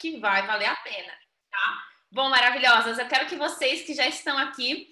que vai valer a pena, tá? Bom, maravilhosas, eu quero que vocês que já estão aqui,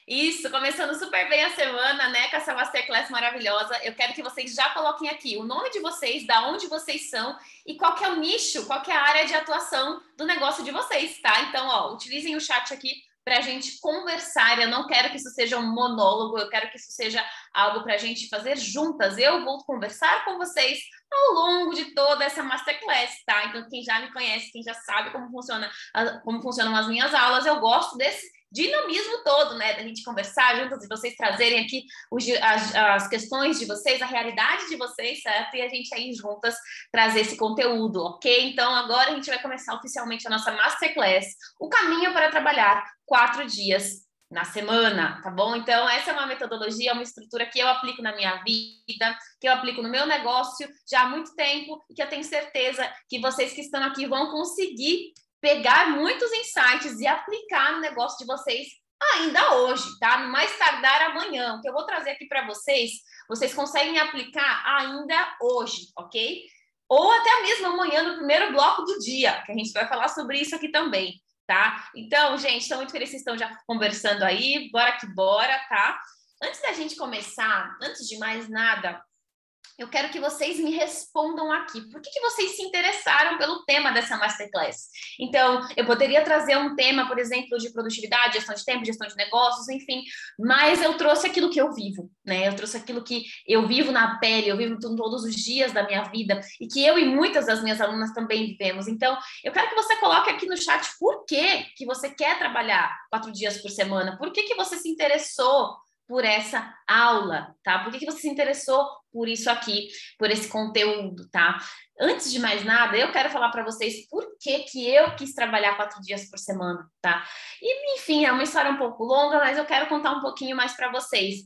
isso, começando super bem a semana, né, com essa Masterclass maravilhosa, eu quero que vocês já coloquem aqui o nome de vocês, da onde vocês são e qual que é o nicho, qual que é a área de atuação do negócio de vocês, tá? Então, ó, utilizem o chat aqui para a gente conversar. Eu não quero que isso seja um monólogo, eu quero que isso seja algo para a gente fazer juntas. Eu vou conversar com vocês ao longo de toda essa Masterclass, tá? Então, quem já me conhece, quem já sabe como funcionam as minhas aulas, eu gosto desse dinamismo todo, né? Da gente conversar juntas e vocês trazerem aqui as questões de vocês, a realidade de vocês, certo? E a gente aí juntas trazer esse conteúdo, ok? Então, agora a gente vai começar oficialmente a nossa Masterclass, o caminho para trabalhar 4 dias na semana, tá bom? Então, essa é uma metodologia, uma estrutura que eu aplico na minha vida, que eu aplico no meu negócio já há muito tempo e que eu tenho certeza que vocês que estão aqui vão conseguir pegar muitos insights e aplicar no negócio de vocês ainda hoje, tá? No mais tardar amanhã. O que eu vou trazer aqui para vocês, vocês conseguem aplicar ainda hoje, ok? Ou até mesmo amanhã no primeiro bloco do dia, que a gente vai falar sobre isso aqui também, tá? Então, gente, estou muito feliz que vocês estão já conversando aí, bora que bora, tá? Antes da gente começar, antes de mais nada, eu quero que vocês me respondam aqui. Por que vocês se interessaram pelo tema dessa Masterclass? Então, eu poderia trazer um tema, por exemplo, de produtividade, gestão de tempo, gestão de negócios, enfim, mas eu trouxe aquilo que eu vivo, né? Eu trouxe aquilo que eu vivo na pele, eu vivo todos os dias da minha vida e que eu e muitas das minhas alunas também vivemos. Então, eu quero que você coloque aqui no chat por que você quer trabalhar 4 dias por semana, por que você se interessou por essa aula, tá? Por que você se interessou por isso aqui, por esse conteúdo, tá? Antes de mais nada, eu quero falar para vocês por que eu quis trabalhar 4 dias por semana, tá? E, enfim, é uma história um pouco longa, mas eu quero contar um pouquinho mais para vocês.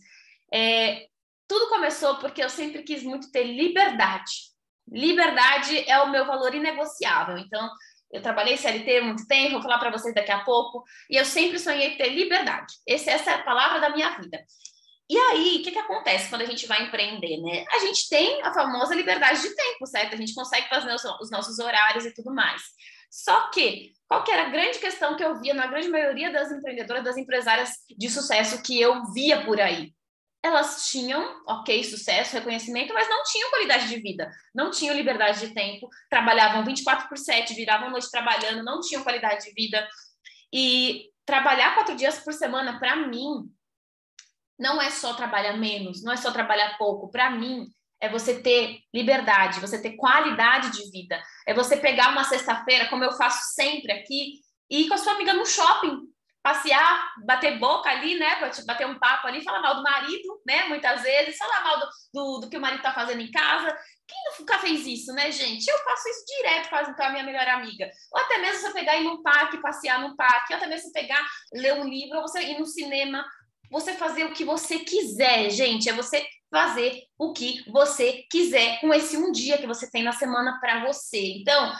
Tudo começou porque eu sempre quis muito ter liberdade. Liberdade é o meu valor inegociável, então eu trabalhei CLT há muito tempo, vou falar para vocês daqui a pouco, e eu sempre sonhei ter liberdade. Essa é a palavra da minha vida. E aí, o que acontece quando a gente vai empreender, né? A gente tem a famosa liberdade de tempo, certo? A gente consegue fazer os nossos horários e tudo mais. Só que, qual que era a grande questão que eu via na grande maioria das empreendedoras, das empresárias de sucesso que eu via por aí? Elas tinham, ok, sucesso, reconhecimento, mas não tinham qualidade de vida, não tinham liberdade de tempo, trabalhavam 24/7, viravam noite trabalhando, não tinham qualidade de vida. E trabalhar 4 dias por semana, para mim, não é só trabalhar menos, não é só trabalhar pouco. Para mim, é você ter liberdade, você ter qualidade de vida. É você pegar uma sexta-feira, como eu faço sempre aqui, e ir com a sua amiga no shopping, passear, bater boca ali, né? Bater um papo ali, falar mal do marido, né? Muitas vezes, falar mal do que o marido tá fazendo em casa. Quem nunca fez isso, né, gente? Eu faço isso direto quase com a minha melhor amiga. Ou até mesmo você pegar e ir num parque, passear num parque, ou até mesmo você pegar, ler um livro, ou você ir no cinema, você fazer o que você quiser, gente. É você fazer o que você quiser com esse um dia que você tem na semana para você. Então,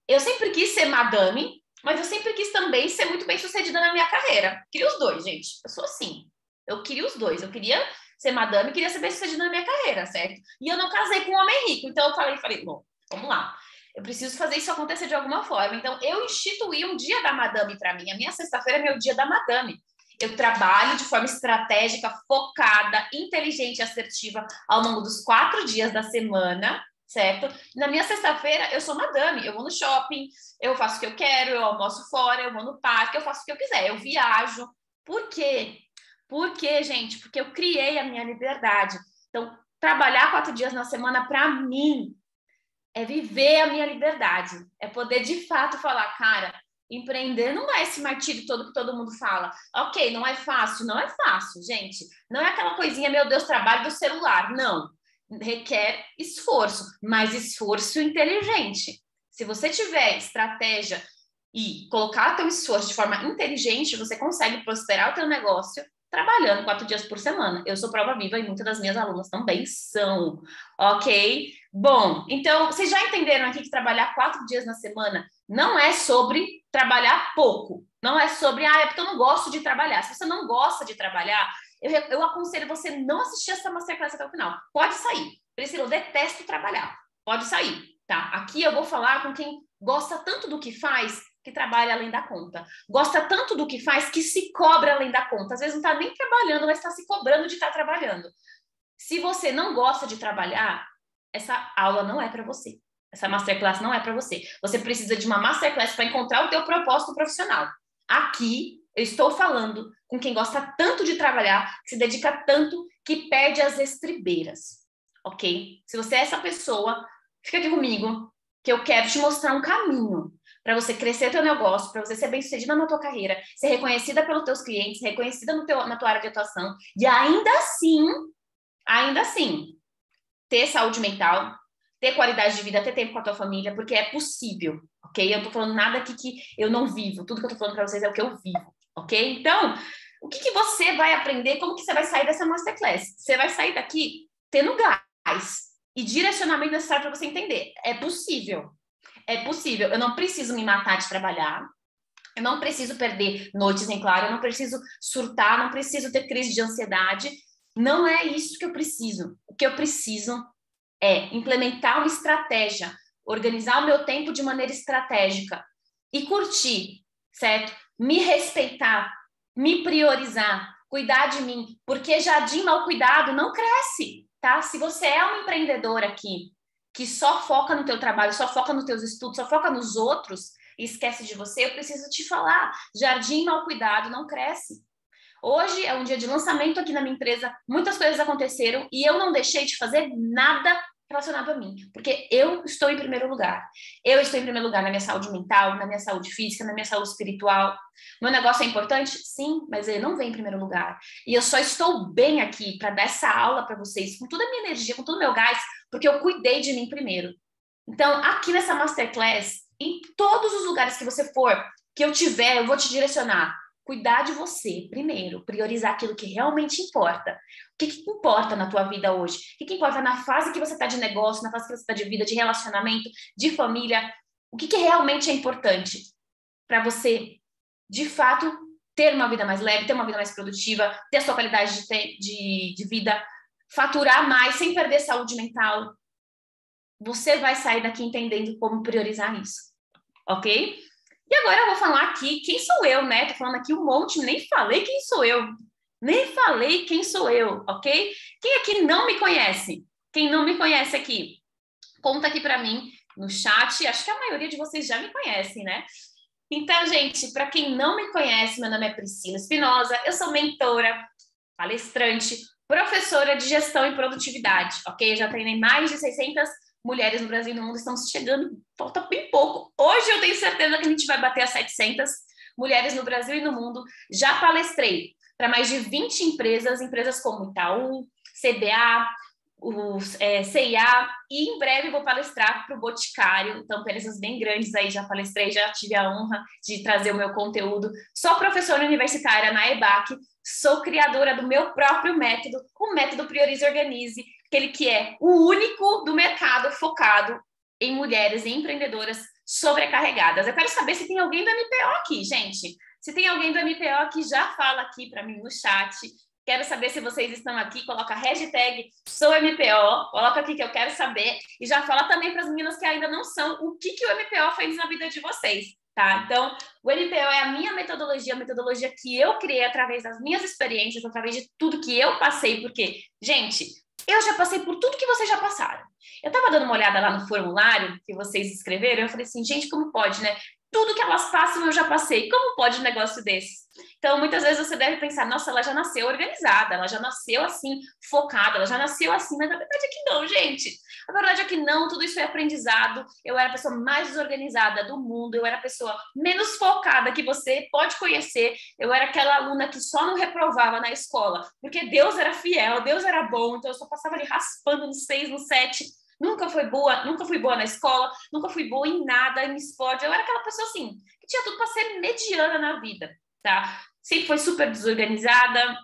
eu sempre quis ser madame, mas eu sempre quis também ser muito bem sucedida na minha carreira. Queria os dois, gente. Eu sou assim. Eu queria os dois. Eu queria ser madame e queria ser bem sucedida na minha carreira, certo? E eu não casei com um homem rico. Então eu falei, bom, vamos lá. Eu preciso fazer isso acontecer de alguma forma. Então eu instituí um dia da madame para mim. A minha sexta-feira é meu dia da madame. Eu trabalho de forma estratégica, focada, inteligente e assertiva ao longo dos 4 dias da semana, certo? Na minha sexta-feira, eu sou madame, eu vou no shopping, eu faço o que eu quero, eu almoço fora, eu vou no parque, eu faço o que eu quiser, eu viajo. Por quê? Por quê, gente? Porque eu criei a minha liberdade. Então, trabalhar 4 dias na semana, para mim, é viver a minha liberdade. É poder, de fato, falar, cara, empreender não é esse martírio todo que todo mundo fala. Ok, não é fácil. Não é fácil, gente. Não é aquela coisinha, meu Deus, trabalho do celular. Não. Requer esforço, mas esforço inteligente. Se você tiver estratégia e colocar teu esforço de forma inteligente, você consegue prosperar o teu negócio trabalhando 4 dias por semana. Eu sou prova viva e muitas das minhas alunas também são, ok? Bom, então, vocês já entenderam aqui que trabalhar 4 dias na semana não é sobre trabalhar pouco. Não é sobre, é porque eu não gosto de trabalhar. Se você não gosta de trabalhar, eu aconselho você não assistir essa Masterclass até o final. Pode sair. Priscila, eu detesto trabalhar. Pode sair. tá? Aqui eu vou falar com quem gosta tanto do que faz, que trabalha além da conta. Gosta tanto do que faz, que se cobra além da conta. Às vezes não tá nem trabalhando, mas está se cobrando de estar trabalhando. Se você não gosta de trabalhar, essa aula não é para você. Essa masterclass não é para você. Você precisa de uma masterclass para encontrar o teu propósito profissional. Aqui eu estou falando com quem gosta tanto de trabalhar, que se dedica tanto, que perde as estribeiras, ok? Se você é essa pessoa, fica aqui comigo, que eu quero te mostrar um caminho para você crescer teu negócio, para você ser bem-sucedida na tua carreira, ser reconhecida pelos teus clientes, reconhecida na tua área de atuação, e ainda assim, ter saúde mental, ter qualidade de vida, ter tempo com a tua família, porque é possível, ok? Eu não tô falando nada aqui que eu não vivo, tudo que eu tô falando para vocês é o que eu vivo, ok? Então, o que você vai aprender, como que você vai sair dessa masterclass? Você vai sair daqui tendo gás e direcionamento necessário para você entender. É possível, eu não preciso me matar de trabalhar, eu não preciso perder noites em claro, eu não preciso surtar, não preciso ter crise de ansiedade, não é isso que eu preciso. O que eu preciso é implementar uma estratégia, organizar o meu tempo de maneira estratégica e curtir, certo? Me respeitar, me priorizar, cuidar de mim, porque jardim mal cuidado não cresce, tá? Se você é um empreendedor aqui que só foca no teu trabalho, só foca nos teus estudos, só foca nos outros e esquece de você, eu preciso te falar, jardim mal cuidado não cresce. Hoje é um dia de lançamento aqui na minha empresa, muitas coisas aconteceram e eu não deixei de fazer nada relacionado a mim, porque eu estou em primeiro lugar. Eu estou em primeiro lugar na minha saúde mental, na minha saúde física, na minha saúde espiritual. Meu negócio é importante? Sim, mas ele não vem em primeiro lugar. E eu só estou bem aqui para dar essa aula para vocês, com toda a minha energia, com todo o meu gás, porque eu cuidei de mim primeiro. Então, aqui nessa masterclass, em todos os lugares que você for, que eu tiver, eu vou te direcionar. Cuidar de você primeiro, priorizar aquilo que realmente importa. O que importa na tua vida hoje? O que importa na fase que você está de negócio, na fase que você está de vida, de relacionamento, de família? O que realmente é importante para você, de fato, ter uma vida mais leve, ter uma vida mais produtiva, ter a sua qualidade de vida, faturar mais sem perder saúde mental? Você vai sair daqui entendendo como priorizar isso, ok? E agora eu vou falar aqui quem sou eu, né? Tô falando aqui um monte, nem falei quem sou eu. Nem falei quem sou eu, ok? Quem aqui não me conhece? Quem não me conhece aqui? Conta aqui para mim no chat. Acho que a maioria de vocês já me conhecem, né? Então, gente, para quem não me conhece, meu nome é Priscila Espinosa, eu sou mentora, palestrante, professora de gestão e produtividade, ok? Eu já treinei mais de 600 mulheres no Brasil e no mundo, estão chegando, falta bem pouco. Hoje eu tenho certeza que a gente vai bater as 700 mulheres no Brasil e no mundo. Já palestrei para mais de 20 empresas como Itaú, CBA, CIA, e em breve vou palestrar para o Boticário, então empresas bem grandes aí, já palestrei, já tive a honra de trazer o meu conteúdo. Sou professora universitária na EBAC, sou criadora do meu próprio método, o método Priorize e Organize, aquele que é o único do mercado focado em mulheres e empreendedoras sobrecarregadas. Eu quero saber se tem alguém do MPO aqui, gente. Se tem alguém do MPO aqui, já fala aqui para mim no chat. Quero saber se vocês estão aqui, coloca a hashtag SouMPO, coloca aqui que eu quero saber, e já fala também para as meninas que ainda não são, o que o MPO fez na vida de vocês, tá? Então, o MPO é a minha metodologia, a metodologia que eu criei através das minhas experiências, através de tudo que eu passei, porque, gente, eu já passei por tudo que vocês já passaram. Eu estava dando uma olhada lá no formulário que vocês escreveram, eu falei assim, gente, como pode, né? Tudo que elas passam eu já passei, como pode um negócio desse? Então, muitas vezes você deve pensar, nossa, ela já nasceu organizada, ela já nasceu assim, focada, ela já nasceu assim, mas a verdade é que não, gente. A verdade é que não, tudo isso é aprendizado. Eu era a pessoa mais desorganizada do mundo, eu era a pessoa menos focada que você pode conhecer. Eu era aquela aluna que só não reprovava na escola, porque Deus era fiel, Deus era bom, então eu só passava ali raspando no 6, no 7. Nunca fui boa na escola, nunca fui boa em nada, em esporte. Eu era aquela pessoa assim, que tinha tudo para ser mediana na vida, tá? Sempre foi super desorganizada.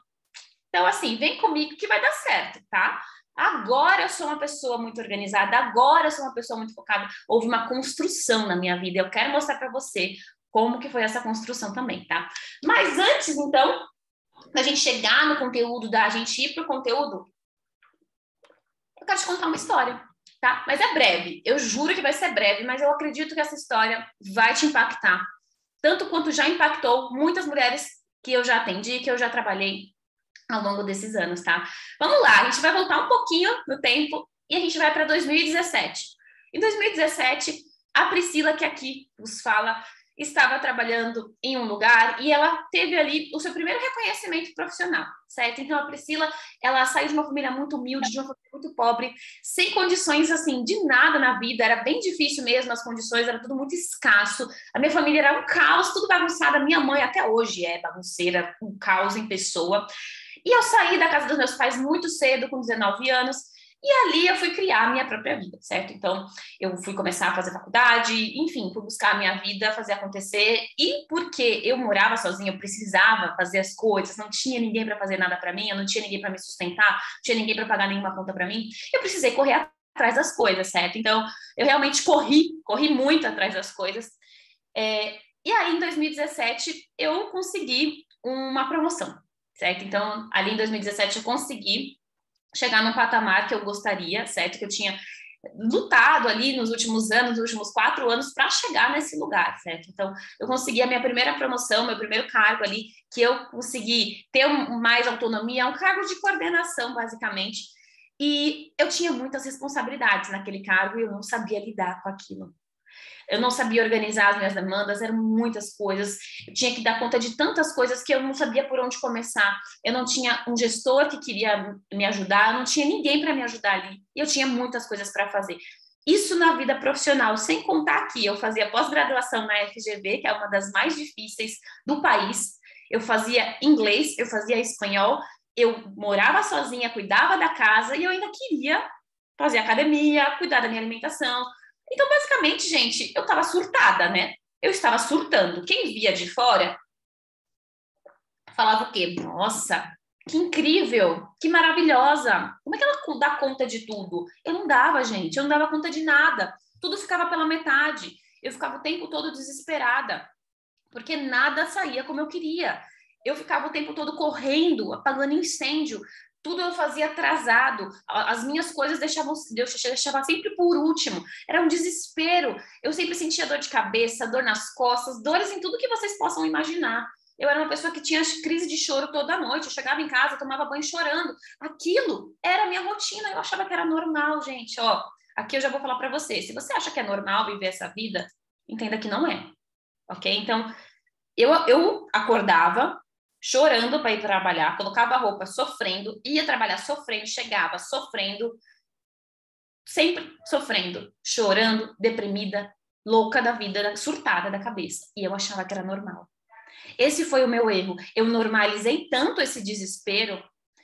Então, assim, vem comigo que vai dar certo, tá? Agora eu sou uma pessoa muito organizada, agora eu sou uma pessoa muito focada. Houve uma construção na minha vida. Eu quero mostrar para você como que foi essa construção também, tá? Mas antes, então, da gente chegar no conteúdo, da gente ir pro conteúdo, eu quero te contar uma história. tá? Mas é breve, eu juro que vai ser breve, mas eu acredito que essa história vai te impactar, tanto quanto já impactou muitas mulheres que eu já atendi, que eu já trabalhei ao longo desses anos, tá? Vamos lá, a gente vai voltar um pouquinho no tempo e a gente vai para 2017. Em 2017, a Priscila, que aqui nos fala, estava trabalhando em um lugar e ela teve ali o seu primeiro reconhecimento profissional, certo? Então, a Priscila, ela saiu de uma família muito humilde, de uma família muito pobre, sem condições, assim, de nada na vida, era bem difícil mesmo, as condições, era tudo muito escasso, a minha família era um caos, tudo bagunçado, a minha mãe até hoje é bagunceira, um caos em pessoa, e eu saí da casa dos meus pais muito cedo, com 19 anos, e ali eu fui criar a minha própria vida, certo? Então, eu fui começar a fazer faculdade, enfim, fui buscar a minha vida, fazer acontecer. E porque eu morava sozinha, eu precisava fazer as coisas, não tinha ninguém para fazer nada para mim, eu não tinha ninguém para me sustentar, não tinha ninguém para pagar nenhuma conta para mim, eu precisei correr atrás das coisas, certo? Então, eu realmente corri muito atrás das coisas. E aí, em 2017, eu consegui uma promoção, certo? Então, ali em 2017, eu consegui chegar num patamar que eu gostaria, certo? Que eu tinha lutado ali nos últimos anos, nos últimos 4 anos, para chegar nesse lugar, certo? Então, eu consegui a minha primeira promoção, meu primeiro cargo ali, que eu consegui ter mais autonomia, um cargo de coordenação, basicamente. E eu tinha muitas responsabilidades naquele cargo e eu não sabia lidar com aquilo. Eu não sabia organizar as minhas demandas, eram muitas coisas. Eu tinha que dar conta de tantas coisas que eu não sabia por onde começar. Eu não tinha um gestor que queria me ajudar, eu não tinha ninguém para me ajudar ali. E eu tinha muitas coisas para fazer. Isso na vida profissional, sem contar que eu fazia pós-graduação na FGV, que é uma das mais difíceis do país. Eu fazia inglês, eu fazia espanhol, eu morava sozinha, cuidava da casa e eu ainda queria fazer academia, cuidar da minha alimentação. Então, basicamente, gente, eu estava surtada, né? Eu estava surtando. Quem via de fora falava o quê? Nossa, que incrível, que maravilhosa. Como é que ela dá conta de tudo? Eu não dava, gente, eu não dava conta de nada. Tudo ficava pela metade. Eu ficava o tempo todo desesperada, porque nada saía como eu queria. Eu ficava o tempo todo correndo, apagando incêndio. Tudo eu fazia atrasado. As minhas coisas eu deixava sempre por último. Era um desespero. Eu sempre sentia dor de cabeça, dor nas costas, dores em tudo que vocês possam imaginar. Eu era uma pessoa que tinha crise de choro toda noite. Eu chegava em casa, tomava banho chorando. Aquilo era a minha rotina. Eu achava que era normal, gente. Ó, aqui eu já vou falar para você. Se você acha que é normal viver essa vida, entenda que não é. Ok? Então, eu acordava chorando para ir trabalhar, colocava a roupa sofrendo, ia trabalhar sofrendo, chegava sofrendo, sempre sofrendo, chorando, deprimida, louca da vida, surtada da cabeça. E eu achava que era normal. Esse foi o meu erro. Eu normalizei tanto esse desespero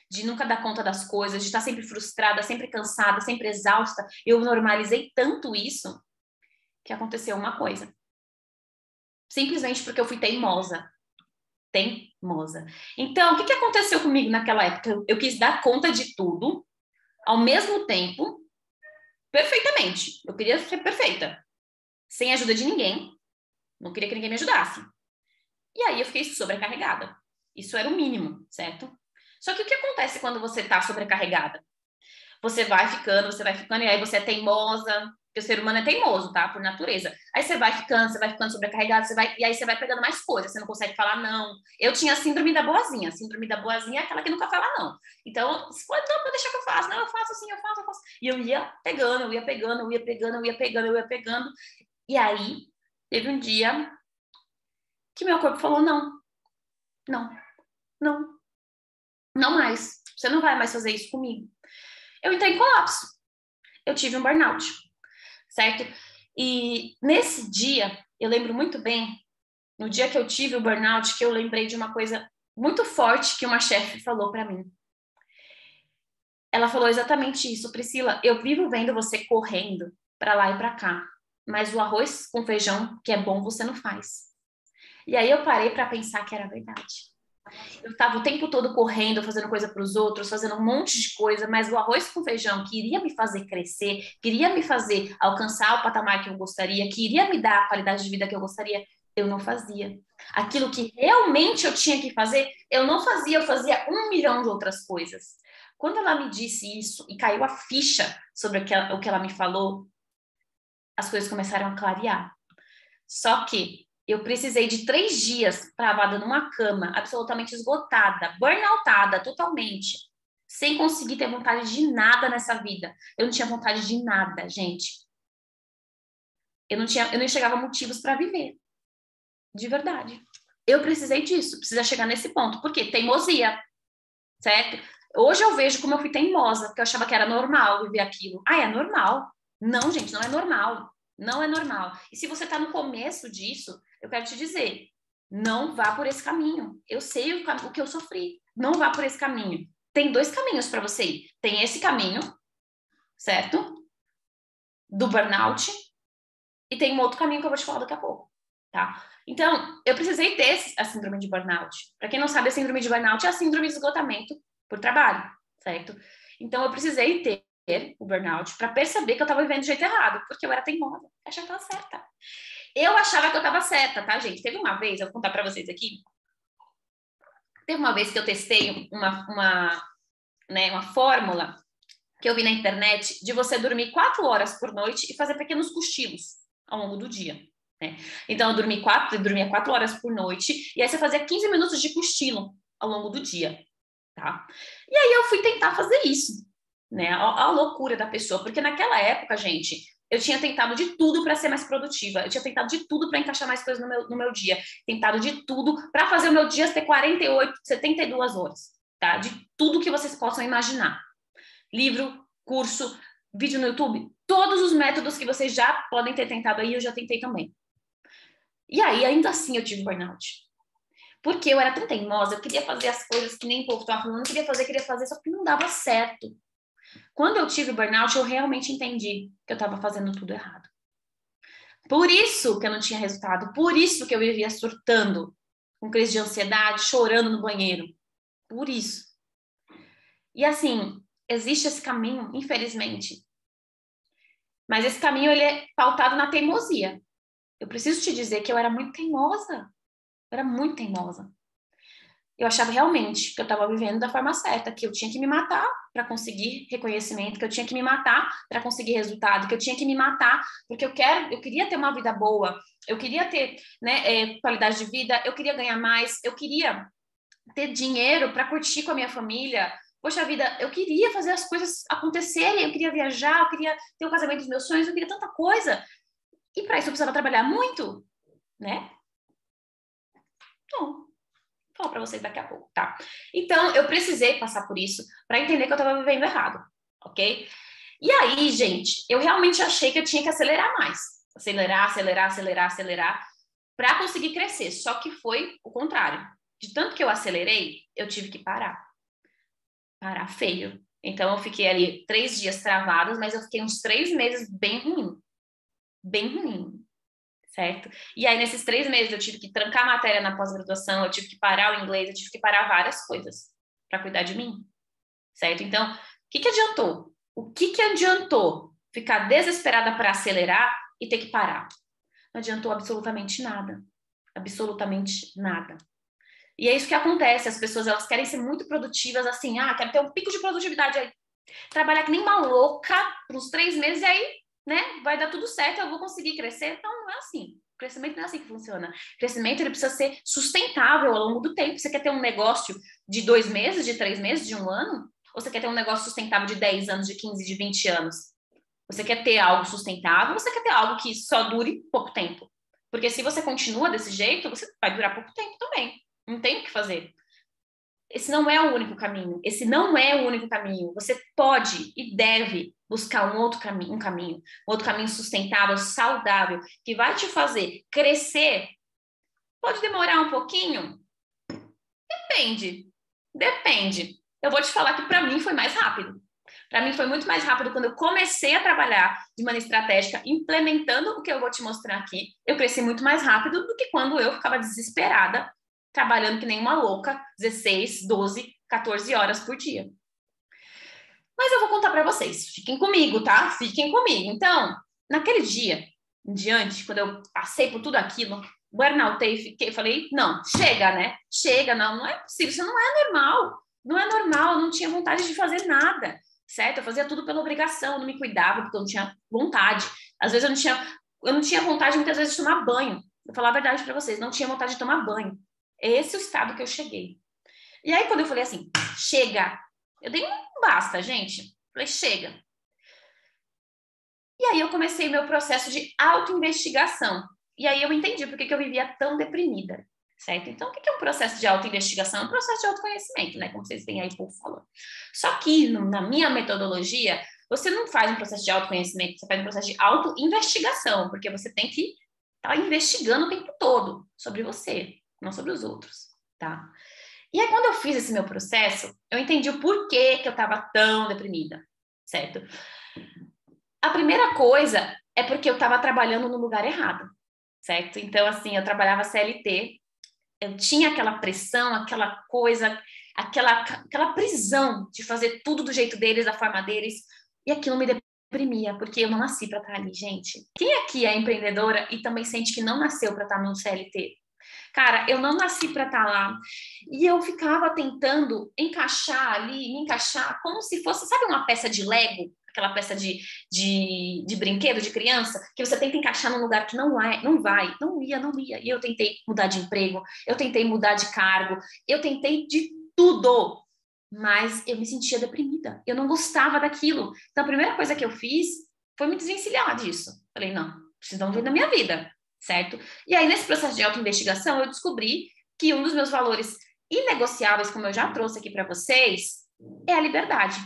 de nunca dar conta das coisas, de estar sempre frustrada, sempre cansada, sempre exausta. Eu normalizei tanto isso que aconteceu uma coisa. Simplesmente porque eu fui teimosa. Então, o que aconteceu comigo naquela época? Eu quis dar conta de tudo, ao mesmo tempo, perfeitamente. Eu queria ser perfeita, sem ajuda de ninguém. Não queria que ninguém me ajudasse. E aí eu fiquei sobrecarregada. Isso era o mínimo, certo? Só que o que acontece quando você está sobrecarregada? Você vai ficando, e aí você é teimosa, porque o ser humano é teimoso, tá? Por natureza. Aí você vai ficando sobrecarregado, e aí você vai pegando mais coisas, você não consegue falar não. Eu tinha a síndrome da boazinha. A síndrome da boazinha é aquela que nunca fala não. Então, você pode, não, pode deixar que eu faço. Não, eu faço assim, eu faço. E eu ia pegando. E aí, teve um dia que meu corpo falou não, não, não mais. Você não vai mais fazer isso comigo. Eu entrei em colapso. Eu tive um burnout, certo? E nesse dia, eu lembro muito bem, no dia que eu tive o burnout, que eu lembrei de uma coisa muito forte que uma chefe falou para mim. Ela falou exatamente isso: Priscila, eu vivo vendo você correndo para lá e para cá, mas o arroz com feijão, que é bom, você não faz. E aí eu parei para pensar que era verdade. Eu estava o tempo todo correndo, fazendo coisa para os outros, fazendo um monte de coisa, mas o arroz com feijão que iria me fazer crescer, queria me fazer alcançar o patamar que eu gostaria, que iria me dar a qualidade de vida que eu gostaria, eu não fazia. Aquilo que realmente eu tinha que fazer, eu não fazia, eu fazia 1 milhão de outras coisas. Quando ela me disse isso e caiu a ficha sobre o que ela me falou, as coisas começaram a clarear. Só que eu precisei de 3 dias travada numa cama, absolutamente esgotada, burnoutada totalmente, sem conseguir ter vontade de nada nessa vida. Eu não tinha vontade de nada, gente. Eu não enxergava motivos para viver. De verdade. Eu precisei disso, precisa chegar nesse ponto. Por quê? Teimosia, certo? Hoje eu vejo como eu fui teimosa, porque eu achava que era normal viver aquilo. Ah, é normal. Não, gente, não é normal. Não é normal. E se você está no começo disso, eu quero te dizer, não vá por esse caminho. Eu sei o que eu sofri. Não vá por esse caminho. Tem 2 caminhos para você ir. Tem esse caminho, certo? Do burnout. E tem um outro caminho que eu vou te falar daqui a pouco, tá? Então, eu precisei ter a síndrome de burnout. Para quem não sabe, a síndrome de burnout é a síndrome de esgotamento por trabalho, certo? Então, eu precisei ter o burnout para perceber que eu estava vivendo do jeito errado, porque eu era teimosa, eu achava que eu estava certa. Eu achava que eu estava certa, tá, gente? Teve uma vez, eu vou contar para vocês aqui, teve uma vez que eu testei uma fórmula que eu vi na internet de você dormir 4 horas por noite e fazer pequenos cochilos ao longo do dia. Né? Então, eu dormia 4 horas por noite, e aí você fazia 15 minutos de cochilo ao longo do dia. Tá? E aí eu fui tentar fazer isso. Né? A loucura da pessoa, porque naquela época, gente, eu tinha tentado de tudo para ser mais produtiva, eu tinha tentado de tudo para encaixar mais coisas no meu dia, tentado de tudo para fazer o meu dia ter 48, 72 horas. Tá? De tudo que vocês possam imaginar. Livro, curso, vídeo no YouTube, todos os métodos que vocês já podem ter tentado aí, eu já tentei também. E aí, ainda assim, eu tive burnout. Porque eu era tão teimosa, eu queria fazer as coisas que nem o povo estava falando, eu queria fazer, só que não dava certo. Quando eu tive burnout, eu realmente entendi que eu estava fazendo tudo errado. Por isso que eu não tinha resultado, por isso que eu vivia surtando, com crise de ansiedade, chorando no banheiro. Por isso. E assim, existe esse caminho, infelizmente. Mas esse caminho, ele é pautado na teimosia. Eu preciso te dizer que eu era muito teimosa. Eu era muito teimosa. Eu achava realmente que eu estava vivendo da forma certa, que eu tinha que me matar para conseguir reconhecimento, que eu tinha que me matar para conseguir resultado, que eu tinha que me matar porque eu queria ter uma vida boa, eu queria ter, né, qualidade de vida, eu queria ganhar mais, eu queria ter dinheiro para curtir com a minha família. Poxa vida, eu queria fazer as coisas acontecerem, eu queria viajar, eu queria ter o casamento dos meus sonhos, eu queria tanta coisa. E para isso eu precisava trabalhar muito, né? Bom, vou falar para vocês daqui a pouco, tá? Então, eu precisei passar por isso para entender que eu estava vivendo errado, ok? E aí, gente, eu realmente achei que eu tinha que acelerar mais. Acelerar, para conseguir crescer. Só que foi o contrário. De tanto que eu acelerei, eu tive que parar. Parar feio. Então, eu fiquei ali 3 dias travados, mas eu fiquei uns 3 meses bem ruim. Bem ruim. Certo? E aí, nesses 3 meses, eu tive que trancar a matéria na pós-graduação, eu tive que parar o inglês, eu tive que parar várias coisas para cuidar de mim. Certo? Então, o que adiantou? O que adiantou ficar desesperada para acelerar e ter que parar? Não adiantou absolutamente nada. Absolutamente nada. E é isso que acontece, as pessoas, elas querem ser muito produtivas, assim, quero ter um pico de produtividade aí, trabalhar que nem uma louca por uns 3 meses e aí, né, vai dar tudo certo, eu vou conseguir crescer. Então, não é assim. O crescimento não é assim que funciona. O crescimento, ele precisa ser sustentável ao longo do tempo. Você quer ter um negócio de 2 meses, de 3 meses, de 1 ano? Ou você quer ter um negócio sustentável de 10 anos, de 15, de 20 anos? Você quer ter algo sustentável ou você quer ter algo que só dure pouco tempo? Porque se você continua desse jeito, você vai durar pouco tempo também. Não tem o que fazer. Esse não é o único caminho. Esse não é o único caminho. Você pode e deve buscar um outro caminho, um outro caminho sustentável, saudável, que vai te fazer crescer. Pode demorar um pouquinho? Depende. Eu vou te falar que para mim foi mais rápido. Para mim foi muito mais rápido quando eu comecei a trabalhar de maneira estratégica, implementando o que eu vou te mostrar aqui. Eu cresci muito mais rápido do que quando eu ficava desesperada, trabalhando que nem uma louca, 16, 12, 14 horas por dia. Mas eu vou contar para vocês. Fiquem comigo, tá? Fiquem comigo. Então, naquele dia em diante, quando eu passei por tudo aquilo, burnoutei, falei, não, chega, né? Chega, não é possível, isso não é normal. Não é normal, eu não tinha vontade de fazer nada, certo? Eu fazia tudo pela obrigação, eu não me cuidava porque eu não tinha vontade. Às vezes eu não tinha vontade muitas vezes de tomar banho. Vou falar a verdade para vocês, não tinha vontade de tomar banho. É esse o estado que eu cheguei. E aí quando eu falei assim, chega, eu dei um basta, gente. Falei, chega. E aí eu comecei meu processo de autoinvestigação. E aí eu entendi por que eu vivia tão deprimida, certo? Então, o que é um processo de autoinvestigação? É um processo de autoconhecimento, né? Como vocês têm aí por falando. Só que, na minha metodologia, você não faz um processo de autoconhecimento, você faz um processo de autoinvestigação, porque você tem que estar investigando o tempo todo sobre você, não sobre os outros, tá? E aí, quando eu fiz esse meu processo, eu entendi o porquê que eu estava tão deprimida, certo? A primeira coisa é porque eu estava trabalhando no lugar errado, certo? Então, assim, eu trabalhava CLT, eu tinha aquela pressão, aquela coisa, aquela prisão de fazer tudo do jeito deles, da forma deles, e aquilo me deprimia, porque eu não nasci para estar ali, gente. Quem aqui é empreendedora e também sente que não nasceu para estar no CLT? Cara, eu não nasci para estar lá. E eu ficava tentando encaixar ali, me encaixar como se fosse, sabe, uma peça de Lego? Aquela peça de brinquedo de criança, que você tenta encaixar num lugar que não é, não vai, não ia, não ia. E eu tentei mudar de emprego, eu tentei mudar de cargo, eu tentei de tudo, mas eu me sentia deprimida. Eu não gostava daquilo. Então, a primeira coisa que eu fiz foi me desvencilhar disso. Falei, não, preciso dar um jeito na minha vida, certo? E aí, nesse processo de autoinvestigação, eu descobri que um dos meus valores inegociáveis, como eu já trouxe aqui para vocês, é a liberdade,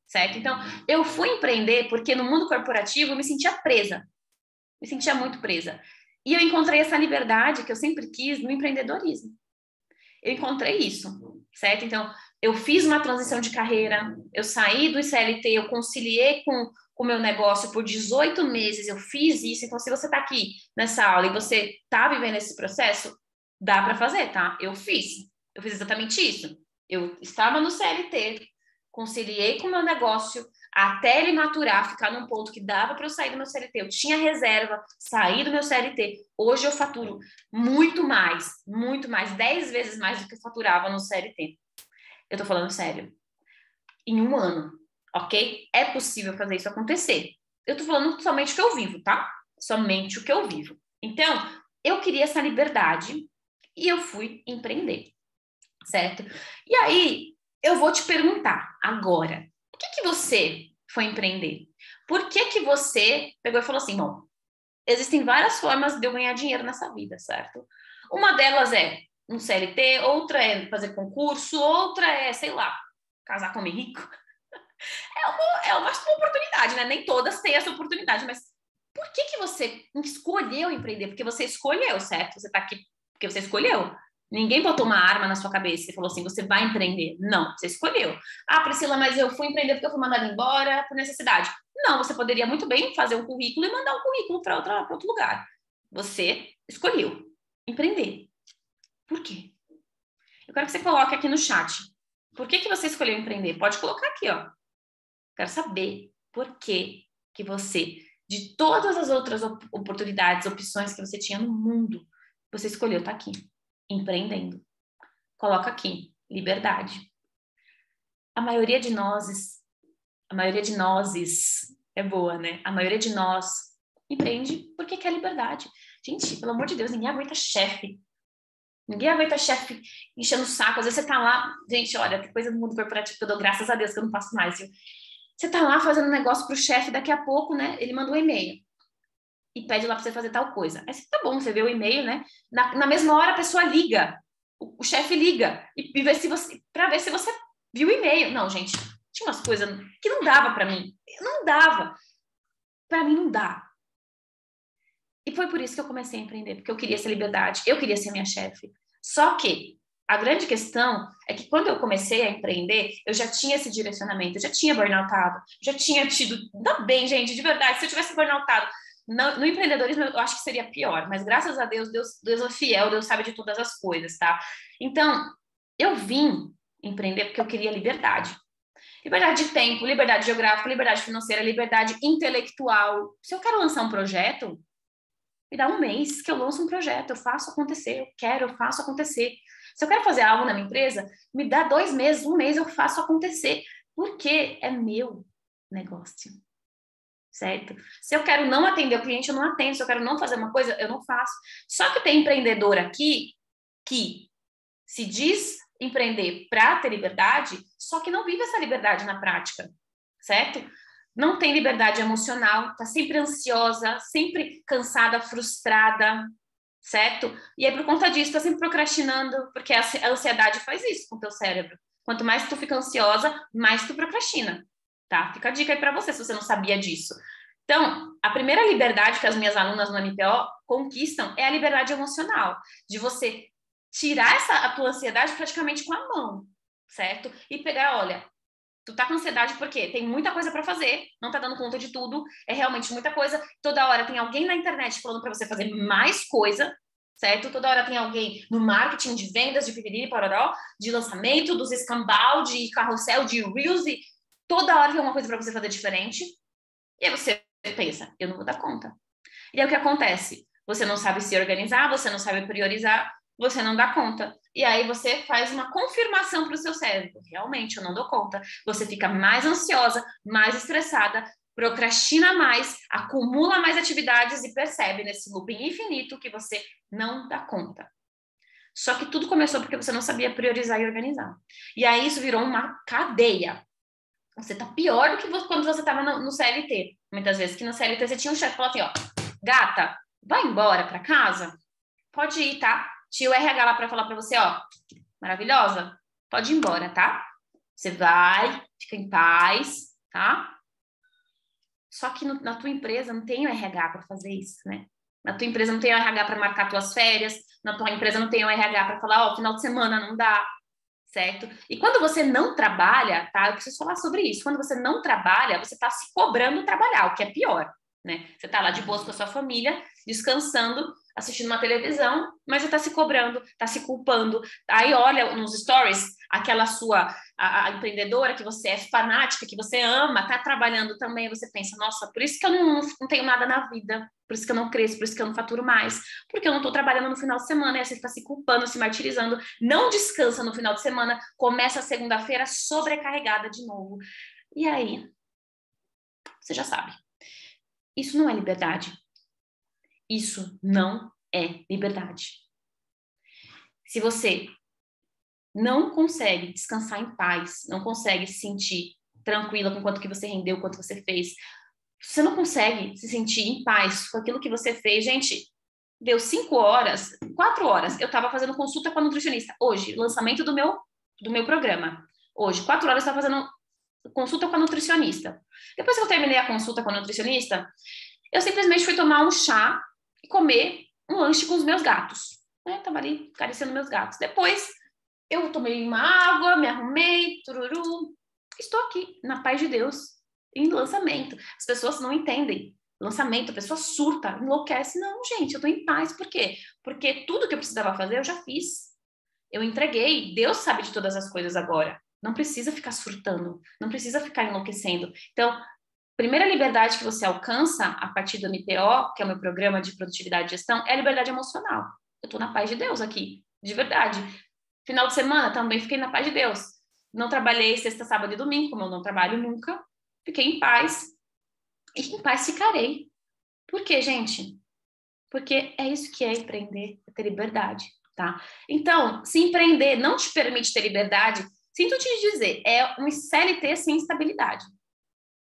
certo? Então, eu fui empreender porque no mundo corporativo eu me sentia presa, me sentia muito presa. E eu encontrei essa liberdade que eu sempre quis no empreendedorismo. Eu encontrei isso, certo? Então, eu fiz uma transição de carreira, eu saí do CLT, eu conciliei com o meu negócio por 18 meses, eu fiz isso. Então, se você está aqui nessa aula e você está vivendo esse processo, dá para fazer, tá? Eu fiz exatamente isso. Eu estava no CLT, conciliei com o meu negócio até ele maturar, ficar num ponto que dava para eu sair do meu CLT. Eu tinha reserva, saí do meu CLT. Hoje eu faturo muito mais, 10 vezes mais do que eu faturava no CLT. Eu tô falando sério. Em um ano, ok? É possível fazer isso acontecer. Eu tô falando somente o que eu vivo, tá? Somente o que eu vivo. Então, eu queria essa liberdade e eu fui empreender, certo? E aí, eu vou te perguntar agora, por que você foi empreender? Por que você pegou e falou assim, bom, existem várias formas de eu ganhar dinheiro nessa vida, certo? Uma delas é um CLT, outra é fazer concurso, outra é, sei lá, casar com homem rico. É uma oportunidade, né? Nem todas têm essa oportunidade, mas por que você escolheu empreender? Porque você escolheu, certo? Você está aqui porque você escolheu. Ninguém botou uma arma na sua cabeça e falou assim, você vai empreender. Não, você escolheu. Ah, Priscila, mas eu fui empreender porque eu fui mandada embora por necessidade. Não, você poderia muito bem fazer um currículo e mandar um currículo para outro lugar. Você escolheu empreender. Por quê? Eu quero que você coloque aqui no chat. Por que você escolheu empreender? Pode colocar aqui, ó. Quero saber por que você, de todas as outras oportunidades, opções que você tinha no mundo, você escolheu estar aqui, empreendendo. Coloca aqui, liberdade. A maioria de nós é boa, né? A maioria de nós empreende porque quer liberdade. Gente, pelo amor de Deus, ninguém aguenta chefe. Ninguém aguenta chefe enchendo o saco. Às vezes você tá lá, gente, olha, que coisa do mundo corporativo que eu dou graças a Deus que eu não faço mais, viu? Você tá lá fazendo um negócio pro chefe, daqui a pouco, né, ele manda um e-mail e pede lá pra você fazer tal coisa. Aí você, tá bom, você vê o e-mail, né? Na mesma hora a pessoa liga, o chefe liga e vê se você, pra ver se você viu o e-mail. Não, gente, tinha umas coisas que não dava pra mim. Não dava. Pra mim não dá. E foi por isso que eu comecei a empreender, porque eu queria essa liberdade, eu queria ser minha chefe. Só que a grande questão é que quando eu comecei a empreender, eu já tinha esse direcionamento, eu já tinha burnoutado, já tinha tido... Ainda bem, gente, de verdade, se eu tivesse burnoutado no empreendedorismo, eu acho que seria pior, mas graças a Deus, Deus é fiel, Deus sabe de todas as coisas, tá? Então, eu vim empreender porque eu queria liberdade. Liberdade de tempo, liberdade geográfica, liberdade financeira, liberdade intelectual. Se eu quero lançar um projeto, Me dá um mês que eu lanço um projeto, eu faço acontecer, eu faço acontecer. Se eu quero fazer algo na minha empresa, me dá 2 meses, um mês eu faço acontecer, porque é meu negócio, certo? Se eu quero não atender o cliente, eu não atendo. Se eu quero não fazer uma coisa, eu não faço. Só que tem empreendedor aqui que se diz empreender para ter liberdade, só que não vive essa liberdade na prática, certo? Não tem liberdade emocional, tá sempre ansiosa, sempre cansada, frustrada, certo? E aí, por conta disso, tá sempre procrastinando, porque a ansiedade faz isso com o teu cérebro. Quanto mais tu fica ansiosa, mais tu procrastina, tá? Fica a dica aí para você, se você não sabia disso. Então, a primeira liberdade que as minhas alunas no MPO conquistam é a liberdade emocional, de você tirar a tua ansiedade praticamente com a mão, certo? E pegar, olha, tu tá com ansiedade porque tem muita coisa para fazer, não tá dando conta de tudo, é realmente muita coisa. Toda hora tem alguém na internet falando para você fazer mais coisa, certo? Toda hora tem alguém no marketing de vendas, de piriri, pororó, de lançamento, dos escambau, de carrossel, de reels, e toda hora tem uma coisa para você fazer diferente. E aí você pensa, eu não vou dar conta. E aí o que acontece? Você não sabe se organizar, você não sabe priorizar, você não dá conta. E aí você faz uma confirmação para o seu cérebro. Realmente, eu não dou conta. Você fica mais ansiosa, mais estressada, procrastina mais, acumula mais atividades e percebe nesse looping infinito que você não dá conta. Só que tudo começou porque você não sabia priorizar e organizar. E aí isso virou uma cadeia. Você tá pior do que quando você estava no CLT. Muitas vezes que no CLT você tinha um chefe que falava assim, ó, gata, vai embora para casa? Pode ir, tá? Tinha o RH lá para falar para você, ó, maravilhosa, pode ir embora, tá? Você vai, fica em paz, tá? Só que na tua empresa não tem o RH para fazer isso, né? Na tua empresa não tem o RH para marcar tuas férias, na tua empresa não tem o RH para falar, ó, final de semana não dá, certo? E quando você não trabalha, tá? Eu preciso falar sobre isso. Quando você não trabalha, você tá se cobrando trabalhar, o que é pior, né? Você tá lá de boas com a sua família, descansando, assistindo uma televisão, mas você tá se cobrando, tá se culpando. Aí olha nos stories, aquela sua, a empreendedora que você é fanática, que você ama, tá trabalhando também, você pensa, nossa, por isso que eu não tenho nada na vida, por isso que eu não cresço, por isso que eu não faturo mais, porque eu não tô trabalhando no final de semana, e aí você está se culpando, se martirizando, não descansa no final de semana, começa a segunda-feira sobrecarregada de novo. E aí, você já sabe, isso não é liberdade. Isso não é liberdade. Se você não consegue descansar em paz, não consegue se sentir tranquila com quanto que você rendeu, quanto você fez, você não consegue se sentir em paz com aquilo que você fez, gente, deu 5 horas, 4 horas, eu estava fazendo consulta com a nutricionista, hoje, lançamento do meu programa, hoje, 4 horas eu estava fazendo consulta com a nutricionista. Depois que eu terminei a consulta com a nutricionista, eu simplesmente fui tomar um chá e comer um lanche com os meus gatos. Né? Tava ali acariciando meus gatos. Depois, eu tomei uma água, me arrumei, tururu. Estou aqui, na paz de Deus, em lançamento. As pessoas não entendem. Lançamento, a pessoa surta, enlouquece. Não, gente, eu tô em paz. Por quê? Porque tudo que eu precisava fazer, eu já fiz. Eu entreguei. Deus sabe de todas as coisas agora. Não precisa ficar surtando. Não precisa ficar enlouquecendo. Então, primeira liberdade que você alcança a partir do MPO, que é o meu programa de produtividade e gestão, é a liberdade emocional. Eu tô na paz de Deus aqui, de verdade. Final de semana também fiquei na paz de Deus. Não trabalhei sexta, sábado e domingo, como eu não trabalho nunca. Fiquei em paz. E em paz ficarei. Por quê, gente? Porque é isso que é empreender, é ter liberdade, tá? Então, se empreender não te permite ter liberdade, sinto te dizer, é um CLT sem estabilidade.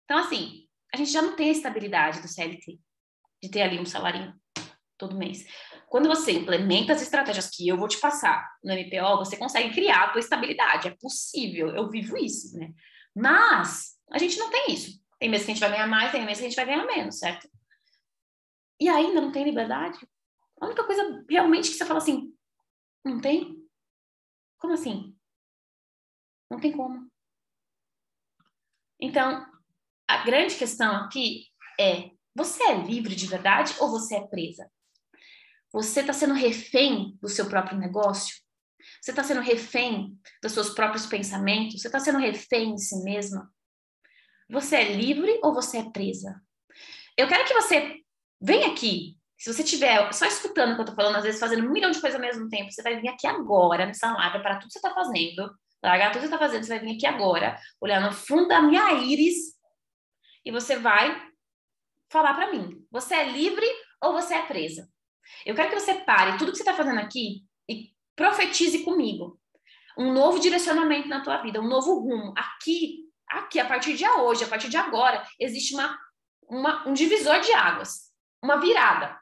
Então, assim, a gente já não tem a estabilidade do CLT, de ter ali um salarinho todo mês. Quando você implementa as estratégias que eu vou te passar no MPO, você consegue criar a tua estabilidade. É possível, eu vivo isso, né? Mas a gente não tem isso. Tem mês que a gente vai ganhar mais, tem mês que a gente vai ganhar menos, certo? E ainda não tem liberdade? A única coisa realmente que você fala assim, não tem? Como assim? Não tem como. Então, a grande questão aqui é, você é livre de verdade ou você é presa? Você está sendo refém do seu próprio negócio? Você está sendo refém dos seus próprios pensamentos? Você está sendo refém de si mesma? Você é livre ou você é presa? Eu quero que você venha aqui, Se você estiver só escutando o que eu tô falando, às vezes fazendo 1 milhão de coisas ao mesmo tempo, você vai vir aqui agora, nessa live, para tudo que você tá fazendo, largar tudo que você tá fazendo, você vai vir aqui agora, olhar no fundo da minha íris e você vai falar para mim, você é livre ou você é presa? Eu quero que você pare tudo que você tá fazendo aqui e profetize comigo um novo direcionamento na tua vida, um novo rumo. Aqui, a partir de hoje, a partir de agora, existe um divisor de águas, uma virada,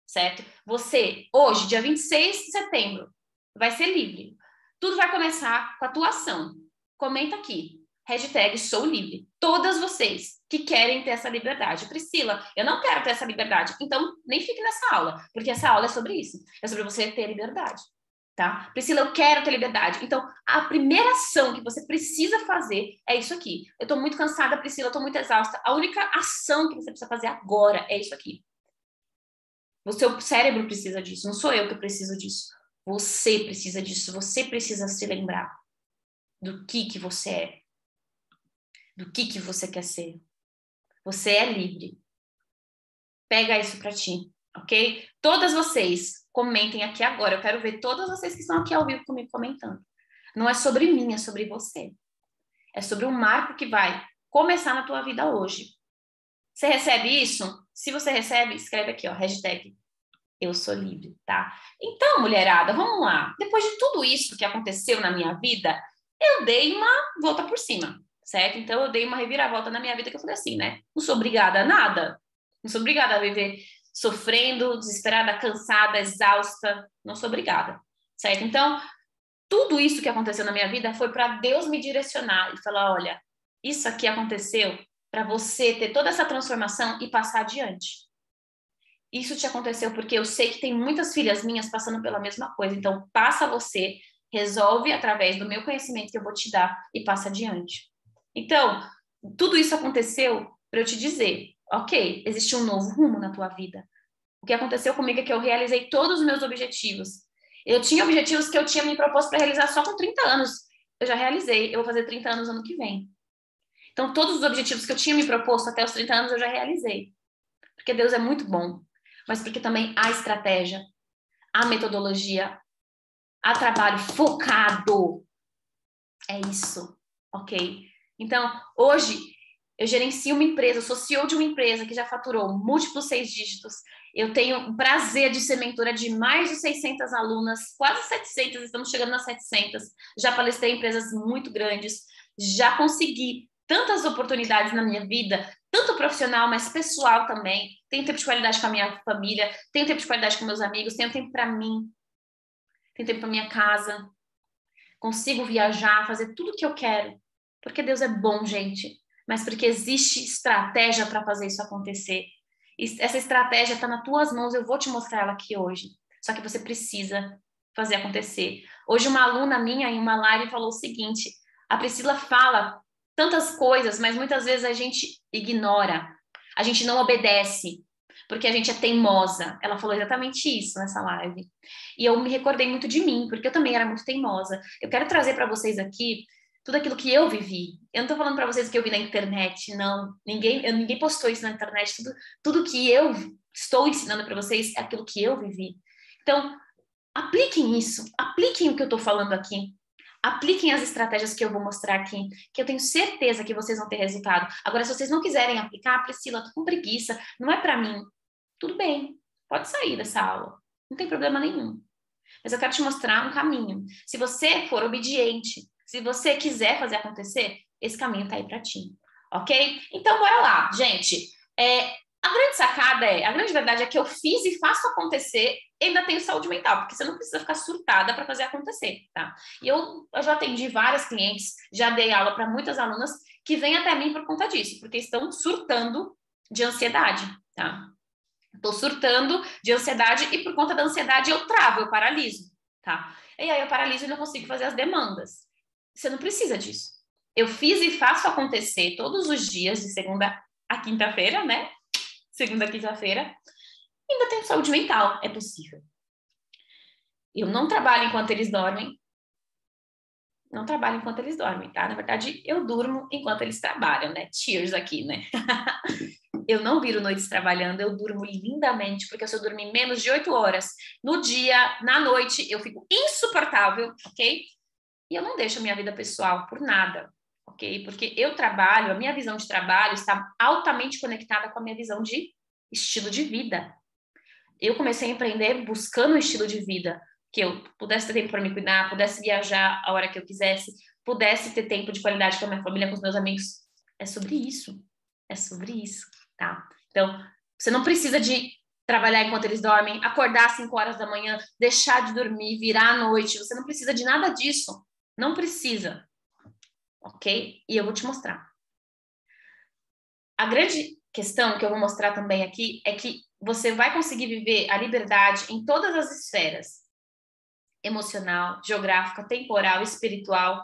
certo? Você, hoje, dia 26 de setembro, vai ser livre. Tudo vai começar com a tua ação. Comenta aqui, hashtag sou livre. Todas vocês que querem ter essa liberdade. Priscila, eu não quero ter essa liberdade, então nem fique nessa aula, porque essa aula é sobre isso. É sobre você ter liberdade. Tá? Priscila, eu quero ter liberdade. Então, a primeira ação que você precisa fazer é isso aqui. Eu tô muito cansada, Priscila, eu tô muito exausta. A única ação que você precisa fazer agora é isso aqui. O seu cérebro precisa disso, não sou eu que preciso disso. Você precisa disso, você precisa se lembrar do que você é, do que você quer ser. Você é livre. Pega isso pra ti, ok? Todas vocês comentem aqui agora. Eu quero ver todas vocês que estão aqui ao vivo comigo comentando. Não é sobre mim, é sobre você. É sobre um marco que vai começar na tua vida hoje. Você recebe isso? Se você recebe, escreve aqui, ó, hashtag eu sou livre, tá? Então, mulherada, vamos lá. Depois de tudo isso que aconteceu na minha vida, eu dei uma volta por cima, certo? Então, eu dei uma reviravolta na minha vida que eu falei assim, né? Não sou obrigada a nada. Não sou obrigada a viver sofrendo, desesperada, cansada, exausta. Não sou obrigada, certo? Então, tudo isso que aconteceu na minha vida foi para Deus me direcionar e falar, olha, isso aqui aconteceu para você ter toda essa transformação e passar adiante. Isso te aconteceu porque eu sei que tem muitas filhas minhas passando pela mesma coisa. Então, passa você, resolve através do meu conhecimento que eu vou te dar e passa adiante. Então, tudo isso aconteceu para eu te dizer, ok, existe um novo rumo na tua vida. O que aconteceu comigo é que eu realizei todos os meus objetivos. Eu tinha objetivos que eu tinha me proposto para realizar só com 30 anos. Eu já realizei, eu vou fazer 30 anos ano que vem. Então, todos os objetivos que eu tinha me proposto até os 30 anos eu já realizei. Porque Deus é muito bom. Mas porque também há estratégia, há metodologia, há trabalho focado. É isso, ok? Então, hoje, eu gerencio uma empresa, sou CEO de uma empresa que já faturou múltiplos 6 dígitos. Eu tenho o prazer de ser mentora de mais de 600 alunas, quase 700, estamos chegando nas 700. Já palestrei em empresas muito grandes, já consegui tantas oportunidades na minha vida, tanto profissional, mas pessoal também. Tenho tempo de qualidade com a minha família, tenho tempo de qualidade com meus amigos, tenho tempo para mim, tenho tempo para minha casa. Consigo viajar, fazer tudo o que eu quero. Porque Deus é bom, gente. Mas porque existe estratégia para fazer isso acontecer. E essa estratégia está nas tuas mãos, eu vou te mostrar ela aqui hoje. Só que você precisa fazer acontecer. Hoje uma aluna minha em uma live falou o seguinte, a Priscila fala tantas coisas, mas muitas vezes a gente ignora, a gente não obedece, porque a gente é teimosa. Ela falou exatamente isso nessa live. E eu me recordei muito de mim, porque eu também era muito teimosa. Eu quero trazer para vocês aqui tudo aquilo que eu vivi. Eu não tô falando para vocês o que eu vi na internet, não. Ninguém postou isso na internet. Tudo que eu estou ensinando para vocês é aquilo que eu vivi. Então, apliquem isso. Apliquem o que eu tô falando aqui. Apliquem as estratégias que eu vou mostrar aqui, que eu tenho certeza que vocês vão ter resultado. Agora, se vocês não quiserem aplicar, Priscila, tô com preguiça, não é para mim. Tudo bem, pode sair dessa aula. Não tem problema nenhum. Mas eu quero te mostrar um caminho. Se você for obediente, se você quiser fazer acontecer, esse caminho tá aí para ti, ok? Então, bora lá, gente. A grande sacada a grande verdade é que eu fiz e faço acontecer e ainda tenho saúde mental, porque você não precisa ficar surtada para fazer acontecer, tá? E eu já atendi várias clientes, já dei aula para muitas alunas que vêm até mim por conta disso, porque estão surtando de ansiedade, tá? Estou surtando de ansiedade e por conta da ansiedade eu travo, eu paraliso, tá? E aí eu paraliso e não consigo fazer as demandas. Você não precisa disso. Eu fiz e faço acontecer todos os dias, de segunda a quinta-feira, né? Segunda a quinta-feira. Ainda tenho saúde mental, é possível. Eu não trabalho enquanto eles dormem. Não trabalho enquanto eles dormem, tá? Na verdade, eu durmo enquanto eles trabalham, né? Cheers aqui, né? eu não viro noites trabalhando, eu durmo lindamente, porque se eu dormir menos de 8 horas no dia, na noite, eu fico insuportável, ok? E eu não deixo a minha vida pessoal por nada, ok? Porque eu trabalho, a minha visão de trabalho está altamente conectada com a minha visão de estilo de vida. Eu comecei a empreender buscando um estilo de vida, que eu pudesse ter tempo para me cuidar, pudesse viajar a hora que eu quisesse, pudesse ter tempo de qualidade com a minha família, com os meus amigos. É sobre isso. É sobre isso, tá? Então, você não precisa de trabalhar enquanto eles dormem, acordar às 5 horas da manhã, deixar de dormir, virar à noite. Você não precisa de nada disso. Não precisa. Ok? E eu vou te mostrar. A grande questão que eu vou mostrar também aqui é que você vai conseguir viver a liberdade em todas as esferas. Emocional, geográfica, temporal, espiritual.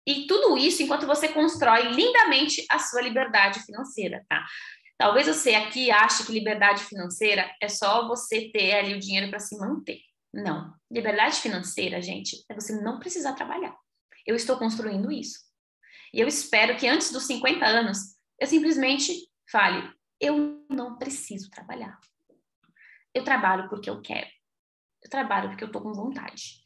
E tudo isso enquanto você constrói lindamente a sua liberdade financeira, tá? Talvez você aqui ache que liberdade financeira é só você ter ali o dinheiro para se manter. Não. Liberdade financeira, gente, é você não precisar trabalhar. Eu estou construindo isso. E eu espero que antes dos 50 anos, eu simplesmente fale, eu não preciso trabalhar. Eu trabalho porque eu quero. Eu trabalho porque eu estou com vontade.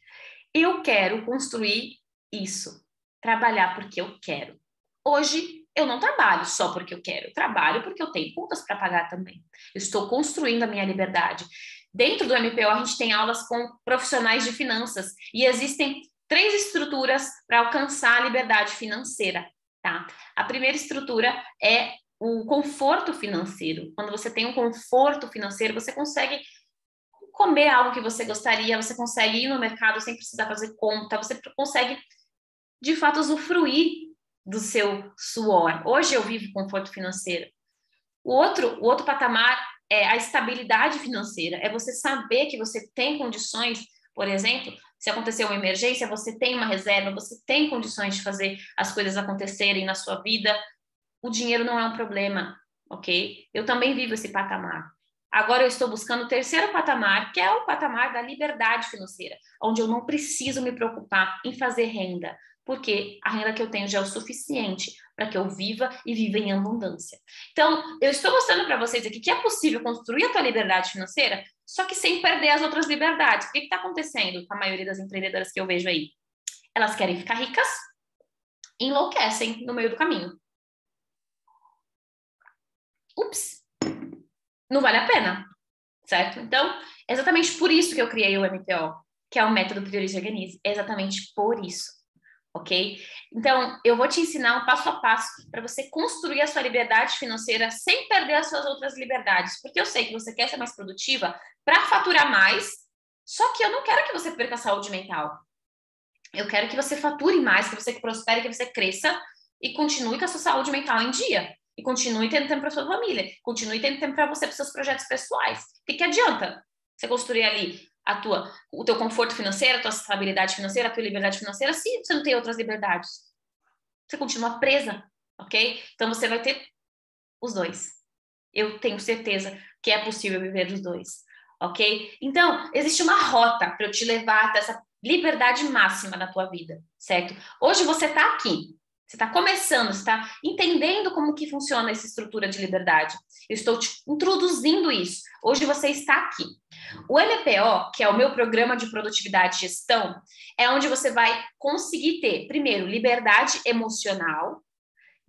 Eu quero construir isso. Trabalhar porque eu quero. Hoje, eu não trabalho só porque eu quero. Eu trabalho porque eu tenho contas para pagar também. Eu estou construindo a minha liberdade. Dentro do MPO, a gente tem aulas com profissionais de finanças. E existem 3 estruturas para alcançar a liberdade financeira, tá? A primeira estrutura é o conforto financeiro. Quando você tem um conforto financeiro, você consegue comer algo que você gostaria, você consegue ir no mercado sem precisar fazer conta, você consegue, de fato, usufruir do seu suor. Hoje eu vivo conforto financeiro. O outro patamar é a estabilidade financeira, é você saber que você tem condições, por exemplo, se acontecer uma emergência, você tem uma reserva, você tem condições de fazer as coisas acontecerem na sua vida. O dinheiro não é um problema, ok? Eu também vivo esse patamar. Agora eu estou buscando o terceiro patamar, que é o patamar da liberdade financeira, onde eu não preciso me preocupar em fazer renda, porque a renda que eu tenho já é o suficiente para que eu viva e viva em abundância. Então, eu estou mostrando para vocês aqui que é possível construir a tua liberdade financeira, só que sem perder as outras liberdades. O que está acontecendo com a maioria das empreendedoras que eu vejo aí? Elas querem ficar ricas e enlouquecem no meio do caminho. Ups! Não vale a pena, certo? Então, é exatamente por isso que eu criei o MPO, que é o método Priorize e Organize. É exatamente por isso, ok? Então, eu vou te ensinar um passo a passo para você construir a sua liberdade financeira sem perder as suas outras liberdades, porque eu sei que você quer ser mais produtiva para faturar mais, só que eu não quero que você perca a saúde mental. Eu quero que você fature mais, que você prospere, que você cresça e continue com a sua saúde mental em dia. E continue tendo tempo para sua família. Continue tendo tempo para você, para seus projetos pessoais. O que adianta você construir ali o teu conforto financeiro, a tua estabilidade financeira, a tua liberdade financeira, se você não tem outras liberdades? Você continua presa, ok? Então você vai ter os dois. Eu tenho certeza que é possível viver dos dois, ok? Então, existe uma rota para eu te levar até essa liberdade máxima na tua vida, certo? Hoje você está aqui, você está começando, você está entendendo como que funciona essa estrutura de liberdade. Eu estou te introduzindo isso. Hoje você está aqui. O MPO, que é o meu programa de produtividade e gestão, é onde você vai conseguir ter, primeiro, liberdade emocional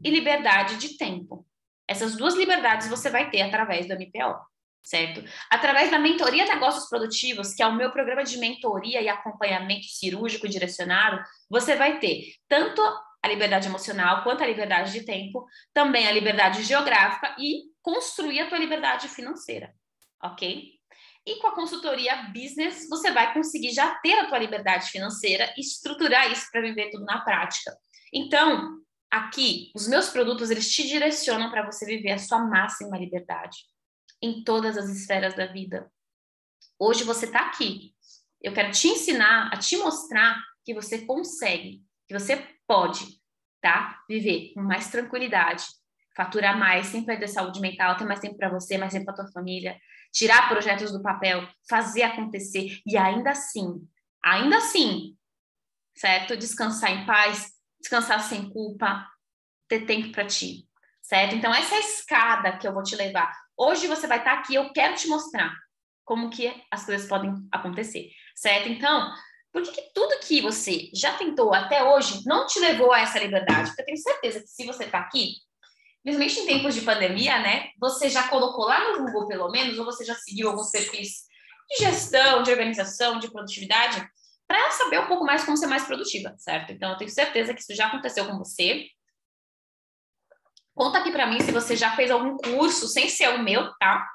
e liberdade de tempo. Essas 2 liberdades você vai ter através do MPO, certo? Através da mentoria Negócios Produtivos, que é o meu programa de mentoria e acompanhamento cirúrgico direcionado, você vai ter tanto a liberdade emocional quanto a liberdade de tempo, também a liberdade geográfica e construir a tua liberdade financeira, ok? E com a consultoria business, você vai conseguir já ter a tua liberdade financeira e estruturar isso para viver tudo na prática. Então, aqui, os meus produtos, eles te direcionam para você viver a sua máxima liberdade em todas as esferas da vida. Hoje você está aqui. Eu quero te ensinar, a te mostrar que você consegue, que você pode, tá? Viver com mais tranquilidade, faturar mais, sem perder saúde mental, ter mais tempo para você, mais tempo para tua família, tirar projetos do papel, fazer acontecer e ainda assim, certo? Descansar em paz, descansar sem culpa, ter tempo para ti, certo? Então, essa é a escada que eu vou te levar. Hoje você vai estar aqui, eu quero te mostrar como que as coisas podem acontecer, certo? Então, por que tudo que você já tentou até hoje não te levou a essa liberdade? Porque eu tenho certeza que se você está aqui, principalmente em tempos de pandemia, né? Você já colocou lá no Google, pelo menos, ou você já seguiu alguns perfis de gestão, de organização, de produtividade, para saber um pouco mais como ser mais produtiva, certo? Então, eu tenho certeza que isso já aconteceu com você. Conta aqui para mim se você já fez algum curso, sem ser o meu, tá?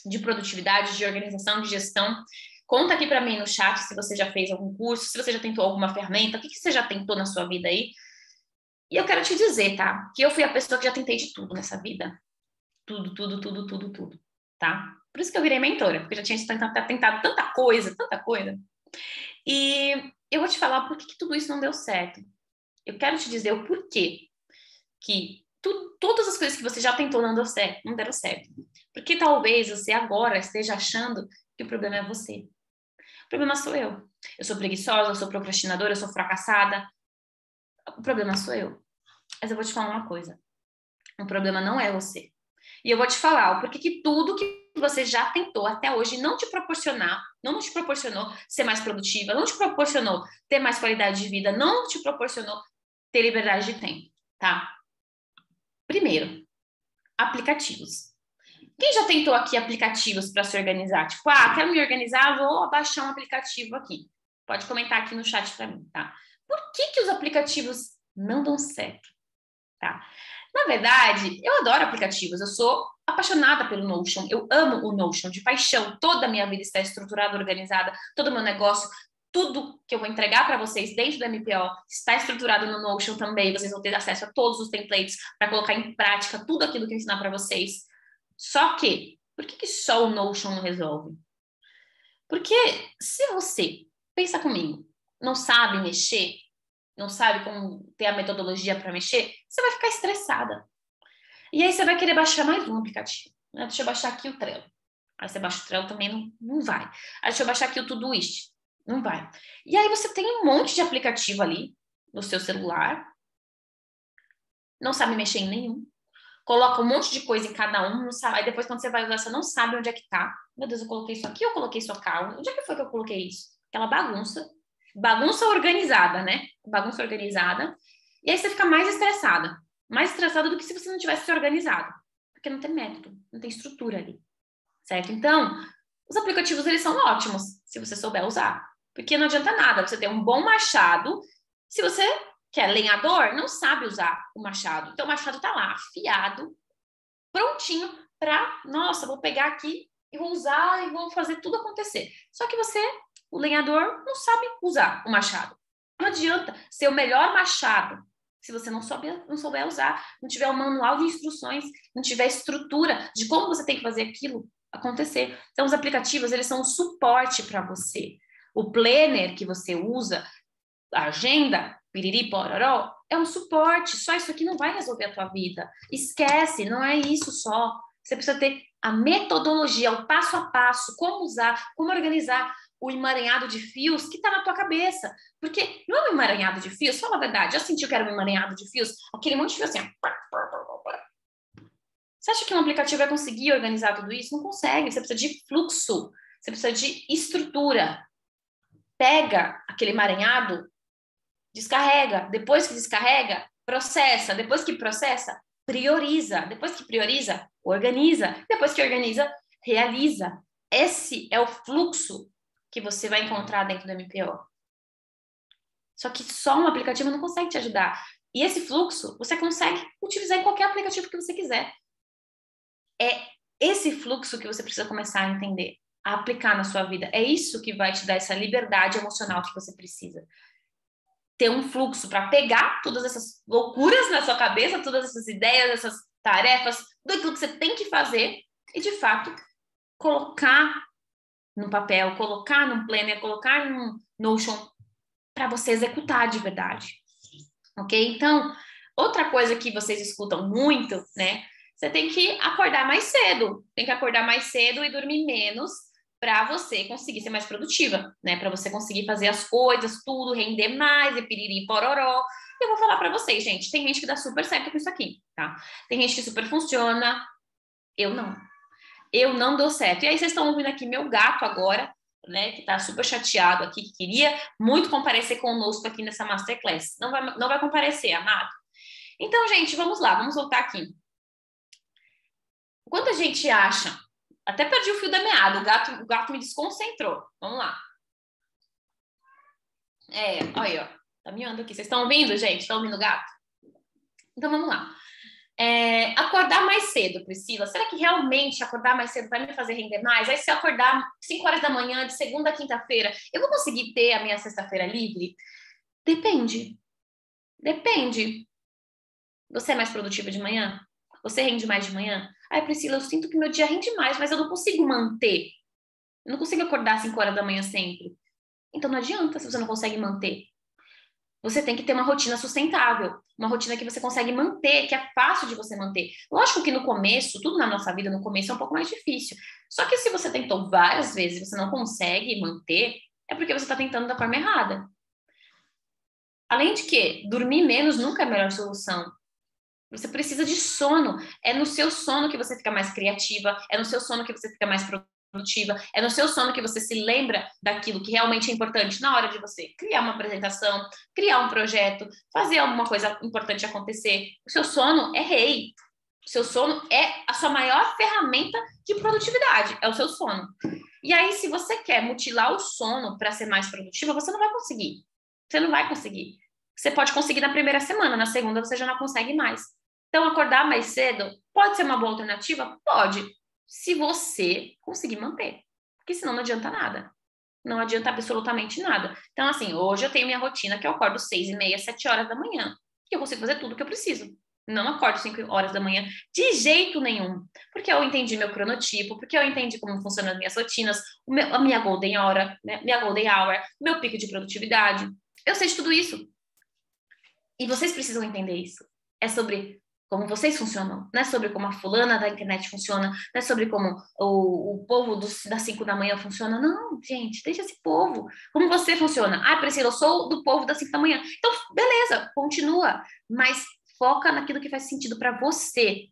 De produtividade, de organização, de gestão. Conta aqui para mim no chat se você já fez algum curso, se você já tentou alguma ferramenta, o que você já tentou na sua vida aí. E eu quero te dizer, tá? Que eu fui a pessoa que já tentei de tudo nessa vida. Tudo, tá? Por isso que eu virei mentora, porque eu já tinha tentado tanta coisa. E eu vou te falar por que tudo isso não deu certo. Eu quero te dizer o porquê que todas as coisas que você já tentou não deram certo. Porque talvez você agora esteja achando que o problema é você. O problema sou eu. Eu sou preguiçosa, eu sou procrastinadora, eu sou fracassada. O problema sou eu. Mas eu vou te falar uma coisa. O problema não é você. E eu vou te falar o porquê que tudo que você já tentou até hoje não te proporcionou ser mais produtiva, não te proporcionou ter mais qualidade de vida, não te proporcionou ter liberdade de tempo, tá? Primeiro, aplicativos. Quem já tentou aqui aplicativos para se organizar? Tipo, quero me organizar, vou baixar um aplicativo aqui. Pode comentar aqui no chat para mim, tá? Por que os aplicativos não dão certo, tá? Na verdade, eu adoro aplicativos, eu sou apaixonada pelo Notion, eu amo o Notion de paixão, toda a minha vida está estruturada, organizada, todo o meu negócio, tudo que eu vou entregar para vocês dentro do MPO está estruturado no Notion também, vocês vão ter acesso a todos os templates para colocar em prática tudo aquilo que eu ensinar para vocês. Só que, por que só o Notion não resolve? Porque se você, pensa comigo, não sabe mexer, não sabe como ter a metodologia para mexer, você vai ficar estressada. E aí você vai querer baixar mais um aplicativo. Né? Deixa eu baixar aqui o Trello. Aí você baixa o Trello também, não vai. Aí deixa eu baixar aqui o Todoist. Não vai. E aí você tem um monte de aplicativo ali no seu celular. Não sabe mexer em nenhum. Coloca um monte de coisa em cada um. Não sabe. Aí depois quando você vai usar, você não sabe onde é que tá. Meu Deus, eu coloquei isso aqui, eu coloquei isso cá. Onde é que foi que eu coloquei isso? Aquela bagunça. Bagunça organizada, né? Bagunça organizada. E aí você fica mais estressada. Mais estressada do que se você não tivesse se organizado. Porque não tem método, não tem estrutura ali. Certo? Então, os aplicativos, eles são ótimos se você souber usar. Porque não adianta nada você ter um bom machado se você, que é lenhador, não sabe usar o machado. Então, o machado tá lá, afiado, prontinho para, nossa, vou pegar aqui e vou usar e vou fazer tudo acontecer. Só que você, o lenhador, não sabe usar o machado. Não adianta ser o melhor machado se você não souber usar, não tiver um manual de instruções, não tiver estrutura de como você tem que fazer aquilo acontecer. Então, os aplicativos, eles são um suporte para você. O planner que você usa, a agenda, piriri, pororó, é um suporte. Só isso aqui não vai resolver a tua vida. Esquece, não é isso só. Você precisa ter a metodologia, o passo a passo, como usar, como organizar o emaranhado de fios que está na tua cabeça. Porque não é um emaranhado de fios, fala a verdade, já sentiu que era um emaranhado de fios? Aquele monte de fio assim, você acha que um aplicativo vai conseguir organizar tudo isso? Não consegue, você precisa de fluxo, você precisa de estrutura. Pega aquele emaranhado, descarrega, depois que descarrega, processa, depois que processa, prioriza, depois que prioriza, organiza, depois que organiza, realiza. Esse é o fluxo que você vai encontrar dentro do MPO. Só que só um aplicativo não consegue te ajudar. E esse fluxo você consegue utilizar em qualquer aplicativo que você quiser. É esse fluxo que você precisa começar a entender, a aplicar na sua vida. É isso que vai te dar essa liberdade emocional que você precisa. Ter um fluxo para pegar todas essas loucuras na sua cabeça, todas essas ideias, essas tarefas, tudo aquilo que você tem que fazer e, de fato, colocar no papel, colocar num planner, colocar num Notion para você executar de verdade. Ok? Então, outra coisa que vocês escutam muito, né? Você tem que acordar mais cedo. Tem que acordar mais cedo e dormir menos para você conseguir ser mais produtiva, né? Para você conseguir fazer as coisas, tudo, render mais, e piriri, pororó. E eu vou falar para vocês, gente, tem gente que dá super certo com isso aqui, tá? Tem gente que super funciona, eu não. Eu não dou certo. E aí vocês estão ouvindo aqui meu gato agora, né, que tá super chateado aqui, que queria muito comparecer conosco aqui nessa Masterclass. Não vai comparecer, amado. Então, gente, vamos lá, vamos voltar aqui. Quando a gente acha... Até perdi o fio da meada, o gato me desconcentrou. Vamos lá. Olha aí, ó. Tá miando aqui. Vocês estão ouvindo, gente? Estão ouvindo o gato? Então, vamos lá. Acordar mais cedo, Priscila. Será que realmente acordar mais cedo vai me fazer render mais? Aí, se eu acordar 5 horas da manhã, de segunda a quinta-feira, eu vou conseguir ter a minha sexta-feira livre? Depende. Depende. Você é mais produtiva de manhã? Você rende mais de manhã? Ai, Priscila, eu sinto que meu dia rende mais, mas eu não consigo manter. Eu não consigo acordar 5 horas da manhã sempre. Então não adianta se você não consegue manter. Você tem que ter uma rotina sustentável, uma rotina que você consegue manter, que é fácil de você manter. Lógico que no começo, tudo na nossa vida no começo é um pouco mais difícil. Só que se você tentou várias vezes e você não consegue manter, é porque você está tentando da forma errada. Além de que, dormir menos nunca é a melhor solução. Você precisa de sono. É no seu sono que você fica mais criativa, é no seu sono que você fica mais produtiva, é no seu sono que você se lembra daquilo que realmente é importante na hora de você criar uma apresentação, criar um projeto, fazer alguma coisa importante acontecer. O seu sono é rei. O seu sono é a sua maior ferramenta de produtividade, é o seu sono. E aí, se você quer mutilar o sono para ser mais produtiva, você não vai conseguir. Você não vai conseguir. Você pode conseguir na primeira semana, na segunda você já não consegue mais. Então, acordar mais cedo pode ser uma boa alternativa? Pode, se você conseguir manter. Porque senão não adianta nada. Não adianta absolutamente nada. Então, assim, hoje eu tenho minha rotina que eu acordo 6h30, 7 horas da manhã. E eu consigo fazer tudo o que eu preciso. Não acordo 5 horas da manhã de jeito nenhum. Porque eu entendi meu cronotipo, porque eu entendi como funcionam as minhas rotinas, a minha golden hora, né? Minha golden hour, meu pico de produtividade. Eu sei de tudo isso. E vocês precisam entender isso. É sobre como vocês funcionam, não é sobre como a fulana da internet funciona, não é sobre como o povo das 5 da manhã funciona. Não, gente, deixa esse povo. Como você funciona? Ah, Priscila, eu sou do povo das 5 da manhã. Então, beleza, continua. Mas foca naquilo que faz sentido para você,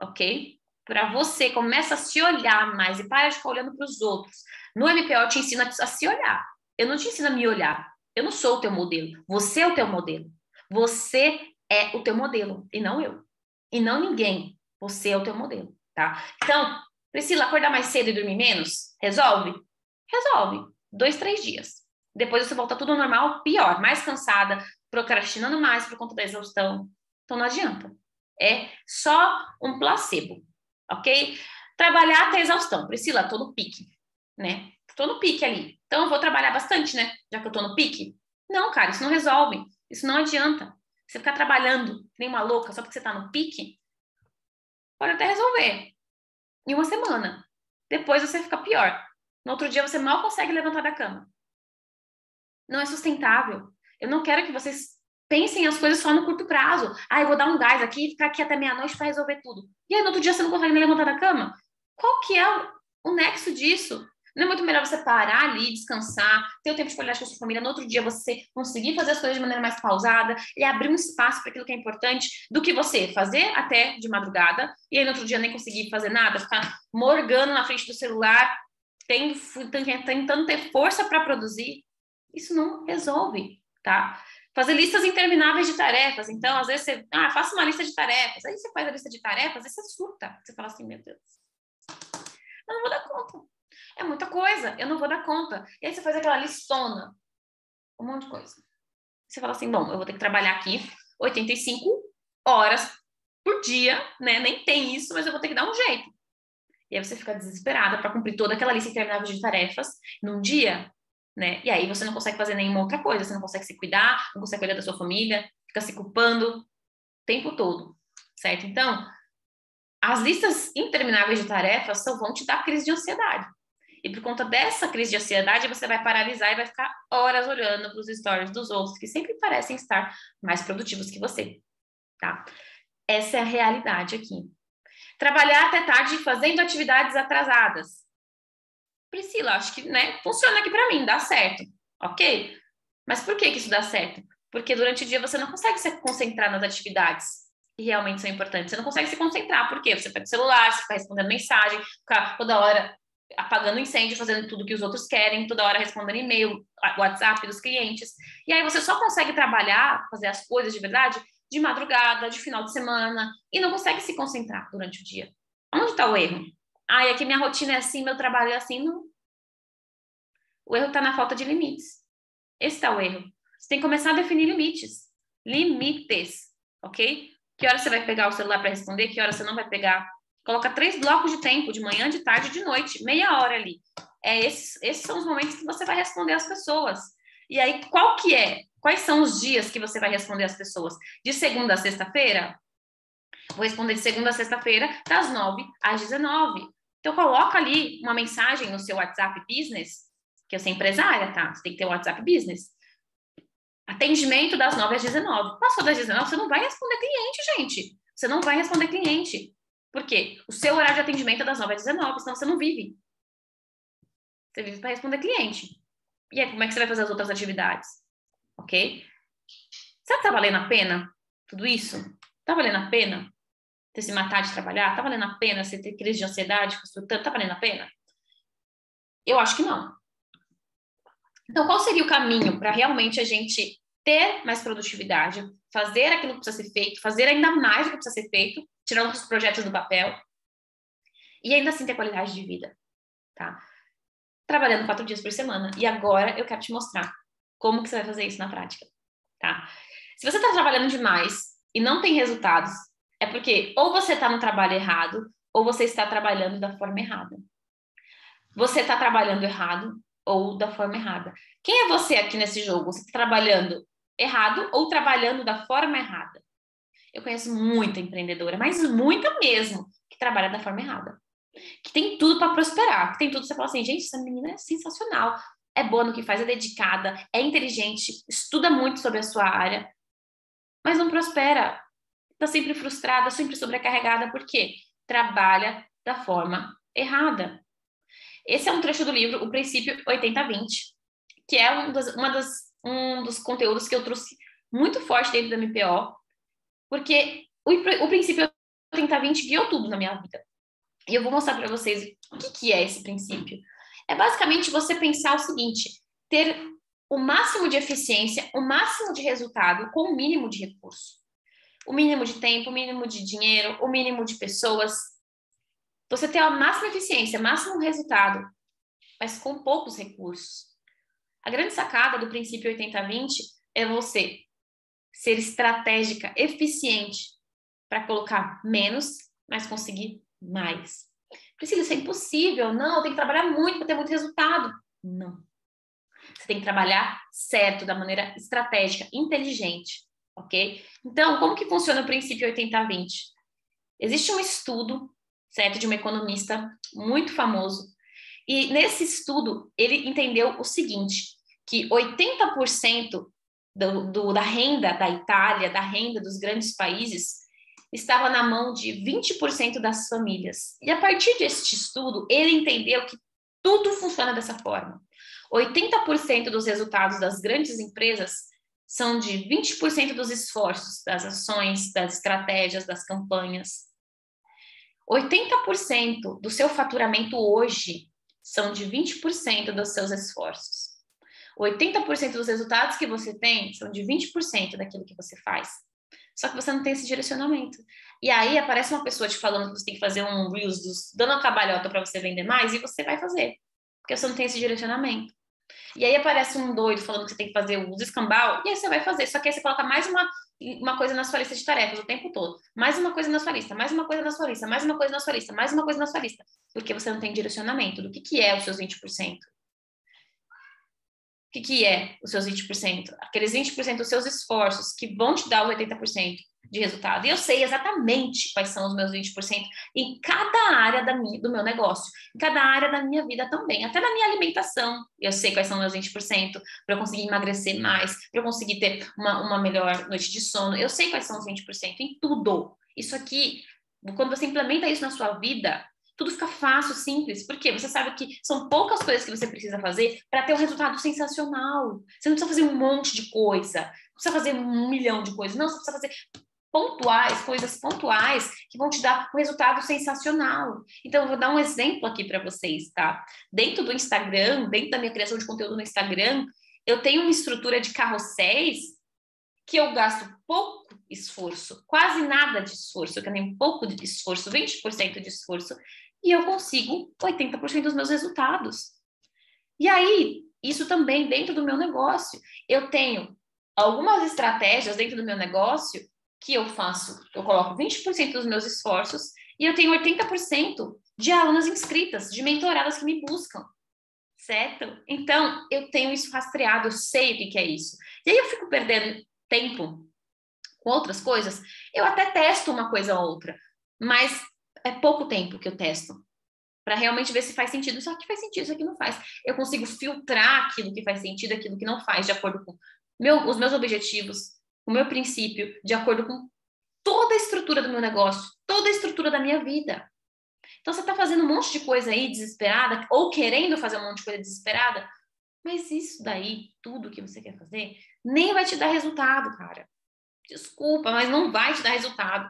ok? Para você, começa a se olhar mais e para de ficar olhando para os outros. No MPO eu te ensino a se olhar. Eu não te ensino a me olhar. Eu não sou o teu modelo. Você é o teu modelo. Você é o teu modelo e não eu. E não ninguém. Você é o teu modelo, tá? Então, Priscila, acordar mais cedo e dormir menos? Resolve? Resolve. 2, 3 dias. Depois você volta tudo ao normal, pior, mais cansada, procrastinando mais por conta da exaustão. Então não adianta. É só um placebo, ok? Trabalhar até exaustão. Priscila, tô no pique, né? Tô no pique ali. Então eu vou trabalhar bastante, né? Já que eu tô no pique. Não, cara, isso não resolve. Isso não adianta. Você ficar trabalhando que nem uma louca só porque você tá no pique, pode até resolver em uma semana. Depois você fica pior. No outro dia você mal consegue levantar da cama. Não é sustentável. Eu não quero que vocês pensem as coisas só no curto prazo. Ah, eu vou dar um gás aqui e ficar aqui até meia-noite para resolver tudo. E aí no outro dia você não consegue nem levantar da cama? Qual que é o nexo disso? Não é muito melhor você parar ali, descansar, ter o tempo de qualidade com a sua família, no outro dia você conseguir fazer as coisas de maneira mais pausada e abrir um espaço para aquilo que é importante, do que você fazer até de madrugada e aí no outro dia nem conseguir fazer nada, ficar morgando na frente do celular, tentando ter força para produzir. Isso não resolve, tá? Fazer listas intermináveis de tarefas. Então, às vezes você, faça uma lista de tarefas. Aí você faz a lista de tarefas e você surta. Você fala assim, meu Deus, eu não vou dar conta. É muita coisa, eu não vou dar conta. E aí você faz aquela listona, um monte de coisa. Você fala assim, bom, eu vou ter que trabalhar aqui 85 horas por dia, né? Nem tem isso, mas eu vou ter que dar um jeito. E aí você fica desesperada para cumprir toda aquela lista interminável de tarefas num dia, né? E aí você não consegue fazer nenhuma outra coisa, você não consegue se cuidar, não consegue cuidar da sua família, fica se culpando o tempo todo, certo? Então, as listas intermináveis de tarefas só vão te dar crise de ansiedade. E por conta dessa crise de ansiedade, você vai paralisar e vai ficar horas olhando para os stories dos outros, que sempre parecem estar mais produtivos que você, tá? Essa é a realidade aqui. Trabalhar até tarde fazendo atividades atrasadas. Priscila, acho que, né, funciona aqui para mim, dá certo, ok? Mas por que isso dá certo? Porque durante o dia você não consegue se concentrar nas atividades que realmente são importantes. Você não consegue se concentrar, por quê? Você pega o celular, você fica respondendo mensagem, fica toda hora apagando incêndio, fazendo tudo que os outros querem, toda hora respondendo e-mail, WhatsApp dos clientes. E aí você só consegue trabalhar, fazer as coisas de verdade, de madrugada, de final de semana, e não consegue se concentrar durante o dia. Onde está o erro? Ah, é que minha rotina é assim, meu trabalho é assim. Não. O erro está na falta de limites. Esse está o erro. Você tem que começar a definir limites. Limites, ok? Que hora você vai pegar o celular para responder, que hora você não vai pegar. Coloca 3 blocos de tempo, de manhã, de tarde, de noite, meia hora ali. Esses são os momentos que você vai responder às pessoas. E aí, qual que é? Quais são os dias que você vai responder às pessoas? De segunda a sexta-feira? Vou responder de segunda a sexta-feira, das 9 às 19. Então, coloca ali uma mensagem no seu WhatsApp Business, que eu sou empresária, tá? Você tem que ter o WhatsApp Business. Atendimento das 9 às 19. Passou das 19, você não vai responder cliente, gente. Você não vai responder cliente. Por quê? O seu horário de atendimento é das 9 às 19, senão você não vive. Você vive para responder cliente. E aí, como é que você vai fazer as outras atividades? Ok? Será que tá valendo a pena tudo isso? Tá valendo a pena você se matar de trabalhar? Tá valendo a pena você ter crise de ansiedade? Tá valendo a pena? Eu acho que não. Então, qual seria o caminho para realmente a gente ter mais produtividade, fazer aquilo que precisa ser feito, fazer ainda mais o que precisa ser feito, tirando os projetos do papel, e ainda assim ter qualidade de vida, tá? Trabalhando 4 dias por semana. E agora eu quero te mostrar como que você vai fazer isso na prática, tá? Se você está trabalhando demais e não tem resultados, é porque ou você está no trabalho errado, ou você está trabalhando da forma errada. Você está trabalhando errado ou da forma errada. Quem é você aqui nesse jogo? Você está trabalhando errado ou trabalhando da forma errada? Eu conheço muita empreendedora, mas muita mesmo, que trabalha da forma errada. Que tem tudo para prosperar, que tem tudo, você fala assim, gente, essa menina é sensacional, é boa no que faz, é dedicada, é inteligente, estuda muito sobre a sua área, mas não prospera, está sempre frustrada, sempre sobrecarregada, por quê? Trabalha da forma errada. Esse é um trecho do livro O Princípio 80-20, que é um dos conteúdos que eu trouxe muito forte dentro da MPO, porque o princípio 80-20 guiou tudo na minha vida. E eu vou mostrar para vocês o que é esse princípio. É basicamente você pensar o seguinte, ter o máximo de eficiência, o máximo de resultado com o mínimo de recurso. O mínimo de tempo, o mínimo de dinheiro, o mínimo de pessoas. Você ter a máxima eficiência, o máximo resultado, mas com poucos recursos. A grande sacada do princípio 80-20 é você ser estratégica, eficiente, para colocar menos, mas conseguir mais. Priscila, isso é impossível. Não, tem que trabalhar muito para ter muito resultado. Não. Você tem que trabalhar certo, da maneira estratégica, inteligente, ok? Então, como que funciona o princípio 80-20? Existe um estudo, certo, de um economista muito famoso, e nesse estudo ele entendeu o seguinte, que 80% da renda da Itália, da renda dos grandes países, estava na mão de 20% das famílias. E a partir deste estudo, ele entendeu que tudo funciona dessa forma. 80% dos resultados das grandes empresas são de 20% dos esforços, das ações, das estratégias, das campanhas. 80% do seu faturamento hoje são de 20% dos seus esforços. 80% dos resultados que você tem são de 20% daquilo que você faz. Só que você não tem esse direcionamento. E aí aparece uma pessoa te falando que você tem que fazer um Reels dando a cabalhota para você vender mais, e você vai fazer. Porque você não tem esse direcionamento. E aí aparece um doido falando que você tem que fazer o uso escambau, e aí você vai fazer. Só que aí você coloca mais uma coisa na sua lista de tarefas o tempo todo. Mais uma coisa na sua lista, mais uma coisa na sua lista, mais uma coisa na sua lista, mais uma coisa na sua lista. Porque você não tem direcionamento do que é os seus 20%. O que é os seus 20%? Aqueles 20% dos seus esforços que vão te dar os 80% de resultado. E eu sei exatamente quais são os meus 20% em cada área do meu negócio, em cada área da minha vida também, até na minha alimentação. Eu sei quais são os meus 20% para eu conseguir emagrecer mais, para eu conseguir ter uma melhor noite de sono. Eu sei quais são os 20% em tudo. Isso aqui, quando você implementa isso na sua vida, Tudo fica fácil, simples. Por quê? Você sabe que são poucas coisas que você precisa fazer para ter um resultado sensacional. Você não precisa fazer um monte de coisa. Não precisa fazer 1 milhão de coisas. Não, você precisa fazer pontuais, coisas pontuais que vão te dar um resultado sensacional. Então, eu vou dar um exemplo aqui para vocês, tá? Dentro do Instagram, dentro da minha criação de conteúdo no Instagram, eu tenho uma estrutura de carrosséis que eu gasto pouco esforço, quase nada de esforço, eu tenho pouco de esforço, 20% de esforço, e eu consigo 80% dos meus resultados. E aí, isso também dentro do meu negócio. Eu tenho algumas estratégias dentro do meu negócio que eu faço, eu coloco 20% dos meus esforços e eu tenho 80% de alunas inscritas, de mentoradas que me buscam, certo? Então, eu tenho isso rastreado, eu sei o que é isso. E aí eu fico perdendo tempo com outras coisas, eu até testo uma coisa ou outra, mas é pouco tempo que eu testo para realmente ver se faz sentido. Isso aqui faz sentido, isso aqui não faz. Eu consigo filtrar aquilo que faz sentido, aquilo que não faz, de acordo com os meus objetivos, o meu princípio, de acordo com toda a estrutura do meu negócio, toda a estrutura da minha vida. Então, você está fazendo um monte de coisa aí desesperada, ou querendo fazer um monte de coisa desesperada, mas isso daí, tudo que você quer fazer, nem vai te dar resultado, cara. Desculpa, mas não vai te dar resultado.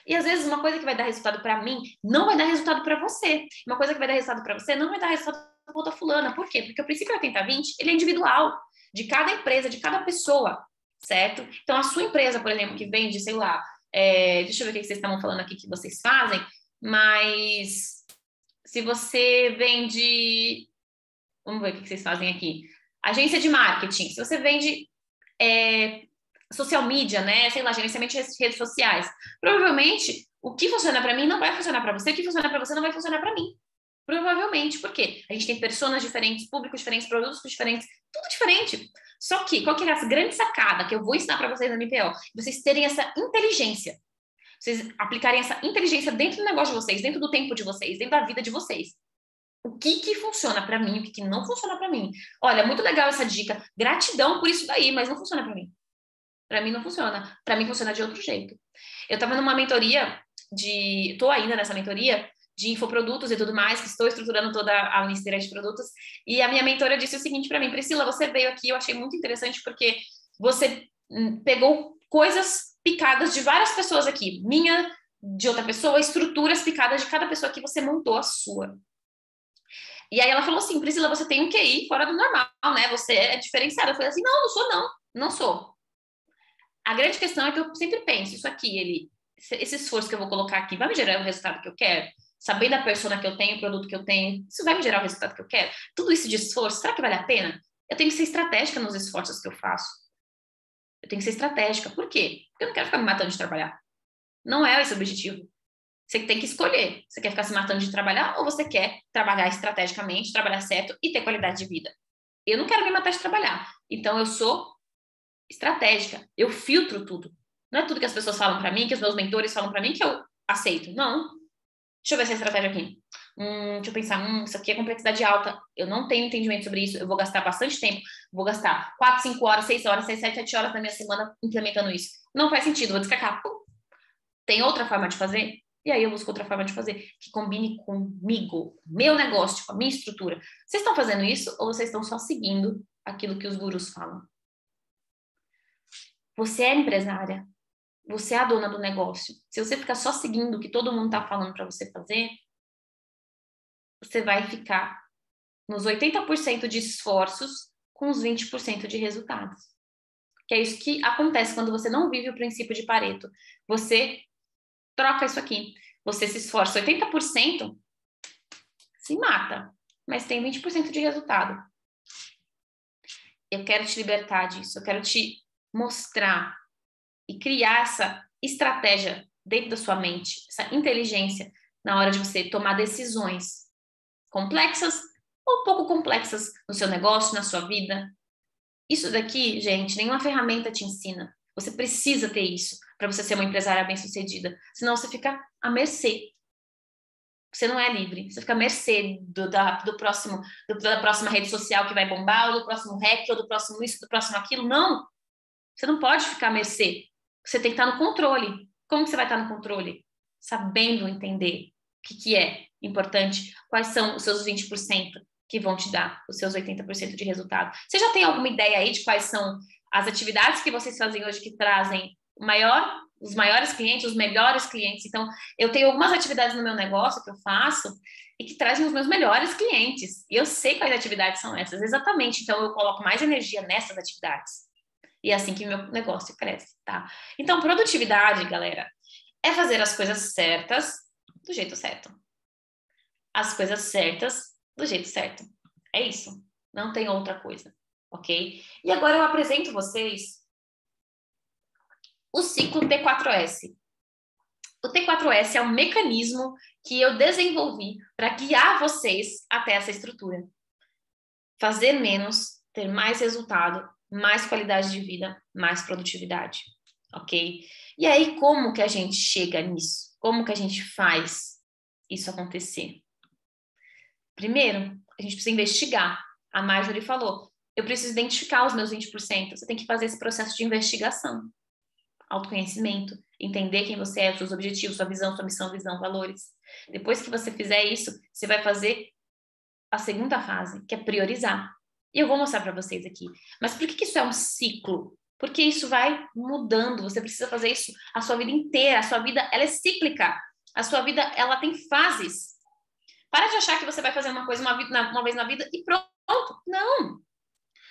E às vezes uma coisa que vai dar resultado para mim não vai dar resultado para você. Uma coisa que vai dar resultado para você não vai dar resultado para outra fulana. Por quê? Porque o princípio 80-20, ele é individual, de cada empresa, de cada pessoa, certo? Então a sua empresa, por exemplo, que vende, sei lá, deixa eu ver o que vocês estavam falando aqui que vocês fazem, mas se você vende, vamos ver o que vocês fazem aqui, agência de marketing, se você vende social media, né? Sei lá, gerenciamento de redes sociais. Provavelmente, o que funciona para mim não vai funcionar para você, o que funciona para você não vai funcionar para mim. Provavelmente, por quê? A gente tem pessoas diferentes, públicos diferentes, produtos diferentes, tudo diferente. Só que, qual que é a grande sacada que eu vou ensinar para vocês na MPO? Vocês terem essa inteligência. Vocês aplicarem essa inteligência dentro do negócio de vocês, dentro do tempo de vocês, dentro da vida de vocês. O que funciona para mim, o que não funciona para mim. Olha, muito legal essa dica. Gratidão por isso daí, mas não funciona para mim. Para mim não funciona. Para mim funciona de outro jeito. Eu estava numa mentoria estou ainda nessa mentoria de infoprodutos e tudo mais, que estou estruturando toda a lista de produtos. E a minha mentora disse o seguinte para mim: Priscila, você veio aqui, eu achei muito interessante porque você pegou coisas picadas de várias pessoas aqui, minha, de outra pessoa, estruturas picadas de cada pessoa que você montou a sua. E aí ela falou assim: Priscila, você tem um QI fora do normal, né? Você é diferenciada. Eu falei assim: não sou não, não sou. A grande questão é que eu sempre penso, isso aqui, esse esforço que eu vou colocar aqui, vai me gerar o resultado que eu quero? Sabendo a persona que eu tenho, o produto que eu tenho, isso vai me gerar o resultado que eu quero? Tudo isso de esforço, será que vale a pena? Eu tenho que ser estratégica nos esforços que eu faço. Eu tenho que ser estratégica. Por quê? Porque eu não quero ficar me matando de trabalhar. Não é esse o objetivo. Você tem que escolher. Você quer ficar se matando de trabalhar ou você quer trabalhar estrategicamente, trabalhar certo e ter qualidade de vida? Eu não quero me matar de trabalhar. Então, eu sou estratégica. Eu filtro tudo. Não é tudo que as pessoas falam para mim, que os meus mentores falam para mim, que eu aceito. Não. Deixa eu ver essa estratégia aqui. Deixa eu pensar. Isso aqui é complexidade alta. Eu não tenho entendimento sobre isso. Eu vou gastar bastante tempo. Vou gastar 4, 5 horas, 6 horas, 6, 7, 7 horas da minha semana implementando isso. Não faz sentido. Vou descartar. Tem outra forma de fazer? E aí eu busco outra forma de fazer que combine comigo, meu negócio, com a minha estrutura. Vocês estão fazendo isso ou vocês estão só seguindo aquilo que os gurus falam? Você é empresária. Você é a dona do negócio. Se você ficar só seguindo o que todo mundo está falando para você fazer, você vai ficar nos 80% de esforços com os 20% de resultados. Que é isso que acontece quando você não vive o princípio de Pareto. Você troca isso aqui. Você se esforça 80%, se mata, mas tem 20% de resultado. Eu quero te libertar disso. Eu quero te mostrar e criar essa estratégia dentro da sua mente, essa inteligência na hora de você tomar decisões complexas ou pouco complexas no seu negócio, na sua vida. Isso daqui, gente, nenhuma ferramenta te ensina. Você precisa ter isso para você ser uma empresária bem-sucedida. Senão você fica à mercê. Você não é livre. Você fica à mercê da próxima rede social que vai bombar, ou do próximo hack, ou do próximo isso, do próximo aquilo. Não. Você não pode ficar à mercê. Você tem que estar no controle. Como que você vai estar no controle? Sabendo entender o que é importante, quais são os seus 20% que vão te dar os seus 80% de resultado. Você já tem alguma ideia aí de quais são as atividades que vocês fazem hoje que trazem os maiores clientes, os melhores clientes? Então, eu tenho algumas atividades no meu negócio que eu faço e que trazem os meus melhores clientes. E eu sei quais atividades são essas, exatamente. Então, eu coloco mais energia nessas atividades. E é assim que meu negócio cresce, tá? Então, produtividade, galera, é fazer as coisas certas do jeito certo. As coisas certas do jeito certo. É isso. Não tem outra coisa, ok? E agora eu apresento vocês o ciclo T4S. O T4S é um mecanismo que eu desenvolvi para guiar vocês até essa estrutura. Fazer menos, ter mais resultado, mais qualidade de vida, mais produtividade, ok? E aí, como que a gente chega nisso? Como que a gente faz isso acontecer? Primeiro, a gente precisa investigar. A Marjorie falou, eu preciso identificar os meus 20%. Você tem que fazer esse processo de investigação. Autoconhecimento, entender quem você é, os seus objetivos, sua visão, sua missão, visão, valores. Depois que você fizer isso, você vai fazer a segunda fase, que é priorizar. E eu vou mostrar para vocês aqui. Mas por que isso é um ciclo? Porque isso vai mudando, você precisa fazer isso a sua vida inteira. A sua vida, ela é cíclica. A sua vida, ela tem fases. Para de achar que você vai fazer uma coisa uma vez na vida e pronto. Não.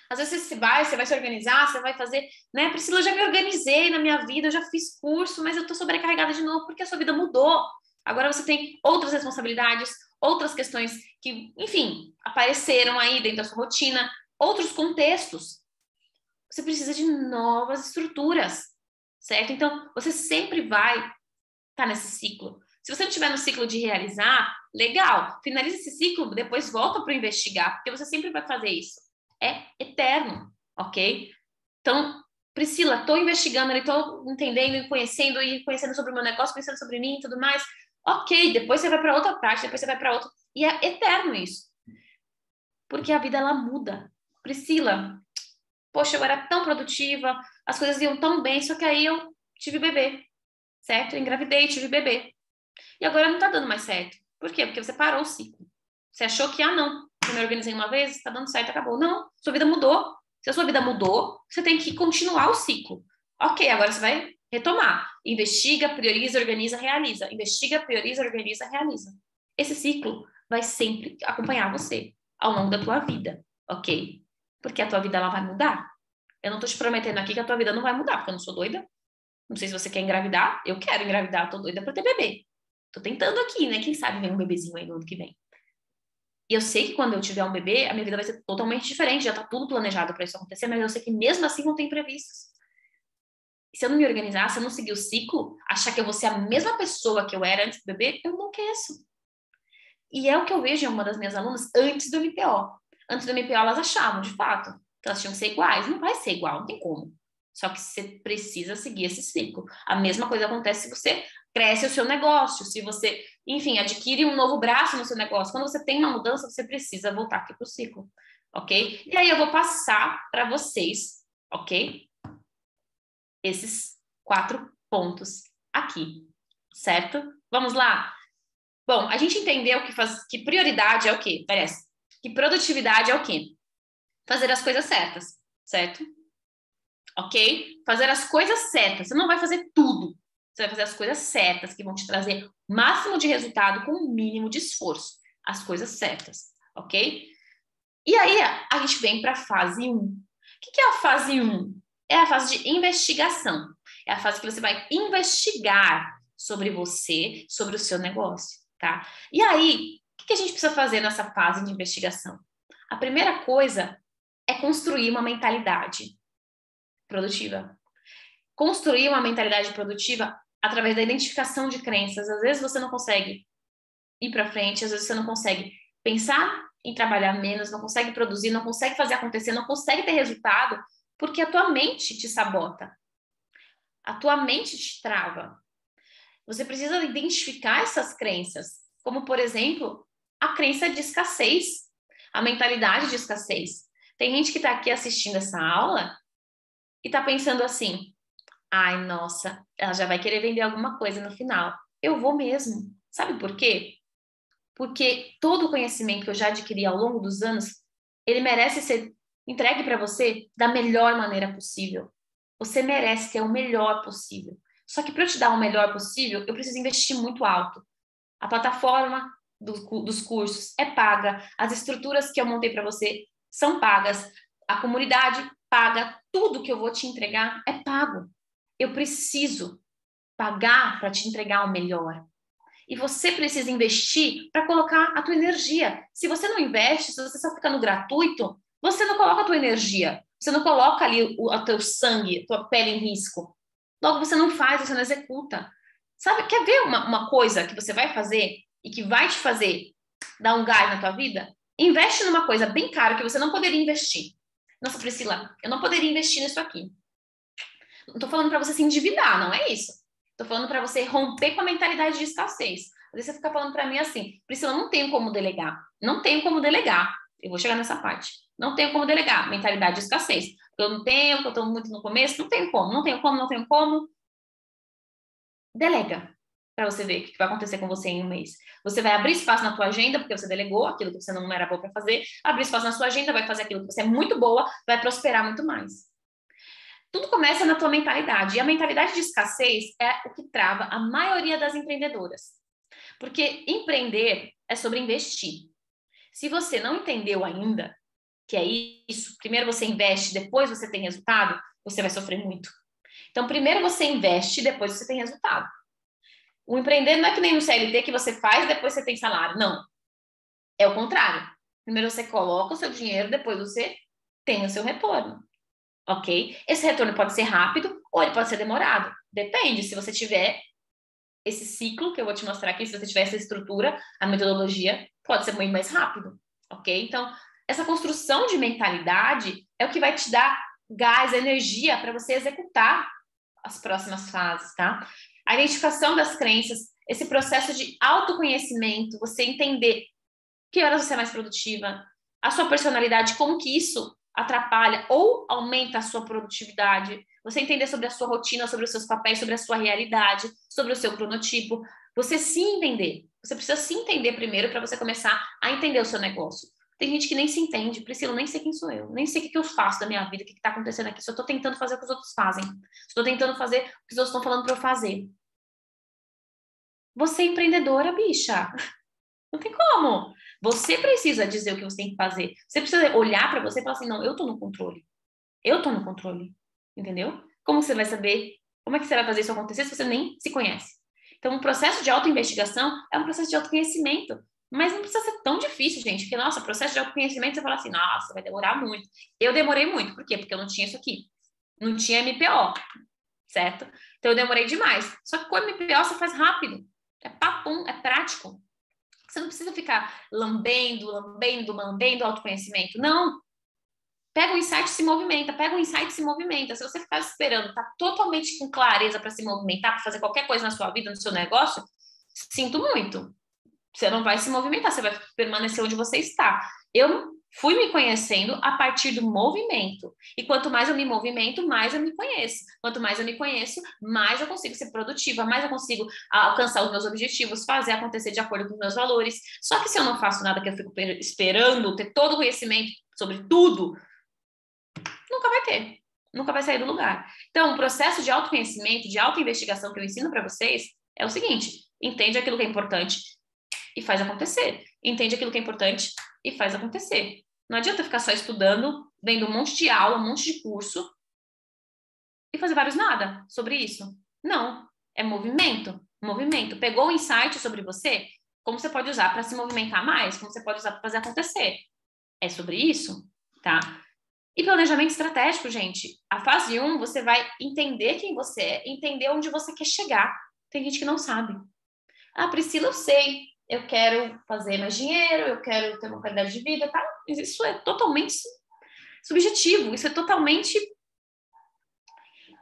Às vezes você vai se organizar, você vai fazer, né? Priscila, eu já me organizei na minha vida, eu já fiz curso, mas eu tô sobrecarregada de novo porque a sua vida mudou. Agora você tem outras responsabilidades, outras questões que, enfim, apareceram aí dentro da sua rotina, outros contextos. Você precisa de novas estruturas, certo? Então, você sempre vai estar nesse ciclo. Se você não estiver no ciclo de realizar, legal, finaliza esse ciclo, depois volta para investigar, porque você sempre vai fazer isso. É eterno, ok? Então, Priscila, estou investigando, estou entendendo e conhecendo sobre o meu negócio, conhecendo sobre mim e tudo mais. Ok, depois você vai para outra parte, depois você vai para outra. E é eterno isso. Porque a vida, ela muda. Priscila, poxa, eu era tão produtiva, as coisas iam tão bem, só que aí eu tive bebê, certo? Eu engravidei, tive bebê. E agora não tá dando mais certo. Por quê? Porque você parou o ciclo. Você achou que, não, eu me organizei uma vez, tá dando certo, acabou. Não, sua vida mudou. Se a sua vida mudou, você tem que continuar o ciclo. Ok, agora você vai retomar. Investiga, prioriza, organiza, realiza. Investiga, prioriza, organiza, realiza. Esse ciclo vai sempre acompanhar você ao longo da tua vida, ok? Porque a tua vida, ela vai mudar. Eu não tô te prometendo aqui que a tua vida não vai mudar, porque eu não sou doida. Não sei se você quer engravidar. Eu quero engravidar, tô doida pra ter bebê. Tô tentando aqui, né? Quem sabe vem um bebezinho aí no ano que vem. E eu sei que quando eu tiver um bebê, a minha vida vai ser totalmente diferente. Já tá tudo planejado para isso acontecer, mas eu sei que mesmo assim não tem imprevistos. Se eu não me organizar, se eu não seguir o ciclo, achar que eu vou ser a mesma pessoa que eu era antes do bebê, eu enlouqueço. E é o que eu vejo em uma das minhas alunas antes do MPO. Antes do MPO, elas achavam, de fato, que elas tinham que ser iguais. Não vai ser igual, não tem como. Só que você precisa seguir esse ciclo. A mesma coisa acontece se você cresce o seu negócio, se você, enfim, adquire um novo braço no seu negócio. Quando você tem uma mudança, você precisa voltar aqui para o ciclo, ok? E aí eu vou passar para vocês, ok? Esses 4 pontos aqui, certo? Vamos lá? Bom, a gente entendeu que prioridade é o quê? Parece. Que produtividade é o quê? Fazer as coisas certas, certo? Ok? Fazer as coisas certas. Você não vai fazer tudo. Você vai fazer as coisas certas que vão te trazer o máximo de resultado com o mínimo de esforço. As coisas certas, ok? E aí a gente vem para a fase 1. O que é a fase 1? É a fase de investigação. É a fase que você vai investigar sobre você, sobre o seu negócio, tá? E aí, o que a gente precisa fazer nessa fase de investigação? A primeira coisa é construir uma mentalidade produtiva. Construir uma mentalidade produtiva através da identificação de crenças. Às vezes você não consegue ir para frente, às vezes você não consegue pensar em trabalhar menos, não consegue produzir, não consegue fazer acontecer, não consegue ter resultado, porque a tua mente te sabota. A tua mente te trava. Você precisa identificar essas crenças, como, por exemplo, a crença de escassez, a mentalidade de escassez. Tem gente que está aqui assistindo essa aula e está pensando assim, ai, nossa, ela já vai querer vender alguma coisa no final. Eu vou mesmo. Sabe por quê? Porque todo o conhecimento que eu já adquiri ao longo dos anos, ele merece ser entregue para você da melhor maneira possível. Você merece ter o melhor possível. Só que para eu te dar o melhor possível, eu preciso investir muito alto. A plataforma dos cursos é paga, as estruturas que eu montei para você são pagas, a comunidade paga, tudo que eu vou te entregar é pago. Eu preciso pagar para te entregar o melhor. E você precisa investir para colocar a tua energia. Se você não investe, se você só fica no gratuito, você não coloca a tua energia. Você não coloca ali o teu sangue, a tua pele em risco. Logo, você não faz, você não executa. Sabe, quer ver uma coisa que você vai fazer e que vai te fazer dar um gás na tua vida? Investe numa coisa bem cara que você não poderia investir. Nossa, Priscila, eu não poderia investir nisso aqui. Não tô falando para você se endividar, não é isso. Tô falando para você romper com a mentalidade de escassez. Às vezes você fica falando para mim assim, Priscila, eu não tenho como delegar. Não tenho como delegar. Eu vou chegar nessa parte. Não tenho como delegar. Mentalidade de escassez. Eu não tenho, eu estou muito no começo, não tenho como, não tenho como, não tenho como. Delega. Para você ver o que vai acontecer com você em um mês. Você vai abrir espaço na tua agenda, porque você delegou aquilo que você não era boa para fazer. Abrir espaço na sua agenda, vai fazer aquilo que você é muito boa, vai prosperar muito mais. Tudo começa na tua mentalidade. E a mentalidade de escassez é o que trava a maioria das empreendedoras. Porque empreender é sobre investir. Se você não entendeu ainda que é isso, primeiro você investe, depois você tem resultado, você vai sofrer muito. Então, primeiro você investe, depois você tem resultado. O empreender não é que nem no CLT que você faz, depois você tem salário. Não. É o contrário. Primeiro você coloca o seu dinheiro, depois você tem o seu retorno. Ok? Esse retorno pode ser rápido ou ele pode ser demorado. Depende. Se você tiver esse ciclo que eu vou te mostrar aqui, se você tiver essa estrutura, a metodologia pode ser muito mais rápido. Ok? Então, essa construção de mentalidade é o que vai te dar gás, energia para você executar as próximas fases, tá? A identificação das crenças, esse processo de autoconhecimento, você entender que horas você é mais produtiva, a sua personalidade, como que isso atrapalha ou aumenta a sua produtividade, você entender sobre a sua rotina, sobre os seus papéis, sobre a sua realidade, sobre o seu cronotipo, você se entender. Você precisa se entender primeiro para você começar a entender o seu negócio. Tem gente que nem se entende. Priscila, nem sei quem sou eu, nem sei o que eu faço da minha vida, o que está acontecendo aqui. Só estou tentando fazer o que os outros fazem. Estou tentando fazer o que os outros estão falando para eu fazer. Você é empreendedora, bicha. Não tem como. Você precisa dizer o que você tem que fazer. Você precisa olhar para você e falar assim, não, eu estou no controle. Eu estou no controle. Entendeu? Como você vai saber? Como é que você vai fazer isso acontecer se você nem se conhece? Então, o processo de autoinvestigação é um processo de autoconhecimento. Mas não precisa ser tão difícil, gente. Porque, nossa, processo de autoconhecimento, você fala assim, nossa, vai demorar muito. Eu demorei muito. Por quê? Porque eu não tinha isso aqui. Não tinha MPO, certo? Então, eu demorei demais. Só que com MPO você faz rápido. É papum, é prático. Você não precisa ficar lambendo autoconhecimento. Não. Pega o insight e se movimenta. Pega o insight e se movimenta. Se você ficar esperando, tá totalmente com clareza para se movimentar, para fazer qualquer coisa na sua vida, no seu negócio, sinto muito. Você não vai se movimentar, você vai permanecer onde você está. Eu fui me conhecendo a partir do movimento. E quanto mais eu me movimento, mais eu me conheço. Quanto mais eu me conheço, mais eu consigo ser produtiva, mais eu consigo alcançar os meus objetivos, fazer acontecer de acordo com os meus valores. Só que se eu não faço nada, que eu fico esperando ter todo o conhecimento sobre tudo, nunca vai ter. Nunca vai sair do lugar. Então, o processo de autoconhecimento, de autoinvestigação que eu ensino para vocês é o seguinte: entende aquilo que é importante e faz acontecer. Entende aquilo que é importante e faz acontecer. Não adianta ficar só estudando, vendo um monte de aula, um monte de curso e fazer vários nada sobre isso. Não. É movimento. Movimento. Pegou o insight sobre você? Como você pode usar para se movimentar mais? Como você pode usar para fazer acontecer? É sobre isso, tá? E planejamento estratégico, gente. A fase 1, você vai entender quem você é, entender onde você quer chegar. Tem gente que não sabe. Ah, Priscila, eu sei. Eu quero fazer mais dinheiro, eu quero ter uma qualidade de vida, tá? Isso é totalmente subjetivo, isso é totalmente...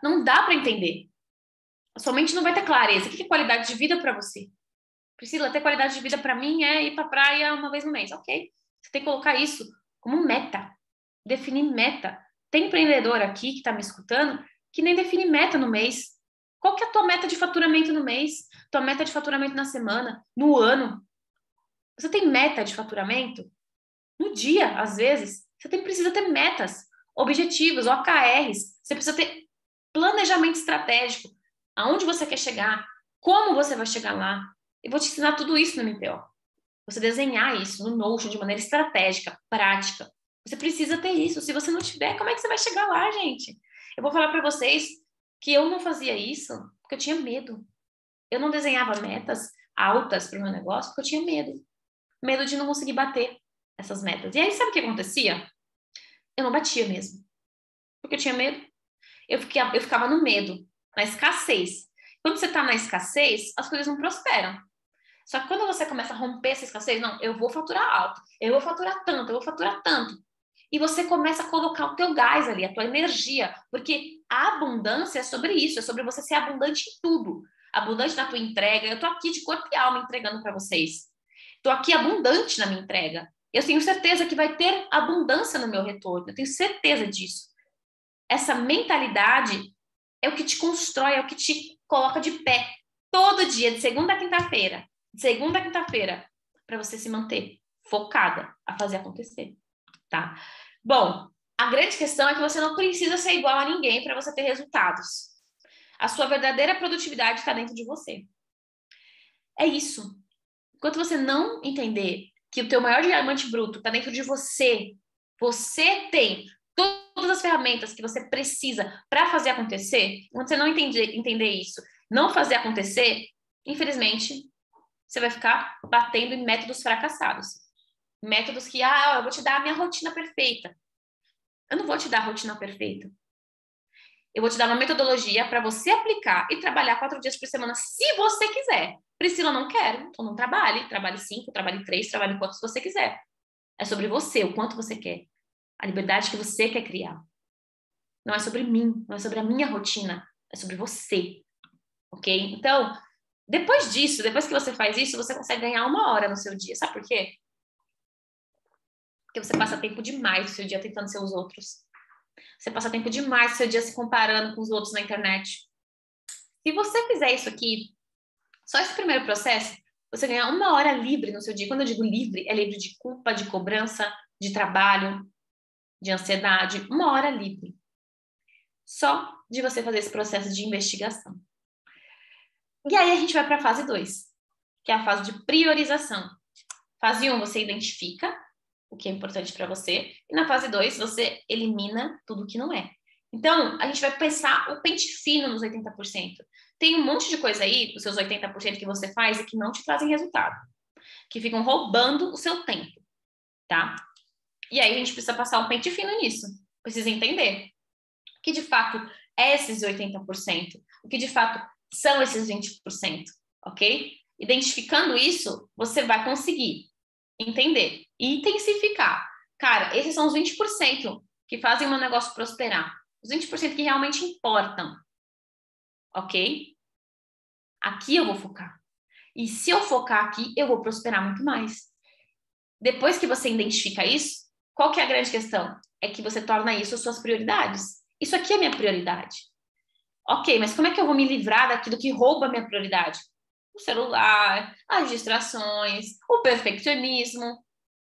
Não dá para entender. A sua mente não vai ter clareza. O que é qualidade de vida para você? Priscila, ter qualidade de vida para mim é ir para praia uma vez no mês. Ok. Você tem que colocar isso como meta. Definir meta. Tem empreendedor aqui que está me escutando que nem define meta no mês. Qual que é a tua meta de faturamento no mês? Tua meta de faturamento na semana? No ano? Você tem meta de faturamento? No dia, às vezes, você precisa ter metas, objetivos, OKRs. Você precisa ter planejamento estratégico. Aonde você quer chegar? Como você vai chegar lá? Eu vou te ensinar tudo isso no MPO. Você desenhar isso no Notion de maneira estratégica, prática. Você precisa ter isso. Se você não tiver, como é que você vai chegar lá, gente? Eu vou falar para vocês que eu não fazia isso porque eu tinha medo. Eu não desenhava metas altas para o meu negócio porque eu tinha medo. Medo de não conseguir bater essas metas. E aí, sabe o que acontecia? Eu não batia mesmo. Porque eu tinha medo. Eu ficava no medo, na escassez. Quando você está na escassez, as coisas não prosperam. Só que quando você começa a romper essa escassez, não, eu vou faturar alto, eu vou faturar tanto, eu vou faturar tanto. E você começa a colocar o teu gás ali, a tua energia, porque a abundância é sobre isso, é sobre você ser abundante em tudo. Abundante na tua entrega. Eu tô aqui de corpo e alma entregando para vocês. Tô aqui abundante na minha entrega. Eu tenho certeza que vai ter abundância no meu retorno. Eu tenho certeza disso. Essa mentalidade é o que te constrói, é o que te coloca de pé todo dia, de segunda a quinta-feira. De segunda a quinta-feira, para você se manter focada a fazer acontecer, tá? Bom, a grande questão é que você não precisa ser igual a ninguém para você ter resultados. A sua verdadeira produtividade está dentro de você. É isso. Enquanto você não entender que o teu maior diamante bruto está dentro de você, você tem todas as ferramentas que você precisa para fazer acontecer. Quando você não entender isso, não fazer acontecer, infelizmente, você vai ficar batendo em métodos fracassados. Métodos que, eu vou te dar a minha rotina perfeita. Eu não vou te dar a rotina perfeita. Eu vou te dar uma metodologia para você aplicar e trabalhar 4 dias por semana, se você quiser. Priscila, não quero, então não trabalhe. Trabalhe 5, trabalhe 3, trabalhe quantos você quiser. É sobre você, o quanto você quer. A liberdade que você quer criar. Não é sobre mim, não é sobre a minha rotina. É sobre você. Ok? Então, depois disso, depois que você faz isso, você consegue ganhar 1 hora no seu dia. Sabe por quê? Porque você passa tempo demais no seu dia tentando ser os outros. Você passa tempo demais no seu dia se comparando com os outros na internet. Se você fizer isso aqui, só esse primeiro processo, você ganha 1 hora livre no seu dia. Quando eu digo livre, é livre de culpa, de cobrança, de trabalho, de ansiedade. 1 hora livre. Só de você fazer esse processo de investigação. E aí a gente vai para a fase 2, que é a fase de priorização. Fase 1, você identifica o que é importante para você. E na fase 2, você elimina tudo que não é. Então, a gente vai pensar o pente fino nos 80%. Tem um monte de coisa aí, os seus 80% que você faz e que não te trazem resultado. Que ficam roubando o seu tempo, tá? E aí a gente precisa passar um pente fino nisso. Precisa entender o que de fato é esses 80%. O que de fato são esses 20%, ok? Identificando isso, você vai conseguir entender e intensificar. Cara, esses são os 20% que fazem o meu negócio prosperar. Os 20% que realmente importam. Ok? Aqui eu vou focar. E se eu focar aqui, eu vou prosperar muito mais. Depois que você identifica isso, qual que é a grande questão? É que você torna isso suas prioridades. Isso aqui é minha prioridade. Ok, mas como é que eu vou me livrar daquilo que rouba a minha prioridade? O celular, as distrações, o perfeccionismo,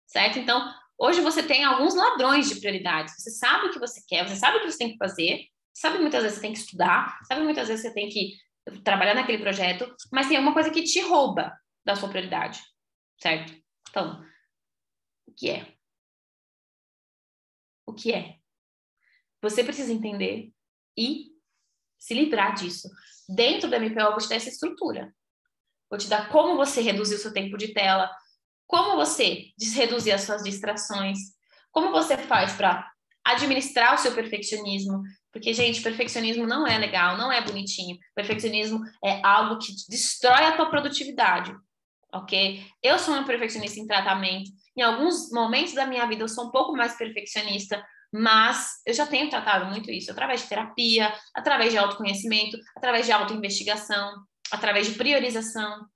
certo? Então, hoje você tem alguns ladrões de prioridades. Você sabe o que você quer, você sabe o que você tem que fazer, sabe muitas vezes você tem que estudar, sabe muitas vezes você tem que trabalhar naquele projeto, mas tem alguma coisa que te rouba da sua prioridade, certo? Então, o que é? O que é? Você precisa entender e se livrar disso. Dentro da MPO, eu vou te dar essa estrutura. Vou te dar como você reduzir o seu tempo de tela, como você reduzir as suas distrações, como você faz para administrar o seu perfeccionismo, porque, gente, perfeccionismo não é legal, não é bonitinho. Perfeccionismo é algo que destrói a tua produtividade, ok? Eu sou uma perfeccionista em tratamento. Em alguns momentos da minha vida eu sou um pouco mais perfeccionista, mas eu já tenho tratado muito isso através de terapia, através de autoconhecimento, através de autoinvestigação, através de priorização.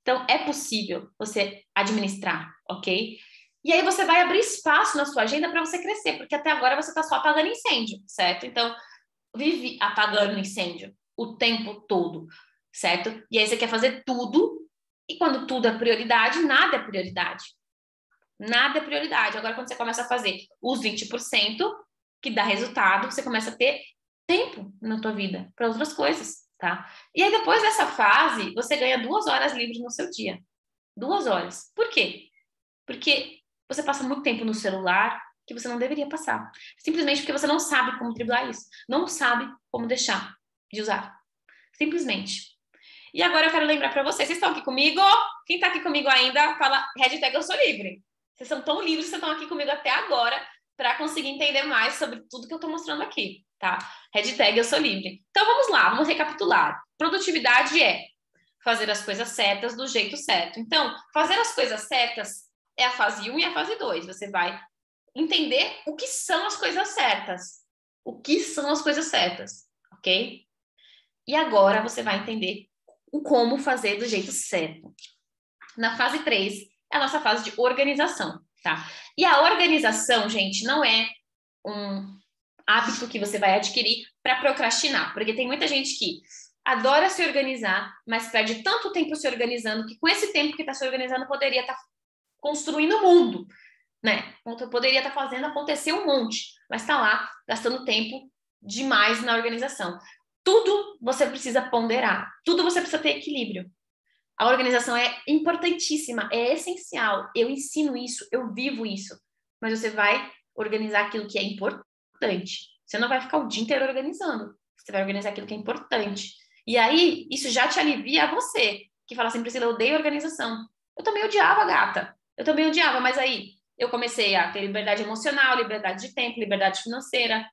Então, é possível você administrar, ok? E aí você vai abrir espaço na sua agenda para você crescer, porque até agora você está só apagando incêndio, certo? Então, vive apagando incêndio o tempo todo, certo? E aí você quer fazer tudo E quando tudo é prioridade, nada é prioridade. Nada é prioridade. Agora, quando você começa a fazer os 20%, que dá resultado, você começa a ter tempo na tua vida para outras coisas, tá? E aí, depois dessa fase, você ganha 2 horas livres no seu dia. 2 horas. Por quê? Porque você passa muito tempo no celular que você não deveria passar. Simplesmente porque você não sabe como driblar isso. Não sabe como deixar de usar. Simplesmente. E agora eu quero lembrar para vocês. Vocês estão aqui comigo? Quem está aqui comigo ainda, fala hashtag eu sou livre. Vocês são tão livres que vocês estão aqui comigo até agora para conseguir entender mais sobre tudo que eu estou mostrando aqui, tá? Hashtag eu sou livre. Então vamos lá, vamos recapitular. Produtividade é fazer as coisas certas do jeito certo. Então, fazer as coisas certas é a fase 1 e a fase 2. Você vai entender o que são as coisas certas. O que são as coisas certas, ok? E agora você vai entender o como fazer do jeito certo. Na fase 3, é a nossa fase de organização, tá? E a organização, gente, não é um hábito que você vai adquirir para procrastinar, porque tem muita gente que adora se organizar, mas perde tanto tempo se organizando que com esse tempo que está se organizando poderia estar construindo o mundo, né? Poderia estar fazendo acontecer um monte, mas está lá gastando tempo demais na organização. Tudo você precisa ponderar, tudo você precisa ter equilíbrio. A organização é importantíssima, é essencial. Eu ensino isso, eu vivo isso, mas você vai organizar aquilo que é importante. Você não vai ficar o dia inteiro organizando, você vai organizar aquilo que é importante. E aí, isso já te alivia a você, que fala assim, Priscila, eu odeio organização. Eu também odiava, gata. Eu também odiava, mas aí eu comecei a ter liberdade emocional, liberdade de tempo, liberdade financeira.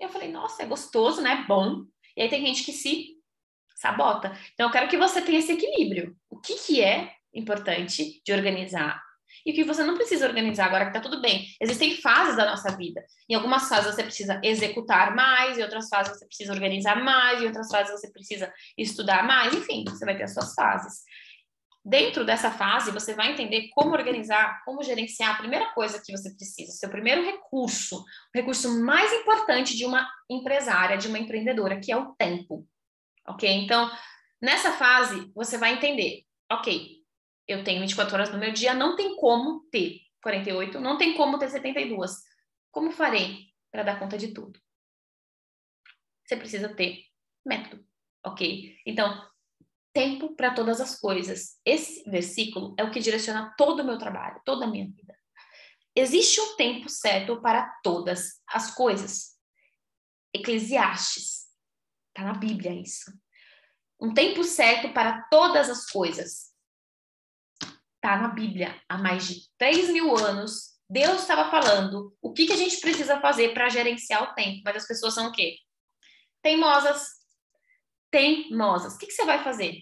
E eu falei, nossa, é gostoso, né? É bom. E aí tem gente que se sabota. Então, eu quero que você tenha esse equilíbrio. O que é importante de organizar e o que você não precisa organizar agora que tá tudo bem. Existem fases da nossa vida. Em algumas fases você precisa executar mais, em outras fases você precisa organizar mais, em outras fases você precisa estudar mais. Enfim, você vai ter as suas fases. Dentro dessa fase, você vai entender como organizar, como gerenciar a primeira coisa que você precisa, seu primeiro recurso, o recurso mais importante de uma empresária, de uma empreendedora, que é o tempo. Ok? Então, nessa fase, você vai entender, ok, eu tenho 24 horas no meu dia, não tem como ter 48, não tem como ter 72. Como farei para dar conta de tudo? Você precisa ter método, ok? Então, tempo para todas as coisas. Esse versículo é o que direciona todo o meu trabalho, toda a minha vida. Existe um tempo certo para todas as coisas. Eclesiastes. Está na Bíblia isso. Um tempo certo para todas as coisas. Está na Bíblia. Há mais de 3.000 anos, Deus estava falando o que a gente precisa fazer para gerenciar o tempo. Mas as pessoas são o quê? Teimosas. Teimosas. O que você vai fazer?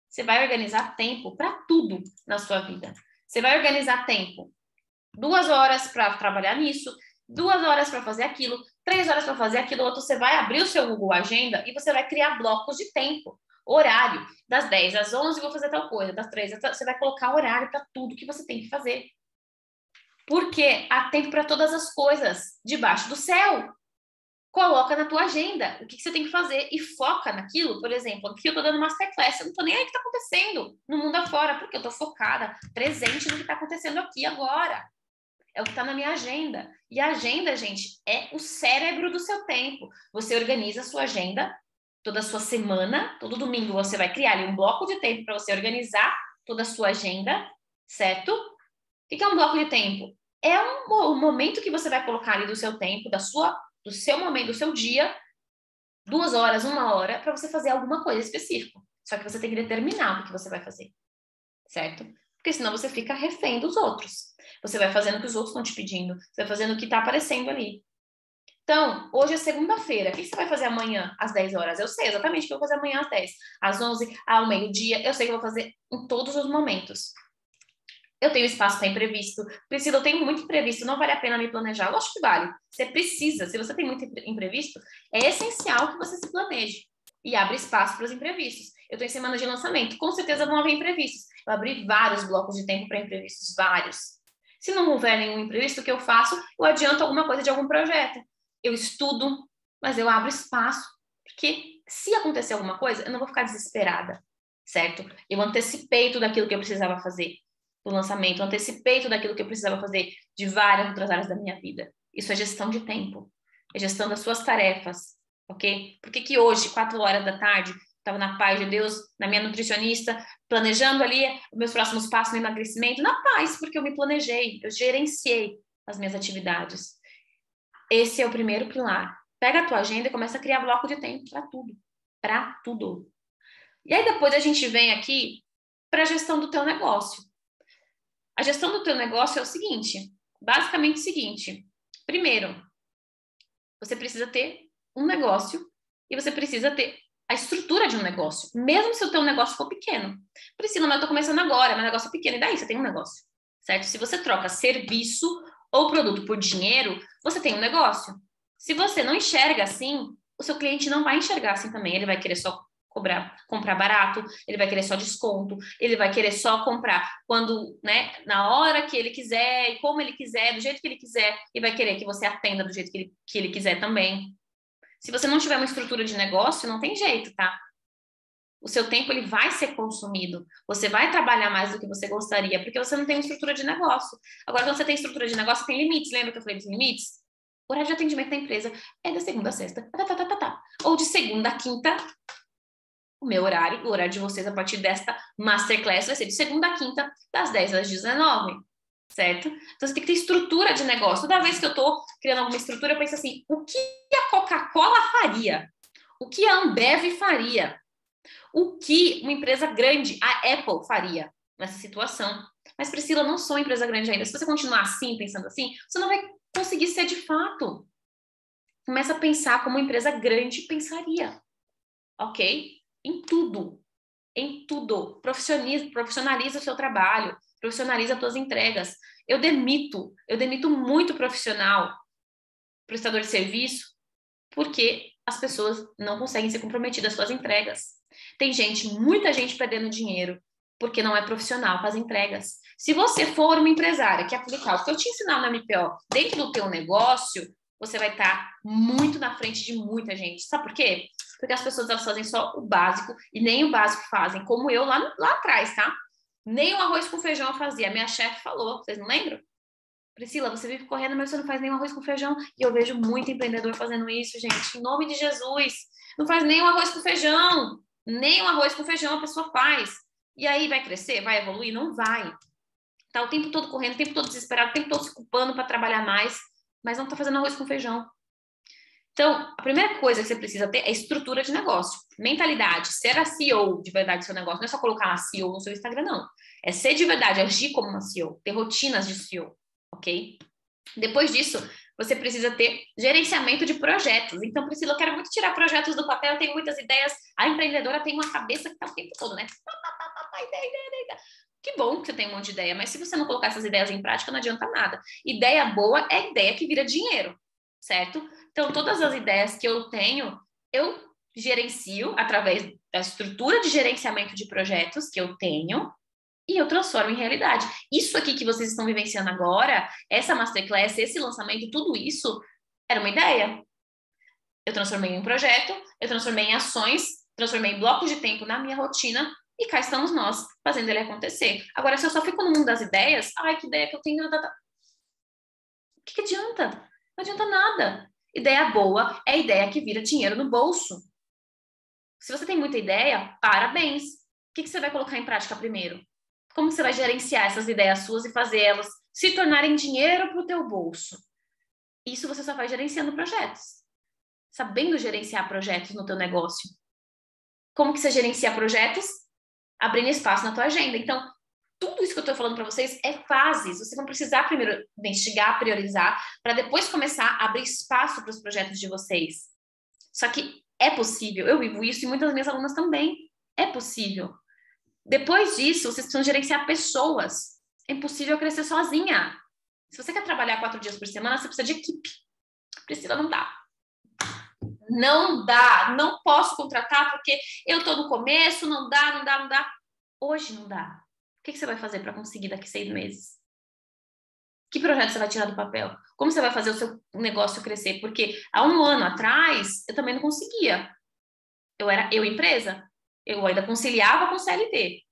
Você vai organizar tempo para tudo na sua vida. Você vai organizar tempo. 2 horas para trabalhar nisso, 2 horas para fazer aquilo, 3 horas para fazer aquilo outro. Você vai abrir o seu Google Agenda e você vai criar blocos de tempo. Horário. Das 10 às 11 vou fazer tal coisa. Das 3 às... Você vai colocar horário para tudo que você tem que fazer. Porque há tempo para todas as coisas debaixo do céu. Coloca na tua agenda o que você tem que fazer e foca naquilo. Por exemplo, aqui eu tô dando masterclass, eu não tô nem aí o que tá acontecendo no mundo afora, porque eu tô focada, presente no que tá acontecendo aqui agora. É o que tá na minha agenda. E a agenda, gente, é o cérebro do seu tempo. Você organiza a sua agenda toda a sua semana, todo domingo você vai criar ali um bloco de tempo para você organizar toda a sua agenda, certo? O que é um bloco de tempo? É um momento que você vai colocar ali do seu tempo, do seu momento, do seu dia, 2 horas, 1 hora, para você fazer alguma coisa específica. Só que você tem que determinar o que você vai fazer, certo? Porque senão você fica refém dos outros. Você vai fazendo o que os outros estão te pedindo, você vai fazendo o que está aparecendo ali. Então, hoje é segunda-feira. O que você vai fazer amanhã às 10 horas? Eu sei exatamente o que eu vou fazer amanhã às 10. Às 11, ao meio-dia, eu sei que eu vou fazer em todos os momentos. Eu tenho espaço para imprevisto. Priscila, eu tenho muito imprevisto, não vale a pena me planejar. Lógico que vale. Você precisa. Se você tem muito imprevisto, é essencial que você se planeje e abra espaço para os imprevistos. Eu estou em semana de lançamento. Com certeza vão haver imprevistos. Eu abri vários blocos de tempo para imprevistos, vários. Se não houver nenhum imprevisto, o que eu faço? Eu adianto alguma coisa de algum projeto. Eu estudo, mas eu abro espaço. Porque se acontecer alguma coisa, eu não vou ficar desesperada. certo? Eu antecipei tudo aquilo que eu precisava fazer do lançamento, eu antecipei tudo aquilo que eu precisava fazer de várias outras áreas da minha vida. Isso é gestão de tempo, é gestão das suas tarefas, ok? Por que que hoje, 4 horas da tarde, estava na paz de Deus, na minha nutricionista, planejando ali os meus próximos passos no emagrecimento, na paz, porque eu me planejei, eu gerenciei as minhas atividades. Esse é o primeiro pilar. Pega a tua agenda e começa a criar bloco de tempo para tudo. Para tudo. E aí depois a gente vem aqui para a gestão do teu negócio. A gestão do teu negócio é o seguinte, basicamente o seguinte. Primeiro, você precisa ter um negócio e você precisa ter a estrutura de um negócio, mesmo se o teu negócio for pequeno. Priscila, mas eu tô começando agora, meu negócio é pequeno, e daí você tem um negócio, certo? Se você troca serviço ou produto por dinheiro, você tem um negócio. Se você não enxerga assim, o seu cliente não vai enxergar assim também. Ele vai querer só comprar barato, ele vai querer só desconto, ele vai querer só comprar quando, né, na hora que ele quiser e como ele quiser, do jeito que ele quiser, e vai querer que você atenda do jeito que ele quiser também. Se você não tiver uma estrutura de negócio, não tem jeito, tá? O seu tempo ele vai ser consumido. Você vai trabalhar mais do que você gostaria, porque você não tem uma estrutura de negócio. Agora, quando você tem estrutura de negócio, tem limites. Lembra que eu falei dos limites? O horário de atendimento da empresa é da segunda a sexta. Ou de segunda a quinta. O meu horário, o horário de vocês a partir desta masterclass vai ser de segunda a quinta, das 10 às 19. Certo? Então, você tem que ter estrutura de negócio. Toda vez que eu tô criando alguma estrutura, eu penso assim, o que a Coca-Cola faria? O que a Ambev faria? O que uma empresa grande, a Apple, faria nessa situação? Mas, Priscila, eu não sou empresa grande ainda. Se você continuar assim, pensando assim, você não vai conseguir ser de fato. Começa a pensar como uma empresa grande pensaria. Ok? Em tudo. Em tudo. Profissionaliza o seu trabalho. Profissionaliza as suas entregas. Eu demito muito profissional, prestador de serviço, porque as pessoas não conseguem ser comprometidas com as entregas. Tem muita gente perdendo dinheiro, porque não é profissional com as entregas. Se você for uma empresária que aplicar o que eu te ensinar no MPO dentro do teu negócio, você vai estar muito na frente de muita gente. Sabe por quê? Porque as pessoas elas fazem só o básico e nem o básico fazem, como eu lá atrás, tá? Nem o arroz com feijão eu fazia. A minha chefe falou, vocês não lembram? Priscila, você vive correndo, mas você não faz nem arroz com feijão. E eu vejo muito empreendedor fazendo isso, gente. Em nome de Jesus. Não faz nem o arroz com feijão. Nem o arroz com feijão a pessoa faz. E aí vai crescer? Vai evoluir? Não vai. Tá o tempo todo correndo, o tempo todo desesperado, o tempo todo se culpando para trabalhar mais, mas não tá fazendo arroz com feijão. Então, a primeira coisa que você precisa ter é estrutura de negócio, mentalidade, ser a CEO de verdade do seu negócio. Não é só colocar uma CEO no seu Instagram, não. É ser de verdade, agir como uma CEO, ter rotinas de CEO, ok? Depois disso, você precisa ter gerenciamento de projetos. Então, Priscila, eu quero muito tirar projetos do papel, eu tenho muitas ideias. A empreendedora tem uma cabeça que tá o tempo todo, né? Ideia. Que bom que você tem um monte de ideia, mas se você não colocar essas ideias em prática, não adianta nada. Ideia boa é ideia que vira dinheiro, certo? Então, todas as ideias que eu tenho, eu gerencio através da estrutura de gerenciamento de projetos que eu tenho e eu transformo em realidade. Isso aqui que vocês estão vivenciando agora, essa masterclass, esse lançamento, tudo isso era uma ideia. Eu transformei em um projeto, eu transformei em ações, transformei em blocos de tempo na minha rotina e cá estamos nós, fazendo ele acontecer. Agora, se eu só fico no mundo das ideias, ai, que ideia que eu tenho, o que adianta? Não adianta nada. Ideia boa é ideia que vira dinheiro no bolso. Se você tem muita ideia, parabéns. O que você vai colocar em prática primeiro? Como você vai gerenciar essas ideias suas e fazer elas se tornarem dinheiro para o teu bolso? Isso você só faz gerenciando projetos. Sabendo gerenciar projetos no teu negócio. Como que você gerencia projetos? Abrindo espaço na tua agenda. Então, tudo isso que eu estou falando para vocês é fases. Vocês vão precisar primeiro investigar, priorizar, para depois começar a abrir espaço para os projetos de vocês. Só que é possível. Eu vivo isso e muitas das minhas alunas também. É possível. Depois disso, vocês precisam gerenciar pessoas. É impossível crescer sozinha. Se você quer trabalhar 4 dias por semana, você precisa de equipe. Priscila, não dá. Não dá. Não posso contratar porque eu estou no começo, não dá. Hoje não dá. O que você vai fazer para conseguir daqui 6 meses? Que projeto você vai tirar do papel? Como você vai fazer o seu negócio crescer? Porque há 1 ano atrás, eu também não conseguia. Eu era empresa. Eu ainda conciliava com o CLT,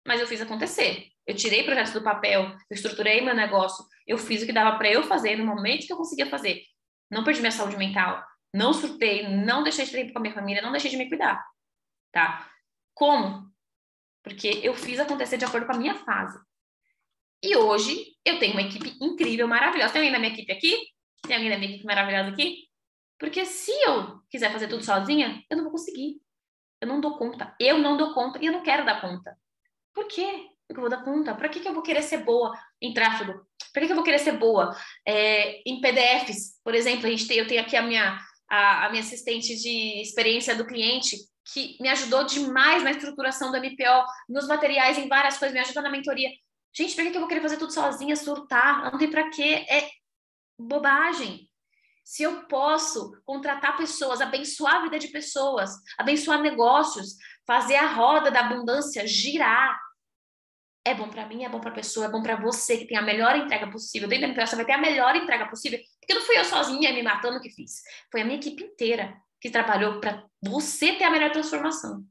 mas eu fiz acontecer. Eu tirei projetos do papel, eu estruturei meu negócio, eu fiz o que dava para eu fazer no momento que eu conseguia fazer. Não perdi minha saúde mental, não surtei, não deixei de ter tempo com a minha família, não deixei de me cuidar, tá? Como? Porque eu fiz acontecer de acordo com a minha fase. E hoje eu tenho uma equipe incrível, maravilhosa. Tem alguém da minha equipe aqui? Tem alguém da minha equipe maravilhosa aqui? Porque se eu quiser fazer tudo sozinha, eu não vou conseguir. Eu não dou conta. Eu não dou conta e eu não quero dar conta. Por quê? Porque eu vou dar conta. Para que eu vou querer ser boa em tráfego? Para que eu vou querer ser boa em PDFs? Por exemplo, eu tenho aqui a minha assistente de experiência do cliente, que me ajudou demais na estruturação do MPO, nos materiais, em várias coisas, me ajuda na mentoria. Gente, para que eu vou querer fazer tudo sozinha, surtar? Não tem para quê. É bobagem. Se eu posso contratar pessoas, abençoar a vida de pessoas, abençoar negócios, fazer a roda da abundância girar, é bom para mim, é bom para a pessoa, é bom para você que tem a melhor entrega possível. Dentro da empresa você vai ter a melhor entrega possível, porque não fui eu sozinha me matando que fiz. Foi a minha equipe inteira que trabalhou para você ter a melhor transformação.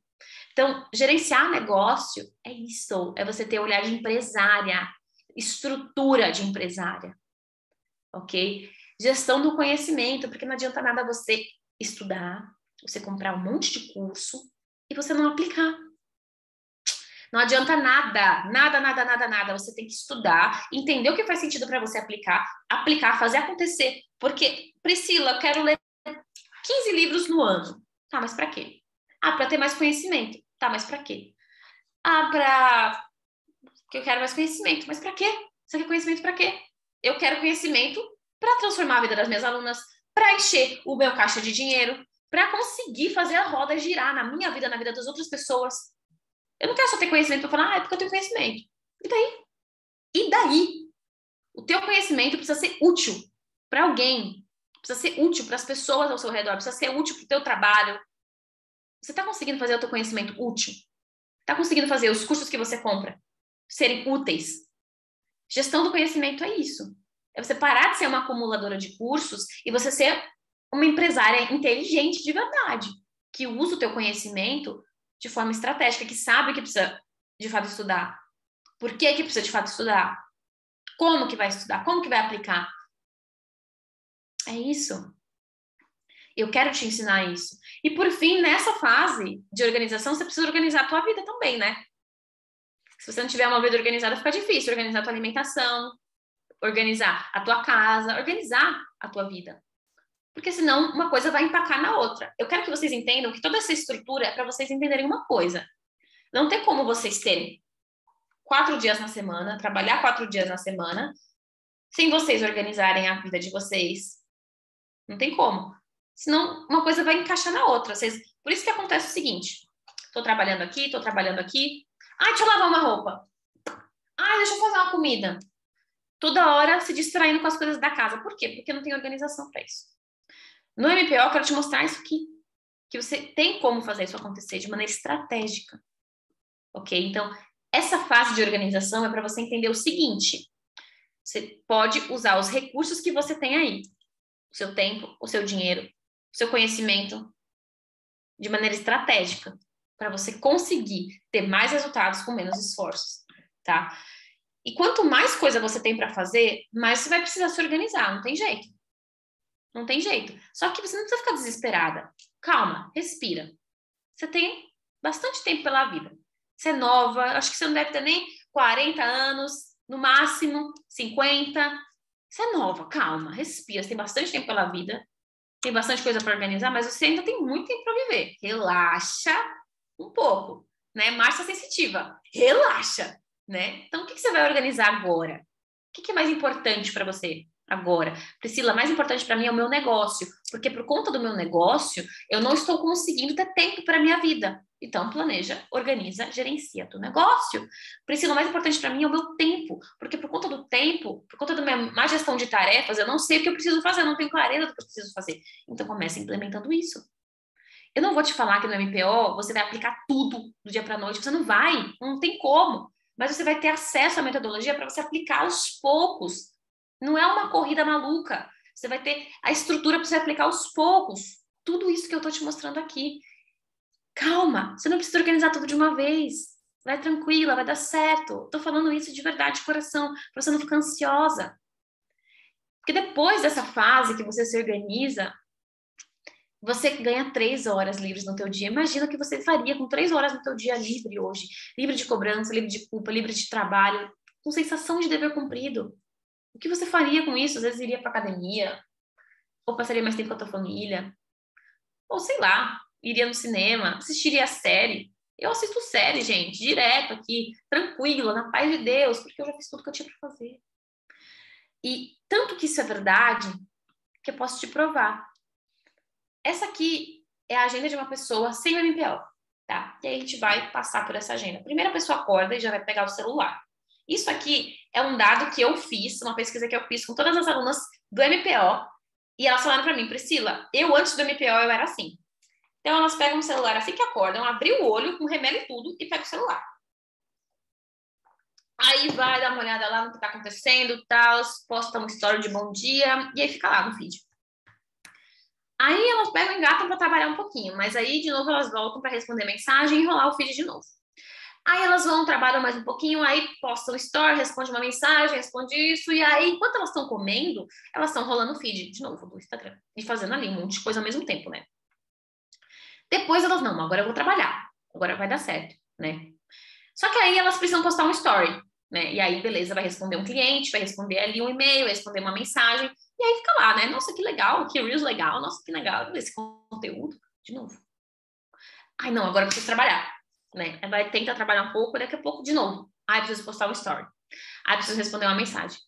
Então, gerenciar negócio é isso, é você ter olhar de empresária, estrutura de empresária, ok? Gestão do conhecimento, porque não adianta nada você estudar, você comprar um monte de curso e você não aplicar. Não adianta nada. Você tem que estudar, entender o que faz sentido para você aplicar, fazer acontecer. Porque, Priscila, eu quero ler 15 livros no ano. Tá, mas para quê? Ah, para ter mais conhecimento. Tá, mas para quê? Ah, porque eu quero mais conhecimento. Mas para quê? Você quer conhecimento para quê? Eu quero conhecimento para transformar a vida das minhas alunas, para encher o meu caixa de dinheiro, para conseguir fazer a roda girar na minha vida, na vida das outras pessoas. Eu não quero só ter conhecimento para falar, é porque eu tenho conhecimento. E daí? E daí? O teu conhecimento precisa ser útil para alguém, precisa ser útil para as pessoas ao seu redor, precisa ser útil para o teu trabalho. Você está conseguindo fazer o teu conhecimento útil? Está conseguindo fazer os cursos que você compra serem úteis? Gestão do conhecimento é isso. É você parar de ser uma acumuladora de cursos e você ser uma empresária inteligente de verdade, que usa o teu conhecimento de forma estratégica, que sabe que precisa de fato estudar. Por que precisa de fato estudar? Como que vai estudar? Como que vai aplicar? É isso. Eu quero te ensinar isso. E por fim, nessa fase de organização, você precisa organizar a tua vida também, né? Se você não tiver uma vida organizada, fica difícil organizar a tua alimentação, organizar a tua casa, organizar a tua vida. Porque senão uma coisa vai empacar na outra. Eu quero que vocês entendam que toda essa estrutura é para vocês entenderem uma coisa. Não tem como vocês terem 4 dias na semana, trabalhar 4 dias na semana, sem vocês organizarem a vida de vocês. Não tem como. Senão uma coisa vai encaixar na outra. Por isso que acontece o seguinte. Tô trabalhando aqui. Ai, deixa eu lavar uma roupa. Ai, deixa eu fazer uma comida. Toda hora se distraindo com as coisas da casa. Por quê? Porque não tem organização para isso. No MPO, eu quero te mostrar isso aqui. Que você tem como fazer isso acontecer de maneira estratégica. Ok? Então, essa fase de organização é para você entender o seguinte. Você pode usar os recursos que você tem aí. O seu tempo, o seu dinheiro, o seu conhecimento de maneira estratégica para você conseguir ter mais resultados com menos esforços, tá? E quanto mais coisa você tem para fazer, mais você vai precisar se organizar, não tem jeito. Não tem jeito. Só que você não precisa ficar desesperada. Calma, respira. Você tem bastante tempo pela vida. Você é nova, acho que você não deve ter nem 40 anos, no máximo 50. Você é nova, calma, respira. Você tem bastante tempo pela vida, tem bastante coisa para organizar, mas você ainda tem muito tempo para viver. Relaxa um pouco, né? Marcha sensitiva, relaxa, né? Então, o que você vai organizar agora? O que é mais importante para você agora? Priscila, mais importante para mim é o meu negócio, porque por conta do meu negócio, eu não estou conseguindo ter tempo para minha vida. Então, planeja, organiza, gerencia teu negócio. Priscila, o mais importante para mim é o meu tempo, porque por conta do tempo, por conta da minha má gestão de tarefas, eu não sei o que eu preciso fazer, eu não tenho clareza do que eu preciso fazer. Então, comece implementando isso. Eu não vou te falar que no MPO você vai aplicar tudo do dia para a noite, você não vai, não tem como. Mas você vai ter acesso à metodologia para você aplicar aos poucos. Não é uma corrida maluca. Você vai ter a estrutura para você aplicar aos poucos. Tudo isso que eu estou te mostrando aqui. Calma, você não precisa organizar tudo de uma vez. Vai tranquila, vai dar certo. Tô falando isso de verdade, de coração, pra você não ficar ansiosa. Porque depois dessa fase que você se organiza, você ganha 3 horas livres no teu dia. Imagina o que você faria com 3 horas no teu dia livre hoje. Livre de cobrança, livre de culpa, livre de trabalho, com sensação de dever cumprido. O que você faria com isso? Às vezes iria pra academia, ou passaria mais tempo com a tua família, ou sei lá, iria no cinema, assistiria a série. Eu assisto série, gente, direto aqui, tranquila, na paz de Deus, porque eu já fiz tudo que eu tinha para fazer. E tanto que isso é verdade, que eu posso te provar. Essa aqui é a agenda de uma pessoa sem o MPO, tá? E aí a gente vai passar por essa agenda. Primeiro a pessoa acorda e já vai pegar o celular. Isso aqui é um dado que eu fiz, uma pesquisa que eu fiz com todas as alunas do MPO, e elas falaram para mim, Priscila, eu antes do MPO eu era assim. Então, elas pegam o celular assim que acordam, abrem o olho, com remela e tudo, e pegam o celular. Aí vai dar uma olhada lá no que tá acontecendo, tal, posta uma story de bom dia, e aí fica lá no feed. Aí elas pegam e engatam para trabalhar um pouquinho, mas aí, de novo, elas voltam para responder mensagem e enrolar o feed de novo. Aí elas vão, trabalham mais um pouquinho, aí postam story, responde uma mensagem, responde isso, e aí, enquanto elas estão comendo, elas estão rolando o feed de novo do Instagram, e fazendo ali um monte de coisa ao mesmo tempo, né? Depois elas, não, agora eu vou trabalhar, agora vai dar certo, né? Só que aí elas precisam postar um story, né? E aí, beleza, vai responder um cliente, vai responder ali um e-mail, vai responder uma mensagem, e aí fica lá, né? Nossa, que legal, que Reels legal, nossa, que legal esse conteúdo, de novo. Ai, não, agora eu preciso trabalhar, né? Vai tentar trabalhar um pouco, daqui a pouco, de novo. Ai, preciso postar um story. Ai, preciso responder uma mensagem.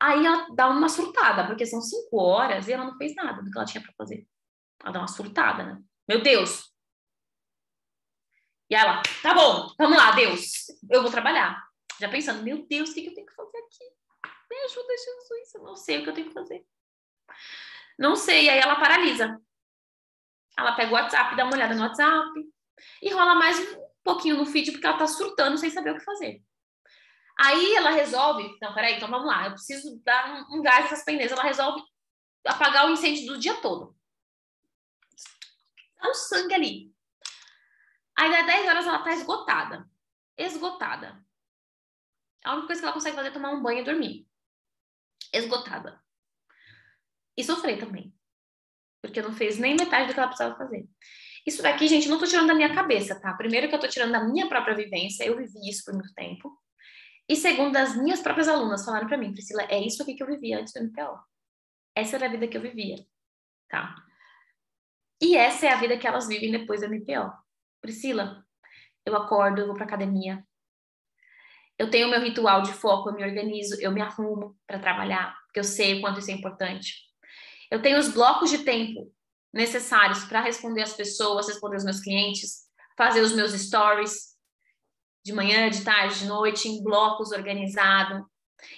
Aí ela dá uma surtada, porque são 5 horas e ela não fez nada do que ela tinha para fazer. Ela dá uma surtada, né? Meu Deus! E ela, tá bom, vamos lá, Deus, eu vou trabalhar. Já pensando, meu Deus, o que eu tenho que fazer aqui? Me ajuda, Jesus, eu não sei o que eu tenho que fazer. Não sei, aí ela paralisa. Ela pega o WhatsApp, dá uma olhada no WhatsApp e rola mais um pouquinho no feed porque ela tá surtando sem saber o que fazer. Aí ela resolve, não, peraí, então vamos lá, eu preciso dar um gás nessas pendências. Ela resolve apagar o incêndio do dia todo. Dá um sangue ali. Aí às 10 horas ela tá esgotada. Esgotada. A única coisa que ela consegue fazer é tomar um banho e dormir. Esgotada. E sofrer também. Porque não fez nem metade do que ela precisava fazer. Isso daqui, gente, não tô tirando da minha cabeça, tá? Primeiro que eu tô tirando da minha própria vivência, eu vivi isso por muito tempo. E segundo, das minhas próprias alunas falaram pra mim, Priscila, é isso aqui que eu vivia antes do MPO. Essa era a vida que eu vivia, tá? E essa é a vida que elas vivem depois do MPO. Priscila, eu acordo, eu vou pra academia. Eu tenho o meu ritual de foco, eu me organizo, eu me arrumo para trabalhar, porque eu sei o quanto isso é importante. Eu tenho os blocos de tempo necessários para responder as pessoas, responder os meus clientes, fazer os meus stories de manhã, de tarde, de noite, em blocos organizados.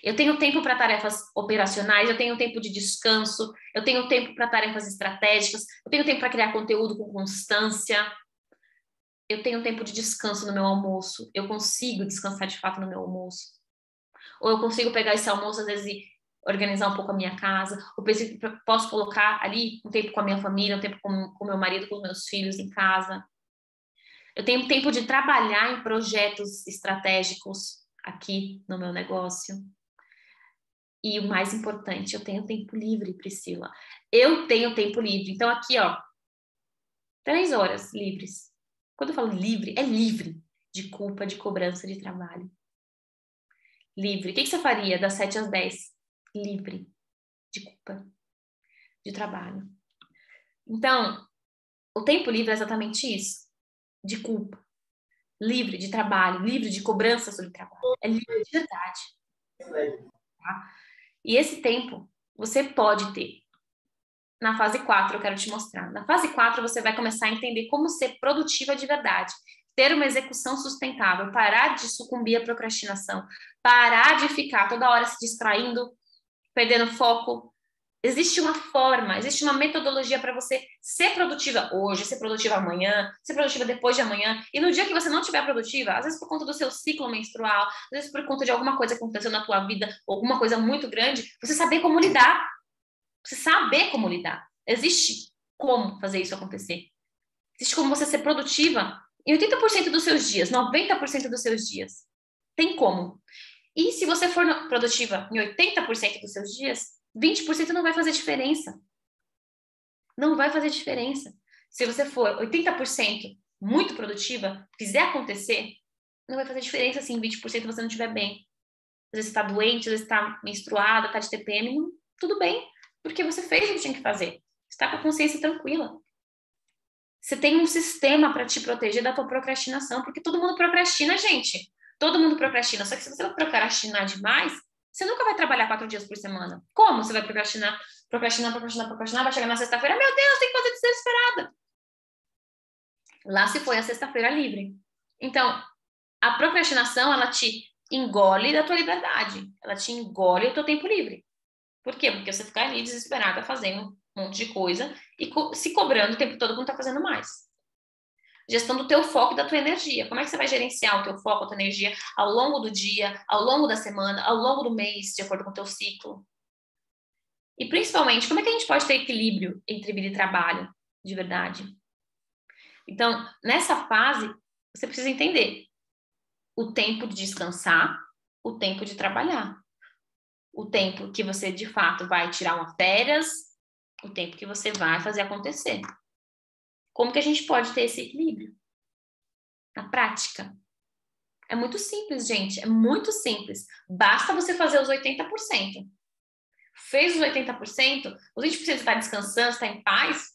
Eu tenho tempo para tarefas operacionais, eu tenho tempo de descanso, eu tenho tempo para tarefas estratégicas, eu tenho tempo para criar conteúdo com constância. Eu tenho tempo de descanso no meu almoço, eu consigo descansar de fato no meu almoço. Ou eu consigo pegar esse almoço, às vezes, e organizar um pouco a minha casa, ou posso colocar ali um tempo com a minha família, um tempo com meu marido, com os meus filhos em casa. Eu tenho tempo de trabalhar em projetos estratégicos aqui no meu negócio. E o mais importante, eu tenho tempo livre, Priscila. Eu tenho tempo livre. Então, aqui, ó, 3 horas livres. Quando eu falo livre, é livre de culpa, de cobrança, de trabalho. Livre. O que você faria das 7 às 10? Livre de culpa, de trabalho. Então, o tempo livre é exatamente isso. De culpa. Livre de trabalho, livre de cobrança sobre trabalho. É livre de verdade. Tá? E esse tempo você pode ter. Na fase 4, eu quero te mostrar. Na fase 4, você vai começar a entender como ser produtiva de verdade. Ter uma execução sustentável, parar de sucumbir à procrastinação, parar de ficar toda hora se distraindo, perdendo foco. Existe uma forma, existe uma metodologia para você ser produtiva hoje, ser produtiva amanhã, ser produtiva depois de amanhã. E no dia que você não estiver produtiva, às vezes por conta do seu ciclo menstrual, às vezes por conta de alguma coisa que aconteceu na tua vida, alguma coisa muito grande, você saber como lidar. Você saber como lidar. Existe como fazer isso acontecer. Existe como você ser produtiva em 80% dos seus dias, 90% dos seus dias. Tem como. E se você for produtiva em 80% dos seus dias, 20% não vai fazer diferença. Não vai fazer diferença. Se você for 80% muito produtiva, fizer acontecer, não vai fazer diferença se em 20% você não estiver bem. Às vezes você está doente, às vezes está menstruada, está de TPM, tudo bem, porque você fez o que tinha que fazer. Você está com a consciência tranquila. Você tem um sistema para te proteger da tua procrastinação, porque todo mundo procrastina, gente. Todo mundo procrastina. Só que se você procrastinar demais, você nunca vai trabalhar 4 dias por semana. Como você vai procrastinar? Procrastinar, vai chegar na sexta-feira, meu Deus, tem que fazer desesperada. Lá se foi a sexta-feira livre. Então, a procrastinação, ela te engole da tua liberdade. Ela te engole o teu tempo livre. Por quê? Porque você fica ali desesperada fazendo um monte de coisa e se cobrando o tempo todo que não tá fazendo mais. Gestão do teu foco e da tua energia. Como é que você vai gerenciar o teu foco, a tua energia ao longo do dia, ao longo da semana, ao longo do mês, de acordo com o teu ciclo? E principalmente, como é que a gente pode ter equilíbrio entre vida e trabalho, de verdade? Então, nessa fase, você precisa entender o tempo de descansar, o tempo de trabalhar. O tempo que você, de fato, vai tirar uma férias, o tempo que você vai fazer acontecer. Como que a gente pode ter esse equilíbrio? Na prática. É muito simples, gente. É muito simples. Basta você fazer os 80%. Fez os 80%, os 20% está descansando, está em paz,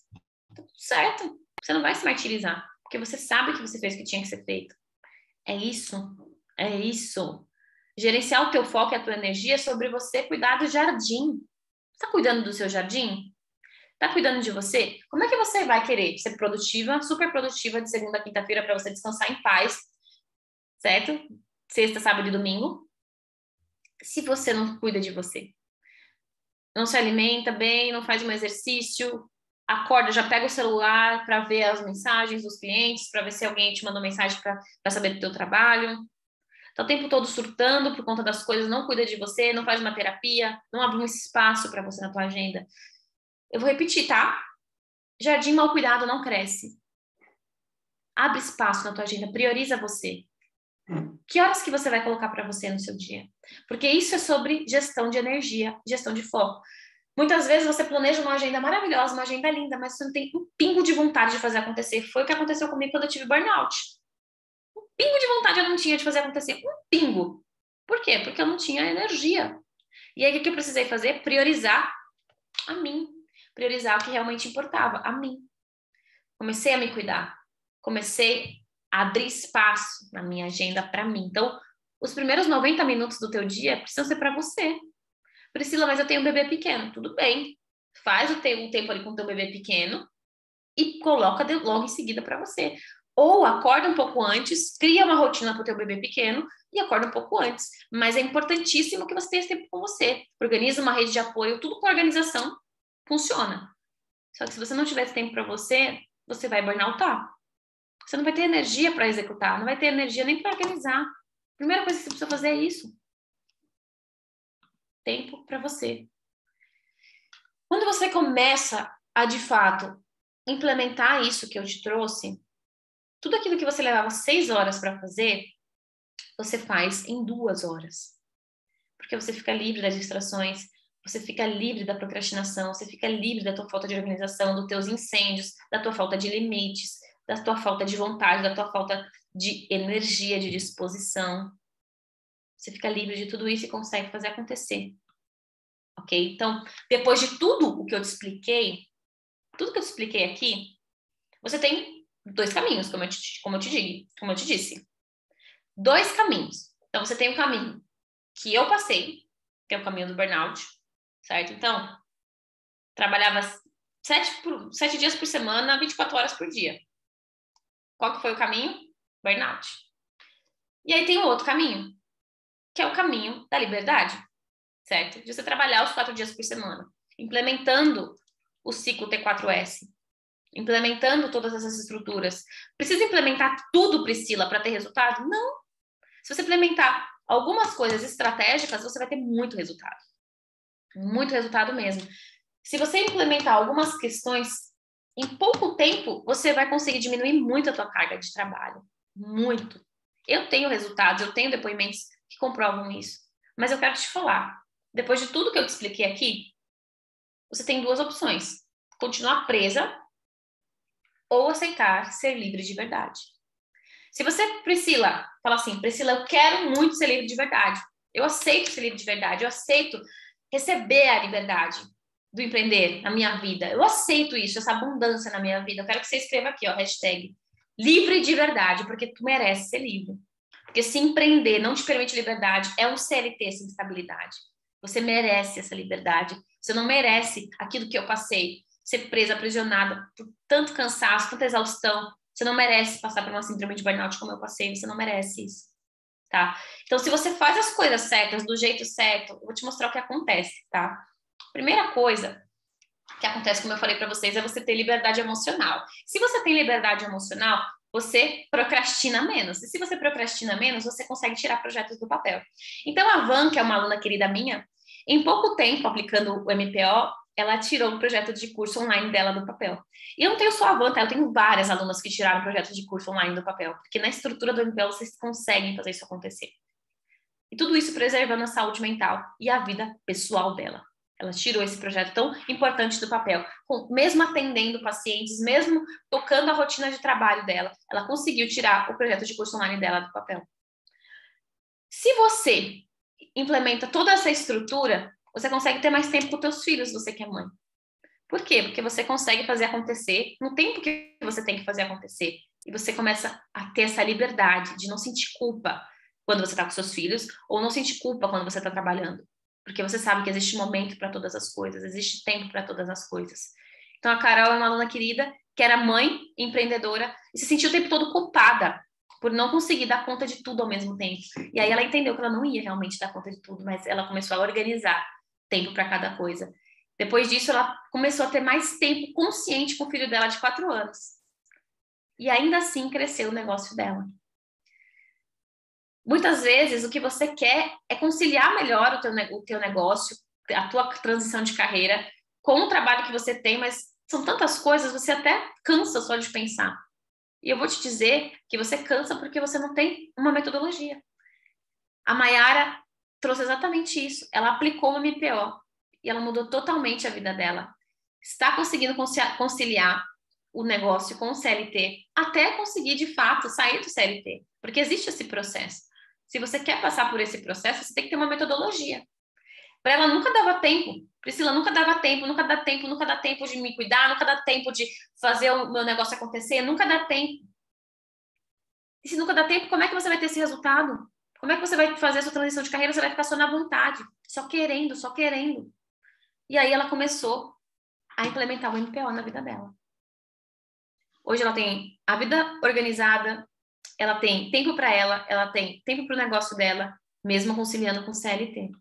tá tudo certo. Você não vai se martirizar, porque você sabe que você fez o que tinha que ser feito. É isso. É isso. Gerenciar o teu foco e a tua energia é sobre você cuidar do jardim. Está cuidando do seu jardim? Está cuidando de você? Como é que você vai querer ser produtiva, super produtiva de segunda a quinta-feira para você descansar em paz, certo? Sexta, sábado e domingo, se você não cuida de você? Não se alimenta bem, não faz um exercício, acorda, já pega o celular para ver as mensagens dos clientes, para ver se alguém te mandou mensagem para saber do teu trabalho. Tá o tempo todo surtando por conta das coisas, não cuida de você, não faz uma terapia, não abre um espaço para você na tua agenda. Eu vou repetir, tá? Jardim mal cuidado não cresce. Abre espaço na tua agenda, prioriza você. Que horas que você vai colocar para você no seu dia? Porque isso é sobre gestão de energia, gestão de foco. Muitas vezes você planeja uma agenda maravilhosa, uma agenda linda, mas você não tem um pingo de vontade de fazer acontecer. Foi o que aconteceu comigo quando eu tive burnout. Um pingo de vontade eu não tinha de fazer acontecer. Um pingo. Por quê? Porque eu não tinha energia. E aí o que eu precisei fazer? Priorizar a mim. Priorizar o que realmente importava, a mim. Comecei a me cuidar. Comecei a abrir espaço na minha agenda para mim. Então, os primeiros 90 minutos do teu dia precisam ser para você. Priscila, mas eu tenho um bebê pequeno. Tudo bem. Faz o teu tempo ali com o teu bebê pequeno e coloca logo em seguida para você. Ou acorda um pouco antes, cria uma rotina para o teu bebê pequeno e acorda um pouco antes. Mas é importantíssimo que você tenha esse tempo com você. Organiza uma rede de apoio, tudo com organização funciona. Só que se você não tiver esse tempo para você, você vai burnoutar. Você não vai ter energia para executar, não vai ter energia nem para organizar. A primeira coisa que você precisa fazer é isso. Tempo para você. Quando você começa a, de fato, implementar isso que eu te trouxe, tudo aquilo que você levava 6 horas para fazer, você faz em 2 horas. Porque você fica livre das distrações, você fica livre da procrastinação, você fica livre da tua falta de organização, dos teus incêndios, da tua falta de limites, da tua falta de vontade, da tua falta de energia, de disposição. Você fica livre de tudo isso e consegue fazer acontecer. Ok? Então, depois de tudo o que eu te expliquei, tudo que eu te expliquei aqui, você tem 2 caminhos, como eu te disse. 2 caminhos. Então, você tem o caminho que eu passei, que é o caminho do burnout, certo? Então, trabalhava 7 dias por semana, 24 horas por dia. Qual que foi o caminho? Burnout. E aí tem o outro caminho, que é o caminho da liberdade, certo? De você trabalhar os 4 dias por semana, implementando o ciclo T4S, implementando todas essas estruturas. Precisa implementar tudo, Priscila, para ter resultado? Não. Se você implementar algumas coisas estratégicas, você vai ter muito resultado. Muito resultado mesmo. Se você implementar algumas questões em pouco tempo, você vai conseguir diminuir muito a tua carga de trabalho. Muito. Eu tenho resultados, eu tenho depoimentos que comprovam isso. Mas eu quero te falar, depois de tudo que eu te expliquei aqui, você tem duas opções. Continuar presa ou aceitar ser livre de verdade. Se você, Priscila, fala assim, Priscila, eu quero muito ser livre de verdade. Eu aceito ser livre de verdade, eu aceito receber a liberdade do empreender na minha vida. Eu aceito isso, essa abundância na minha vida. Eu quero que você escreva aqui, ó, hashtag livre de verdade, porque tu merece ser livre. Porque se empreender não te permite liberdade, é um CLT sem estabilidade. Você merece essa liberdade. Você não merece aquilo que eu passei, ser presa, aprisionada por tanto cansaço, tanta exaustão. Você não merece passar por uma síndrome de burnout como eu passei. Você não merece isso, tá? Então, se você faz as coisas certas, do jeito certo, eu vou te mostrar o que acontece, tá? Primeira coisa que acontece, como eu falei para vocês, é você ter liberdade emocional. Se você tem liberdade emocional, você procrastina menos. E se você procrastina menos, você consegue tirar projetos do papel. Então, a Van, que é uma aluna querida minha, em pouco tempo, aplicando o MPO, ela tirou o projeto de curso online dela do papel. E eu não tenho só a Van, tá? Eu tenho várias alunas que tiraram projeto de curso online do papel, porque na estrutura do MPO vocês conseguem fazer isso acontecer. E tudo isso preservando a saúde mental e a vida pessoal dela. Ela tirou esse projeto tão importante do papel, mesmo atendendo pacientes, mesmo tocando a rotina de trabalho dela, ela conseguiu tirar o projeto de curso online dela do papel. Se você implementa toda essa estrutura, você consegue ter mais tempo com os seus filhos, você que é mãe. Por quê? Porque você consegue fazer acontecer no tempo que você tem que fazer acontecer. E você começa a ter essa liberdade de não sentir culpa quando você está com seus filhos, ou não sentir culpa quando você está trabalhando. Porque você sabe que existe momento para todas as coisas, existe tempo para todas as coisas. Então, a Carol é uma aluna querida, que era mãe, empreendedora, e se sentiu o tempo todo culpada por não conseguir dar conta de tudo ao mesmo tempo. E aí ela entendeu que ela não ia realmente dar conta de tudo, mas ela começou a organizar tempo para cada coisa. Depois disso, ela começou a ter mais tempo consciente com o filho dela de 4 anos. E ainda assim cresceu o negócio dela. Muitas vezes, o que você quer é conciliar melhor o teu negócio, a tua transição de carreira, com o trabalho que você tem, mas são tantas coisas, você até cansa só de pensar. E eu vou te dizer que você cansa porque você não tem uma metodologia. A Mayara trouxe exatamente isso. Ela aplicou o MPO e ela mudou totalmente a vida dela. Está conseguindo conciliar o negócio com o CLT, até conseguir, de fato, sair do CLT. Porque existe esse processo. Se você quer passar por esse processo, você tem que ter uma metodologia. Para ela nunca dava tempo. Priscila, nunca dava tempo, nunca dá tempo, nunca dá tempo de me cuidar, nunca dá tempo de fazer o meu negócio acontecer, nunca dá tempo. E se nunca dá tempo, como é que você vai ter esse resultado? Como é que você vai fazer a sua transição de carreira? Você vai ficar só na vontade, só querendo, só querendo. E aí ela começou a implementar o MPO na vida dela. Hoje ela tem a vida organizada, ela tem tempo para ela tem tempo para o negócio dela, mesmo conciliando com o CLT.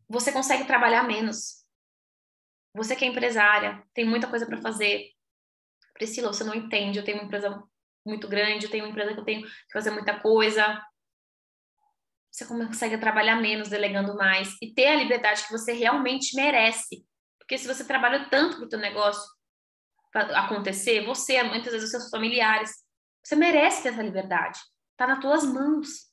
Você consegue trabalhar menos. Você que é empresária, tem muita coisa para fazer. Priscila, você não entende, eu tenho uma empresa muito grande, eu tenho uma empresa que eu tenho que fazer muita coisa. Você consegue trabalhar menos, delegando mais e ter a liberdade que você realmente merece. Porque se você trabalha tanto para o teu negócio acontecer, você, muitas vezes os seus familiares, você merece ter essa liberdade. Está nas tuas mãos.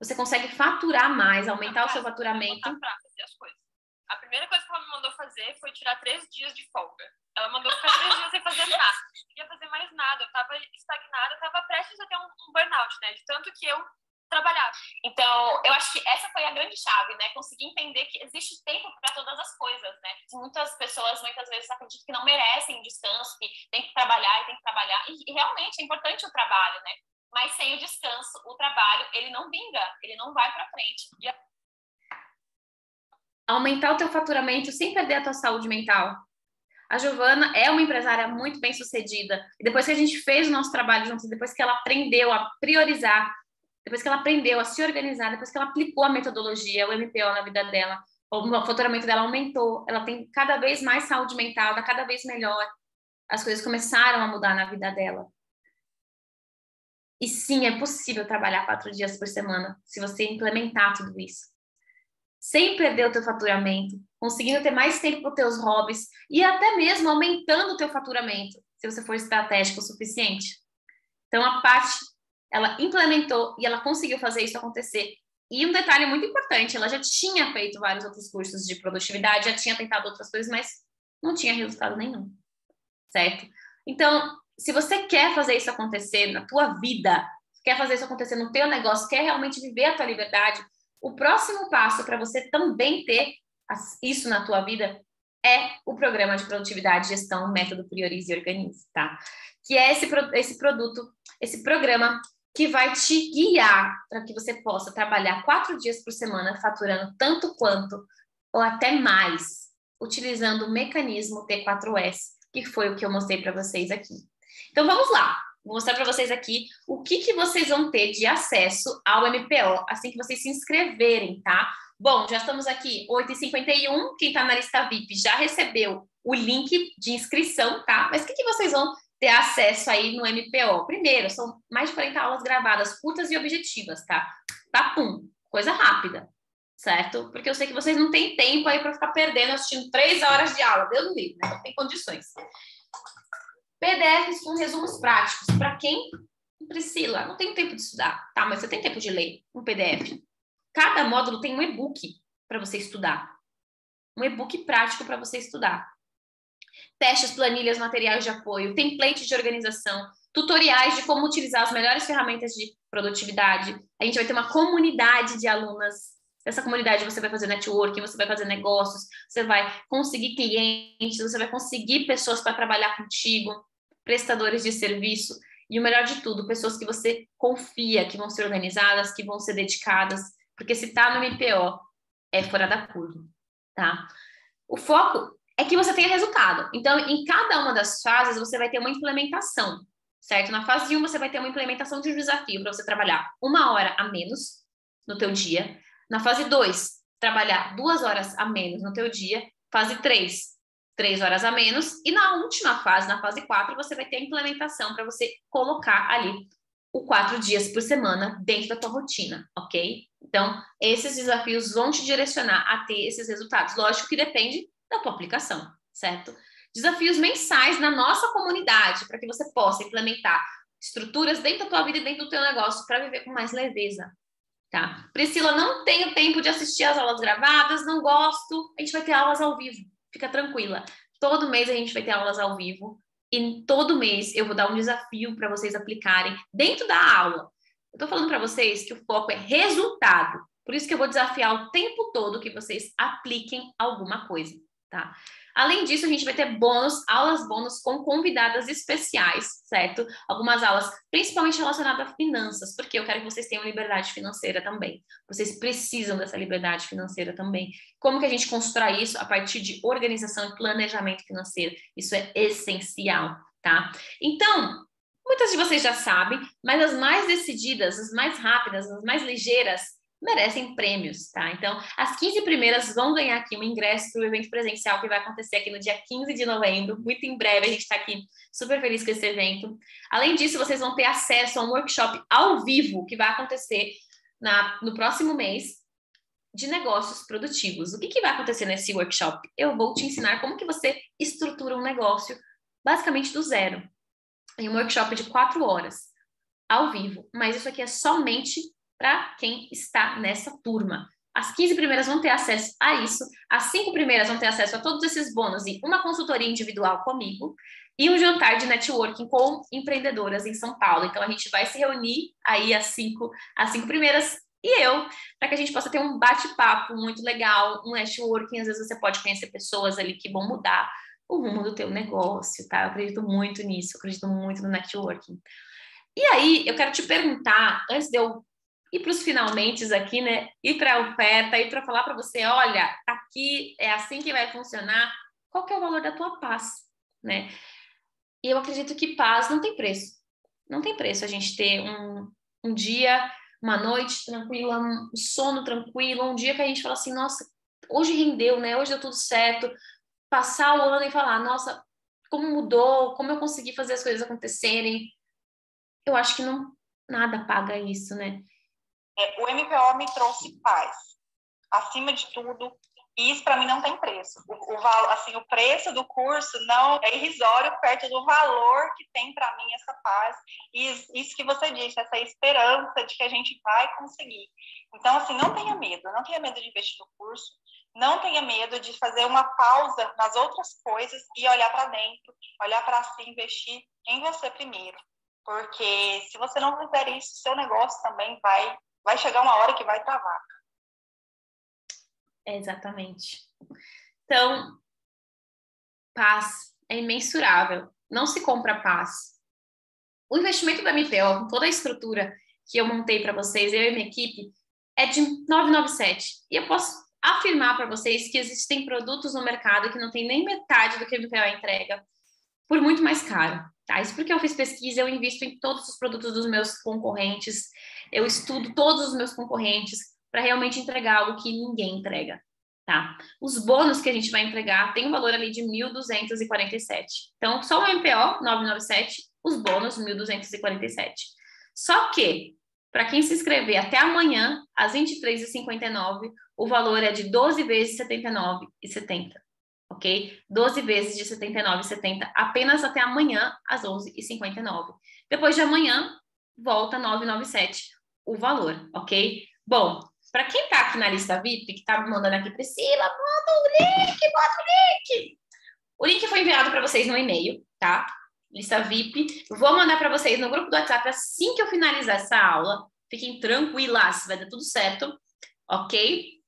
Você consegue faturar mais, aumentar o seu faturamento. Pra fazer as coisas. A primeira coisa que ela me mandou fazer foi tirar 3 dias de folga. Ela mandou ficar 3 dias sem fazer nada. Não queria fazer mais nada. Eu tava estagnada, eu tava prestes a ter um burnout, né? De tanto que eu trabalhava. Então, eu acho que essa foi a grande chave, né? Conseguir entender que existe tempo para todas as coisas, né? Muitas pessoas, muitas vezes, acreditam que não merecem descanso, que tem que trabalhar e tem que trabalhar. E realmente é importante o trabalho, né? Mas sem o descanso, o trabalho, ele não vinga, ele não vai para frente. Aumentar o teu faturamento sem perder a tua saúde mental. A Giovana é uma empresária muito bem sucedida. E depois que a gente fez o nosso trabalho juntos, depois que ela aprendeu a priorizar, depois que ela aprendeu a se organizar, depois que ela aplicou a metodologia, o MPO na vida dela, o faturamento dela aumentou, ela tem cada vez mais saúde mental, está cada vez melhor. As coisas começaram a mudar na vida dela. E sim, é possível trabalhar 4 dias por semana, se você implementar tudo isso. sem perder o teu faturamento, conseguindo ter mais tempo para os teus hobbies e até mesmo aumentando o teu faturamento, se você for estratégico o suficiente. Então, a Paty, ela implementou e ela conseguiu fazer isso acontecer. E um detalhe muito importante, ela já tinha feito vários outros cursos de produtividade, já tinha tentado outras coisas, mas não tinha resultado nenhum, certo? Então, se você quer fazer isso acontecer na tua vida, quer fazer isso acontecer no teu negócio, quer realmente viver a tua liberdade, o próximo passo para você também ter isso na tua vida é o programa de produtividade, gestão, método Priorize e Organize, tá? Que é esse produto, esse programa que vai te guiar para que você possa trabalhar 4 dias por semana, faturando tanto quanto ou até mais, utilizando o mecanismo T4S, que foi o que eu mostrei para vocês aqui. Então, vamos lá. Vou mostrar para vocês aqui o que vocês vão ter de acesso ao MPO assim que vocês se inscreverem, tá? Bom, já estamos aqui, 8h51. Quem está na lista VIP já recebeu o link de inscrição, tá? Mas o que vocês vão ter acesso aí no MPO? Primeiro, são mais de 40 aulas gravadas, curtas e objetivas, tá? Papum, coisa rápida, certo? Porque eu sei que vocês não têm tempo aí para ficar perdendo, assistindo 3 horas de aula. Deus me livre, né? Não tem condições. PDFs com resumos práticos. Para quem? Priscila, não tenho tempo de estudar. Tá, mas você tem tempo de ler um PDF. Cada módulo tem um e-book para você estudar. Um e-book prático para você estudar. Testes, planilhas, materiais de apoio, templates de organização, tutoriais de como utilizar as melhores ferramentas de produtividade. A gente vai ter uma comunidade de alunas. Nessa comunidade você vai fazer networking, você vai fazer negócios, você vai conseguir clientes, você vai conseguir pessoas para trabalhar contigo, prestadores de serviço e o melhor de tudo, pessoas que você confia, que vão ser organizadas, que vão ser dedicadas, porque se tá no MPO é fora da curva, tá? O foco é que você tenha resultado. Então, em cada uma das fases, você vai ter uma implementação, certo? Na fase 1, você vai ter uma implementação de um desafio para você trabalhar 1 hora a menos no teu dia. Na fase 2, trabalhar 2 horas a menos no teu dia. Fase 3, 3 horas a menos. E na última fase, na fase 4, você vai ter a implementação para você colocar ali o 4 dias por semana dentro da tua rotina, ok? Então, esses desafios vão te direcionar a ter esses resultados. Lógico que depende da tua aplicação, certo? Desafios mensais na nossa comunidade, para que você possa implementar estruturas dentro da tua vida e dentro do teu negócio para viver com mais leveza, tá? Priscila, não tenho tempo de assistir as aulas gravadas, não gosto. A gente vai ter aulas ao vivo, fica tranquila. Todo mês a gente vai ter aulas ao vivo e todo mês eu vou dar um desafio para vocês aplicarem dentro da aula. Eu tô falando para vocês que o foco é resultado. Por isso que eu vou desafiar o tempo todo que vocês apliquem alguma coisa, tá? Além disso, a gente vai ter bônus, aulas bônus com convidadas especiais, certo? Algumas aulas, principalmente relacionadas a finanças, porque eu quero que vocês tenham liberdade financeira também. Vocês precisam dessa liberdade financeira também. Como que a gente constrói isso? A partir de organização e planejamento financeiro. Isso é essencial, tá? Então, muitas de vocês já sabem, mas as mais decididas, as mais rápidas, as mais ligeiras, merecem prêmios, tá? Então, as 15 primeiras vão ganhar aqui um ingresso para o evento presencial que vai acontecer aqui no dia 15 de novembro. Muito em breve, a gente está aqui super feliz com esse evento. Além disso, vocês vão ter acesso a um workshop ao vivo que vai acontecer no próximo mês de negócios produtivos. O que vai acontecer nesse workshop? Eu vou te ensinar como que você estrutura um negócio basicamente do zero. Em um workshop de 4 horas, ao vivo. Mas isso aqui é somente para quem está nessa turma. As 15 primeiras vão ter acesso a isso, as 5 primeiras vão ter acesso a todos esses bônus e uma consultoria individual comigo e um jantar de networking com empreendedoras em São Paulo. Então, a gente vai se reunir aí as 5 primeiras e eu, para que a gente possa ter um bate-papo muito legal, um networking. Às vezes você pode conhecer pessoas ali que vão mudar o rumo do teu negócio, tá? Eu acredito muito nisso, eu acredito muito no networking. E aí, eu quero te perguntar, antes de eu ir para os finalmente aqui, né? Ir para a oferta, ir para falar para você, olha, tá aqui, é assim que vai funcionar. Qual que é o valor da tua paz, né? E eu acredito que paz não tem preço. Não tem preço a gente ter um dia, uma noite tranquila, um sono tranquilo, um dia que a gente fala assim, nossa, hoje rendeu, né? Hoje deu tudo certo. Passar o ano e falar, nossa, como mudou, como eu consegui fazer as coisas acontecerem. Eu acho que nada paga isso, né? O MPO me trouxe paz. acima de tudo. E isso, para mim, não tem preço. O preço do curso não é irrisório perto do valor que tem para mim essa paz. E isso que você disse, essa esperança de que a gente vai conseguir. Então, assim, não tenha medo de investir no curso, não tenha medo de fazer uma pausa nas outras coisas e olhar para dentro, olhar para si, investir em você primeiro. Porque se você não fizer isso, seu negócio também vai chegar uma hora que vai travar. Exatamente. Então, paz é imensurável. Não se compra paz. O investimento da MPO, com toda a estrutura que eu montei para vocês, eu e minha equipe, é de 997. E eu posso afirmar para vocês que existem produtos no mercado que não tem nem metade do que a MPO entrega, por muito mais caro. Tá? Isso porque eu fiz pesquisa, eu invisto em todos os produtos dos meus concorrentes, eu estudo todos os meus concorrentes para realmente entregar algo que ninguém entrega. Tá? Os bônus que a gente vai entregar tem um valor ali de 1.247. Então, só o MPO 997, os bônus 1.247. Só que, para quem se inscrever até amanhã, às 23h59, o valor é de 12 vezes R$ 79,70. Ok? 12 vezes de R$ 79,70 apenas até amanhã, às 11h59. Depois de amanhã, volta 997 o valor, ok? Bom, para quem está aqui na lista VIP, que está me mandando aqui, Priscila, bota o link! O link foi enviado para vocês no e-mail, tá? Lista VIP. Vou mandar para vocês no grupo do WhatsApp assim que eu finalizar essa aula. Fiquem tranquilas, vai dar tudo certo, ok?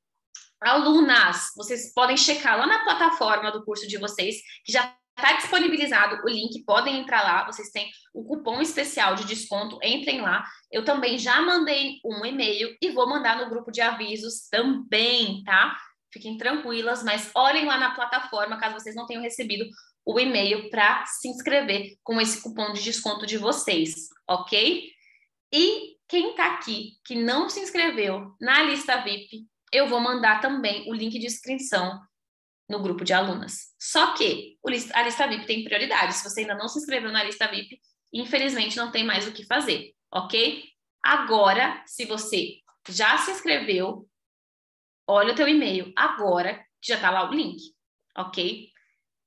Alunas, vocês podem checar lá na plataforma do curso de vocês, que já está disponibilizado o link, podem entrar lá, vocês têm o cupom especial de desconto, entrem lá. Eu também já mandei um e-mail e vou mandar no grupo de avisos também, tá? Fiquem tranquilas, mas olhem lá na plataforma, caso vocês não tenham recebido o e-mail para se inscrever com esse cupom de desconto de vocês, ok? E quem está aqui que não se inscreveu na lista VIP, eu vou mandar também o link de inscrição no grupo de alunas. Só que a lista VIP tem prioridade. Se você ainda não se inscreveu na lista VIP, infelizmente não tem mais o que fazer, ok? Agora, se você já se inscreveu, olha o teu e-mail agora, que já está lá o link, ok?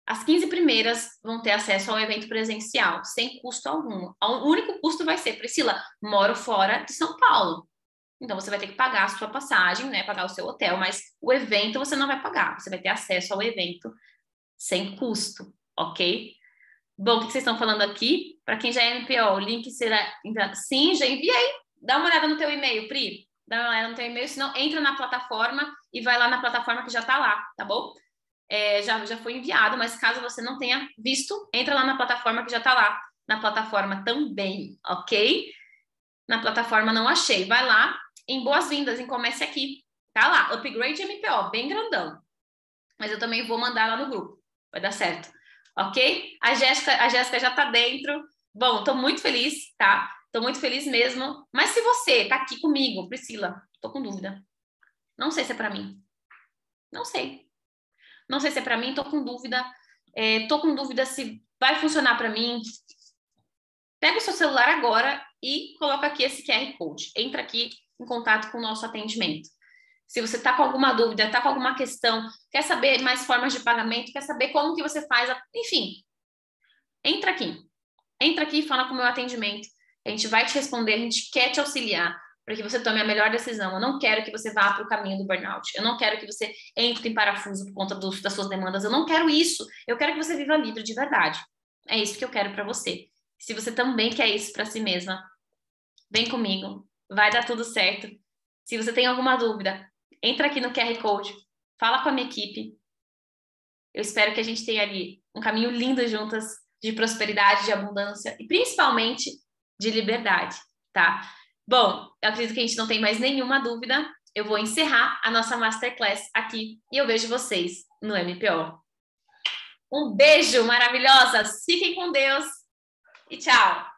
As 15 primeiras vão ter acesso ao evento presencial, sem custo algum. O único custo vai ser, Priscila, moro fora de São Paulo. Então, você vai ter que pagar a sua passagem, né? Pagar o seu hotel, mas o evento você não vai pagar. Você vai ter acesso ao evento sem custo, ok? Bom, o que vocês estão falando aqui? Para quem já é MPO, o link será... Sim, já enviei. Dá uma olhada no teu e-mail, Pri. Dá uma olhada no teu e-mail, senão entra na plataforma e vai lá na plataforma que já está lá, tá bom? Já foi enviado, mas caso você não tenha visto, entra lá na plataforma que já está lá. Na plataforma também, ok? Na plataforma não achei. Vai lá, em boas-vindas, em Comece Aqui. Tá lá, Upgrade MPO, bem grandão. Mas eu também vou mandar lá no grupo. Vai dar certo. Ok? A Jéssica já tá dentro. Bom, tô muito feliz, tá? Tô muito feliz mesmo. Mas se você tá aqui comigo, Priscila, tô com dúvida. Não sei se é pra mim. Não sei. Não sei se é pra mim, tô com dúvida. Tô com dúvida se vai funcionar pra mim. Pega o seu celular agora e coloca aqui esse QR Code. Entra aqui em contato com o nosso atendimento. Se você está com alguma dúvida, está com alguma questão, quer saber mais formas de pagamento, quer saber como que você faz, enfim, entra aqui. Entra aqui e fala com o meu atendimento. A gente vai te responder, a gente quer te auxiliar para que você tome a melhor decisão. Eu não quero que você vá para o caminho do burnout. Eu não quero que você entre em parafuso por conta das suas demandas. Eu não quero isso. Eu quero que você viva livre de verdade. É isso que eu quero para você. Se você também quer isso para si mesma, vem comigo. Vai dar tudo certo. Se você tem alguma dúvida, entra aqui no QR Code, fala com a minha equipe. Eu espero que a gente tenha ali um caminho lindo juntas de prosperidade, de abundância e principalmente de liberdade, tá? Bom, eu acredito que a gente não tem mais nenhuma dúvida. Eu vou encerrar a nossa Masterclass aqui e eu vejo vocês no MPO. Um beijo, maravilhosas! Fiquem com Deus e tchau!